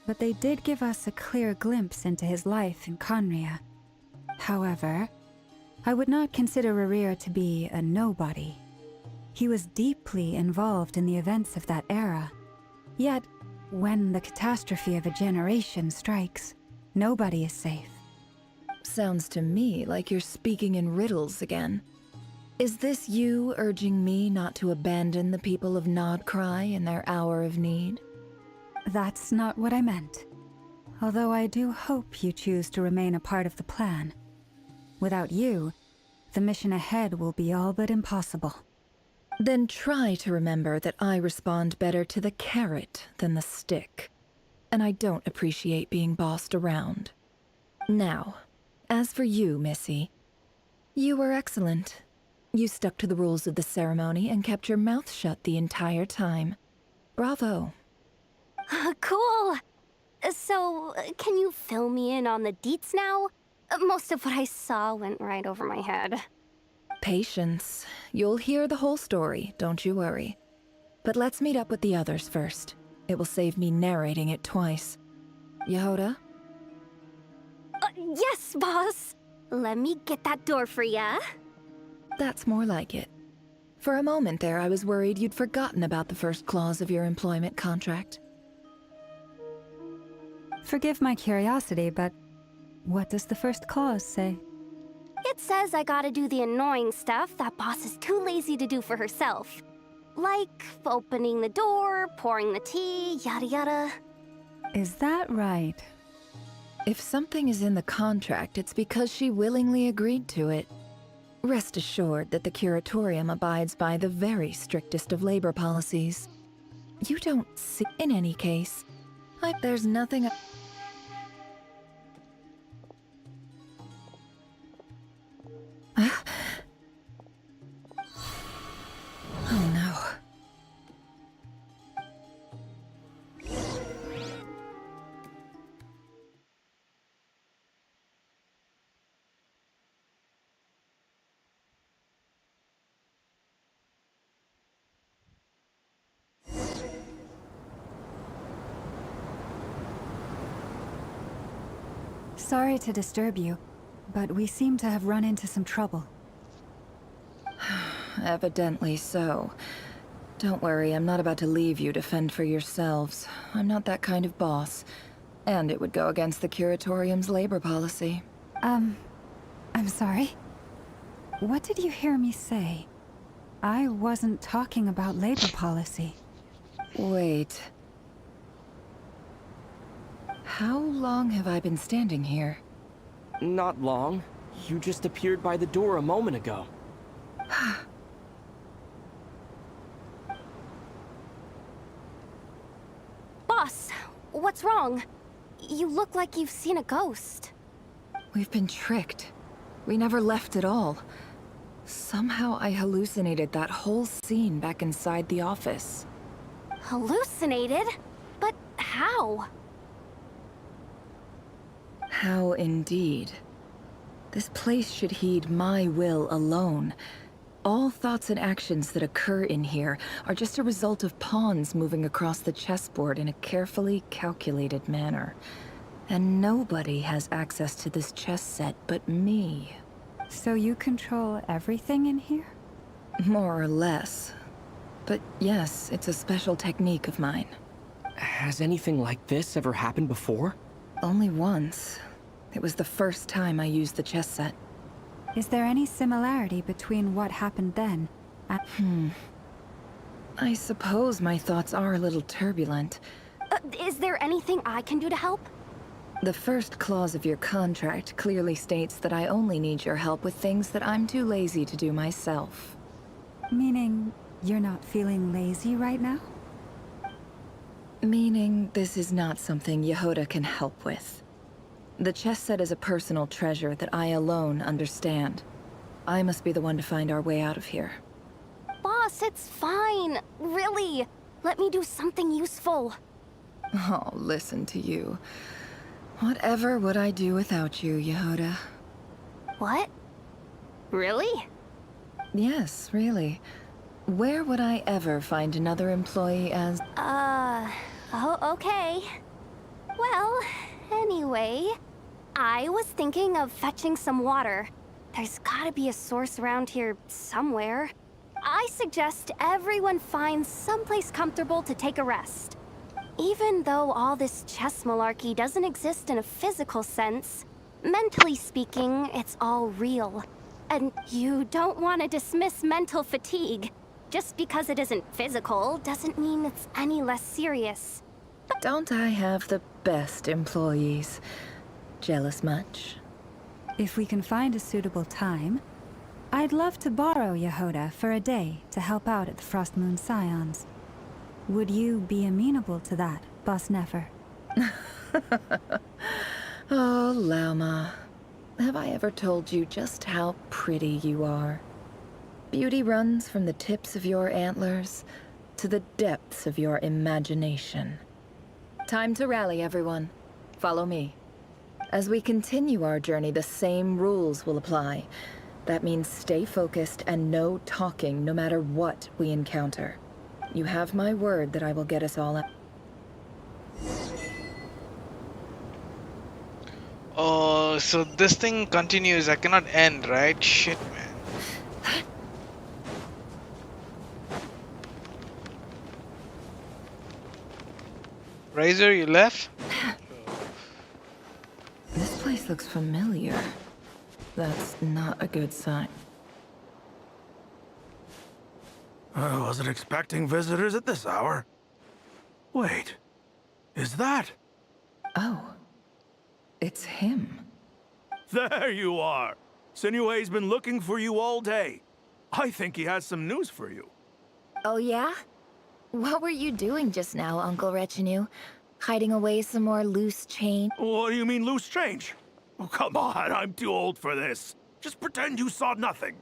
but they did give us a clear glimpse into his life in Conria. However, I would not consider Rarir to be a nobody. He was deeply involved in the events of that era. Yet, when the catastrophe of a generation strikes, nobody is safe. Sounds to me like you're speaking in riddles again. Is this you urging me not to abandon the people of Nod Krai in their hour of need? That's not what I meant. Although I do hope you choose to remain a part of the plan. Without you, the mission ahead will be all but impossible. Then try to remember that I respond better to the carrot than the stick. And I don't appreciate being bossed around. Now, as for you, Missy, you were excellent. You stuck to the rules of the ceremony and kept your mouth shut the entire time. Bravo. Cool. So, can you fill me in on the deets now? Most of what I saw went right over my head. Patience. You'll hear the whole story, don't you worry. But let's meet up with the others first. It will save me narrating it twice. Yehoda? Yes, boss. Let me get that door for ya. That's more like it. For a moment there, I was worried you'd forgotten about the first clause of your employment contract. Forgive my curiosity, but what does the first clause say? It says I gotta do the annoying stuff that boss is too lazy to do for herself. Like opening the door, pouring the tea, yada yada. Is that right? If something is in the contract, it's because she willingly agreed to it. Rest assured that the Curatorium abides by the very strictest of labor policies. You don't see... In any case, there's nothing... Oh no. Sorry to disturb you, but we seem to have run into some trouble. Evidently so. Don't worry, I'm not about to leave you to fend for yourselves. I'm not that kind of boss. And it would go against the Curatorium's labor policy. I'm sorry? What did you hear me say? I wasn't talking about labor policy. Wait. How long have I been standing here? Not long. You just appeared by the door a moment ago. Boss, what's wrong? You look like you've seen a ghost. We've been tricked. We never left at all. Somehow I hallucinated that whole scene back inside the office. Hallucinated? But how? How indeed. This place should heed my will alone. All thoughts and actions that occur in here are just a result of pawns moving across the chessboard in a carefully calculated manner. And nobody has access to this chess set but me. So you control everything in here? More or less. But yes, it's a special technique of mine. Has anything like this ever happened before? Only once. It was the first time I used the chess set. Is there any similarity between what happened then and... I suppose my thoughts are a little turbulent. Is there anything I can do to help? The first clause of your contract clearly states that I only need your help with things that I'm too lazy to do myself. Meaning, You're not feeling lazy right now? Meaning this is not something Yehoda can help with. The chess set is a personal treasure that I alone understand. I must be the one to find our way out of here. Boss, it's fine. Really. Let me do something useful. Oh, listen to you. Whatever would I do without you, Yehoda? What? Really? Yes, really. Where would I ever find another employee as... Oh, okay. Well, anyway, I was thinking of fetching some water. There's gotta be a source around here somewhere. I suggest everyone finds someplace comfortable to take a rest. Even though all this chess malarkey doesn't exist in a physical sense, mentally speaking, it's all real. And you don't want to dismiss mental fatigue. Just because it isn't physical doesn't mean it's any less serious. Don't I have the best employees? Jealous much? If we can find a suitable time, I'd love to borrow Yehoda for a day to help out at the Frostmoon Scions. Would you be amenable to that, Boss Nefer? Oh, Lauma. Have I ever told you just how pretty you are? Beauty runs from the tips of your antlers to the depths of your imagination. Time to rally, everyone. Follow me. As we continue our journey, the same rules will apply. That means stay focused and no talking no matter what we encounter. You have my word that I will get us all out. Oh, so this thing continues. I cannot end, right? Shit, man. Razor, you left? This place looks familiar. That's not a good sign. I wasn't expecting visitors at this hour. Wait, is that? Oh, it's him. There you are. Sinue's been looking for you all day. I think he has some news for you. Oh yeah? What were you doing just now, Uncle Retinue? Hiding away some more loose change? What do you mean loose change? Oh, come on, I'm too old for this. Just pretend you saw nothing.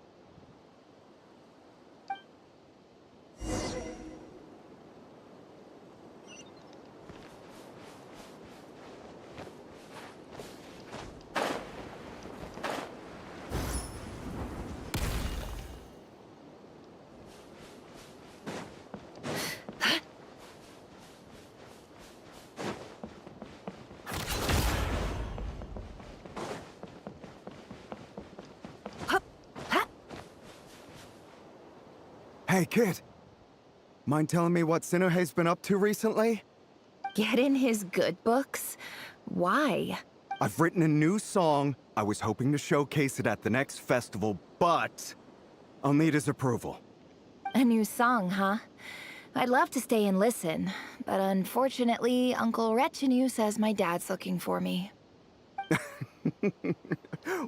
Hey, kid. Mind telling me what Sinuhe's been up to recently? Get in his good books? Why? I've written a new song. I was hoping to showcase it at the next festival, but I'll need his approval. A new song, huh? I'd love to stay and listen, but unfortunately, Uncle Retinue says my dad's looking for me.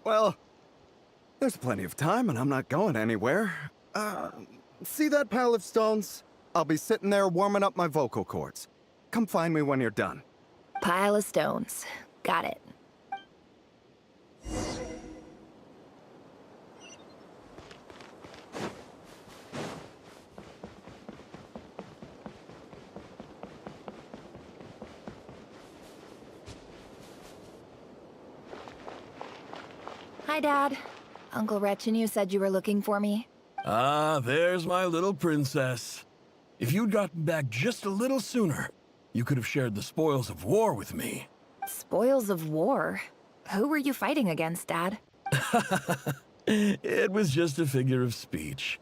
Well, there's plenty of time and I'm not going anywhere. See that pile of stones? I'll be sitting there warming up my vocal cords. Come find me when you're done. Pile of stones. Got it. Hi, Dad. Uncle Retinue said you were looking for me. Ah, there's my little princess. If you'd gotten back just a little sooner, you could have shared the spoils of war with me. Spoils of war? Who were you fighting against, Dad? It was just a figure of speech.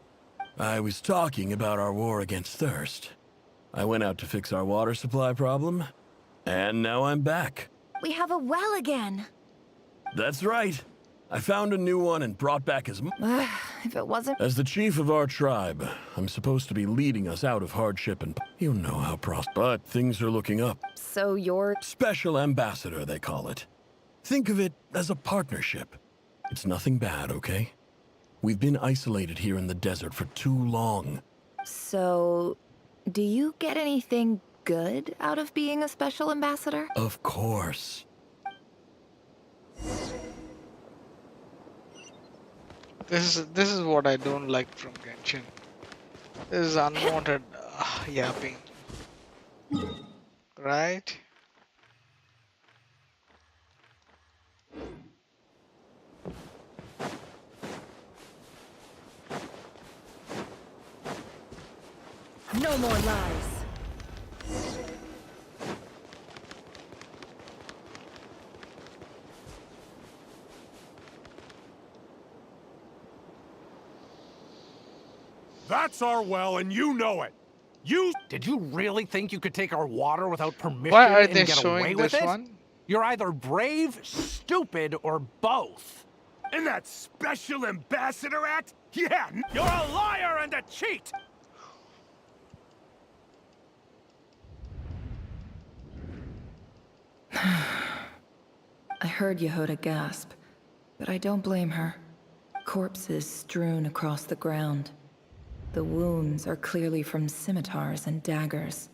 I was talking about our war against thirst. I went out to fix our water supply problem, and now I'm back. We have a well again. That's right. I found a new one and brought back as If it wasn't... As the chief of our tribe, I'm supposed to be leading us out of hardship and... You know how but things are looking up. So you're... Special ambassador, they call it. Think of it as a partnership. It's nothing bad, okay? We've been isolated here in the desert for too long. So, do you get anything good out of being a special ambassador? Of course. This is what I don't like from Genshin. This is unwanted yapping. Right? No more lies. That's our well, and you know it. Did you really think you could take our water without permission Why are and they get away showing with this it? one? You're either brave, stupid, or both. In that special ambassador act? Yeah! You're a liar and a cheat! I heard Yehoda gasp, but I don't blame her. Corpses strewn across the ground. The wounds are clearly from scimitars and daggers.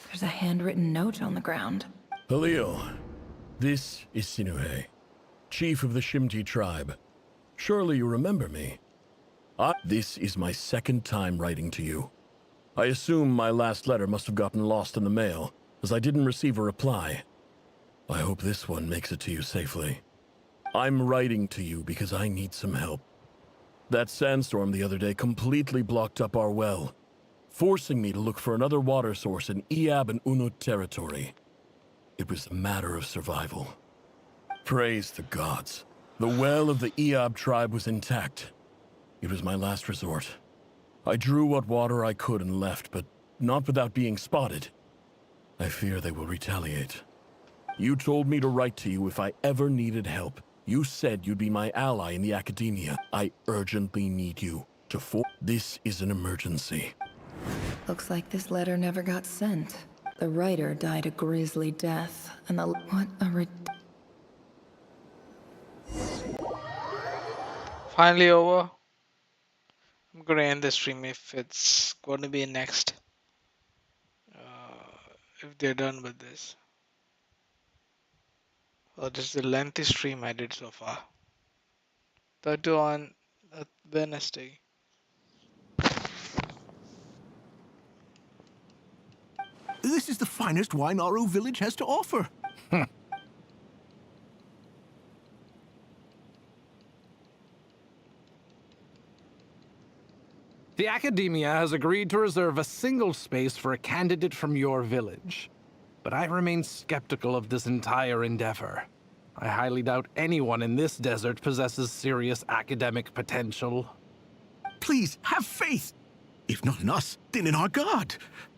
There's a handwritten note on the ground. Halil, this is Sinuhe, chief of the Shimti tribe. Surely you remember me. This is my second time writing to you. I assume my last letter must have gotten lost in the mail, as I didn't receive a reply. I hope this one makes it to you safely. I'm writing to you because I need some help. That sandstorm the other day completely blocked up our well, forcing me to look for another water source in Iab and Unut territory. It was a matter of survival. Praise the gods. The well of the Iab tribe was intact. It was my last resort. I drew what water I could and left, but not without being spotted. I fear they will retaliate. You told me to write to you if I ever needed help. You said you'd be my ally in the academia. I urgently need you to This is an emergency. Looks like this letter never got sent. The writer died a grisly death, and what a Finally over. I'm gonna end the stream if it's going to be next. If they're done with this. Oh, this is the lengthy stream I did so far. 30 on Wednesday. This is the finest wine Aru village has to offer. The Academia has agreed to reserve a single space for a candidate from your village. But I remain skeptical of this entire endeavor. I highly doubt anyone in this desert possesses serious academic potential. Please, have faith. If not in us, then in our god.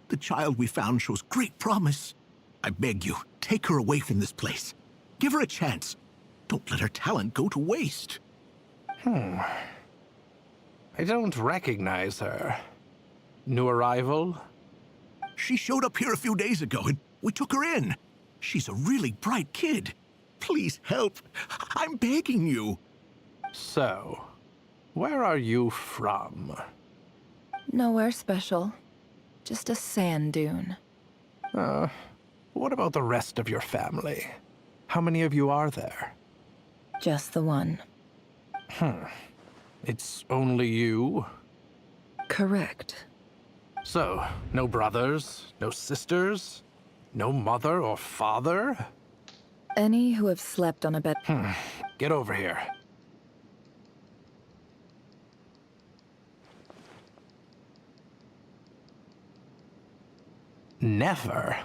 The child we found shows great promise. I beg you, take her away from this place. Give her a chance. Don't let her talent go to waste. I don't recognize her. New arrival? She showed up here a few days ago and we took her in. She's a really bright kid. Please help. I'm begging you. So, where are you from? Nowhere special. Just a sand dune. What about the rest of your family? How many of you are there? Just the one. It's only you? Correct. So, no brothers, no sisters, no mother or father? Any who have slept on a bed. Get over here. Never?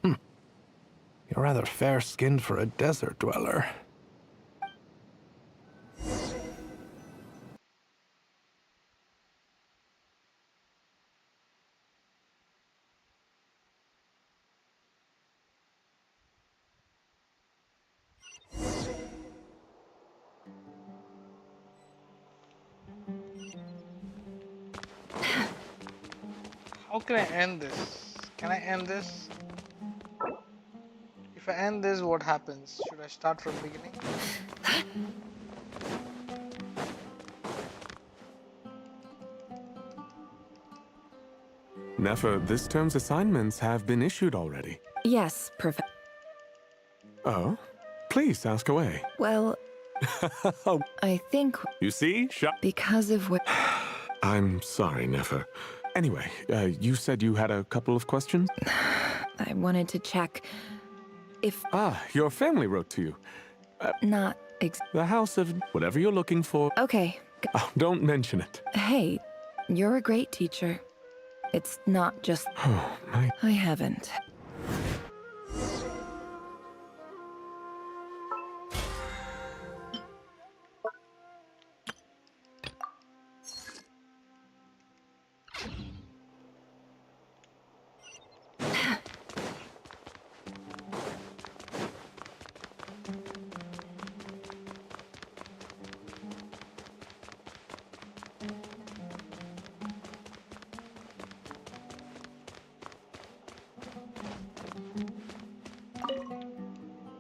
You're rather fair-skinned for a desert dweller. How can I end this? Can I end this? If I end this, what happens? Should I start from beginning? Nefer, this term's assignments have been issued already. Yes, perfect. Oh? Please, ask away. Well, I think... You see? Because of what... I'm sorry, Nefer. Anyway, you said you had a couple of questions? I wanted to check if... Your family wrote to you. Not the house of whatever you're looking for. Okay. Oh, don't mention it. Hey, you're a great teacher. It's not just... Oh, my... I haven't.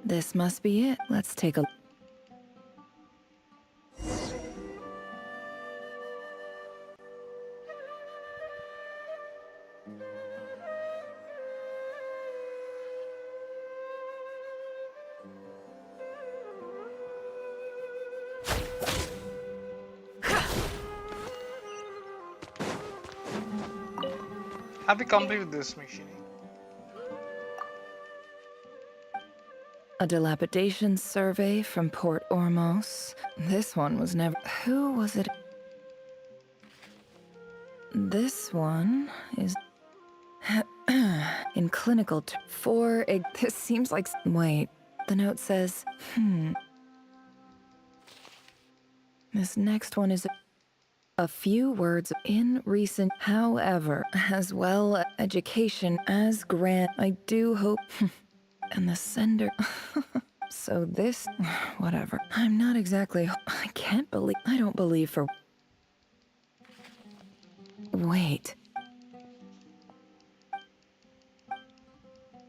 This must be it. Let's take a... Have we completed this mission? A dilapidation survey from Port Ormos. This one was never... Who was it? This one is... in clinical... This seems like... Wait. The note says... This next one is... A few words in recent... However, as well education as grant... I do hope... And the sender... So this... Whatever. I'm not exactly... I can't believe... I don't believe for... Wait.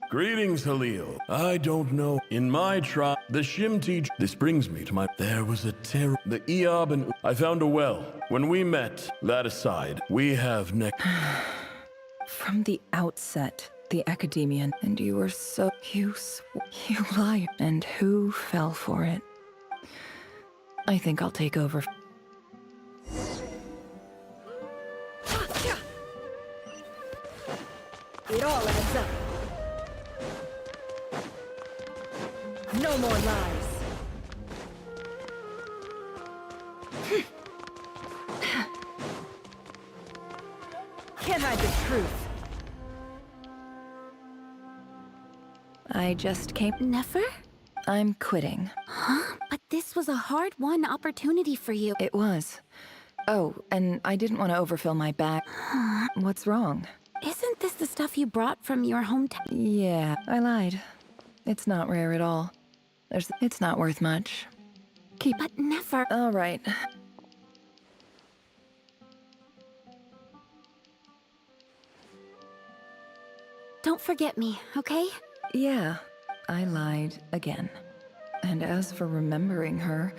Greetings, Halil. I don't know. In my tribe, the Shimti... This brings me to my... There was a terror... The Eob and... I found a well. When we met, that aside, we have From the outset... The Academian, and you were so... You liar. And who fell for it? I think I'll take over. It all adds up. No more lies. Can't hide the truth. I just came... Nefer? I'm quitting. Huh? But this was a hard-won opportunity for you. It was. Oh, and I didn't want to overfill my bag. What's wrong? Isn't this the stuff you brought from your hometown? Yeah, I lied. It's not rare at all. It's not worth much. But Nefer... All right. Don't forget me, okay? Yeah, I lied again. And as for remembering her,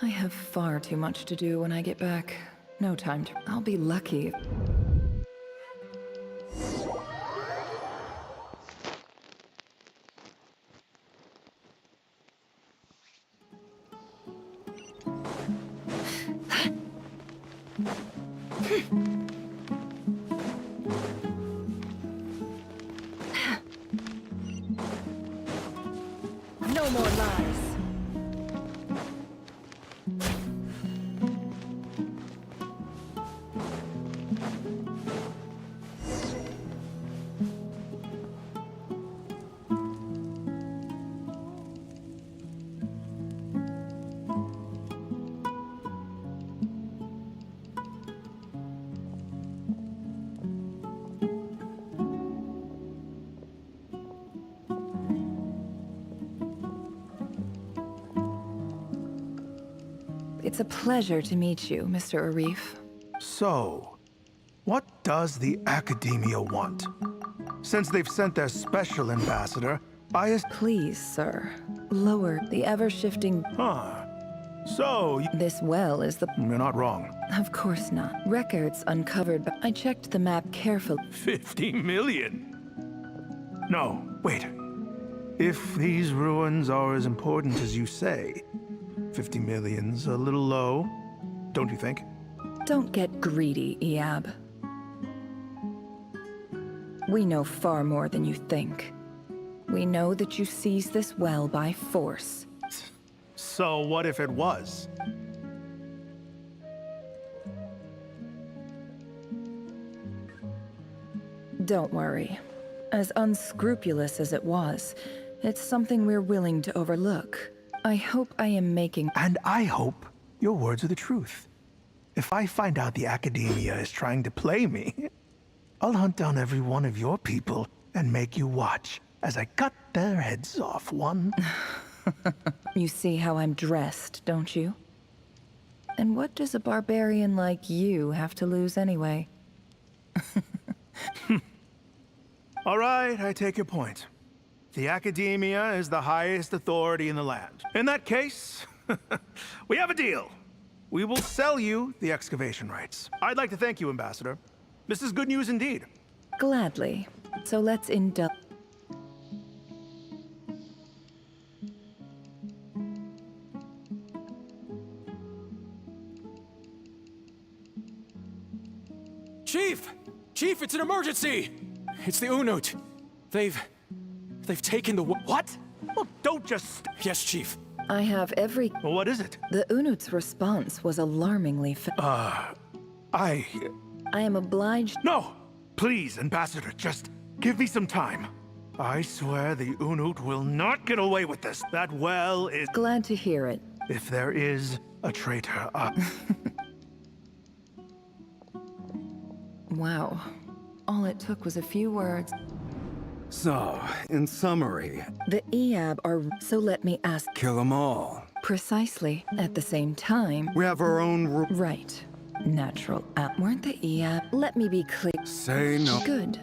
I have far too much to do when I get back. No time to... I'll be lucky. No more lies. It's a pleasure to meet you, Mr. Arif. So, what does the Academia want? Since they've sent their special ambassador, Please, sir. Lower the ever-shifting... Huh. So, This well is the... you're not wrong. Of course not. Records uncovered, but I checked the map carefully. 50 million? No, wait. If these ruins are as important as you say, 50 million's a little low, don't you think? Don't get greedy, Eab. We know far more than you think. We know that you seized this well by force. So what if it was? Don't worry. As unscrupulous as it was, it's something we're willing to overlook. I hope I am making... And I hope your words are the truth. If I find out the Academia is trying to play me, I'll hunt down every one of your people and make you watch as I cut their heads off one. You see how I'm dressed, don't you? And what does a barbarian like you have to lose anyway? All right, I take your point. The Academia is the highest authority in the land. In that case, we have a deal. We will sell you the excavation rights. I'd like to thank you, Ambassador. This is good news indeed. Gladly. So let's indulge. Chief! Chief, it's an emergency! It's the Unut. They've taken the what? Well, don't just... Yes, Chief. I have every... Well, what is it? The Unut's response was alarmingly I am obliged... No! Please, Ambassador, just give me some time. I swear the Unut will not get away with this. That well is... Glad to hear it. If there is a traitor, Wow. All it took was a few words. So, in summary... The Eab are... So let me ask... Kill them all. Precisely. At the same time... We have our own Right. Natural. Weren't the Eab... Let me be clear. Say no. Good.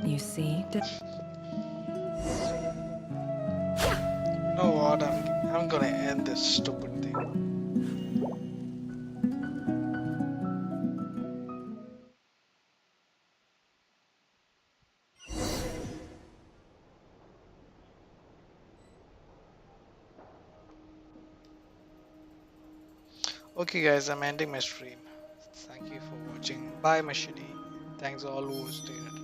You see... You know what? I'm gonna end this stupid thing. Okay guys, I'm ending my stream. Thank you for watching. Bye Mashini. Thanks all who stayed.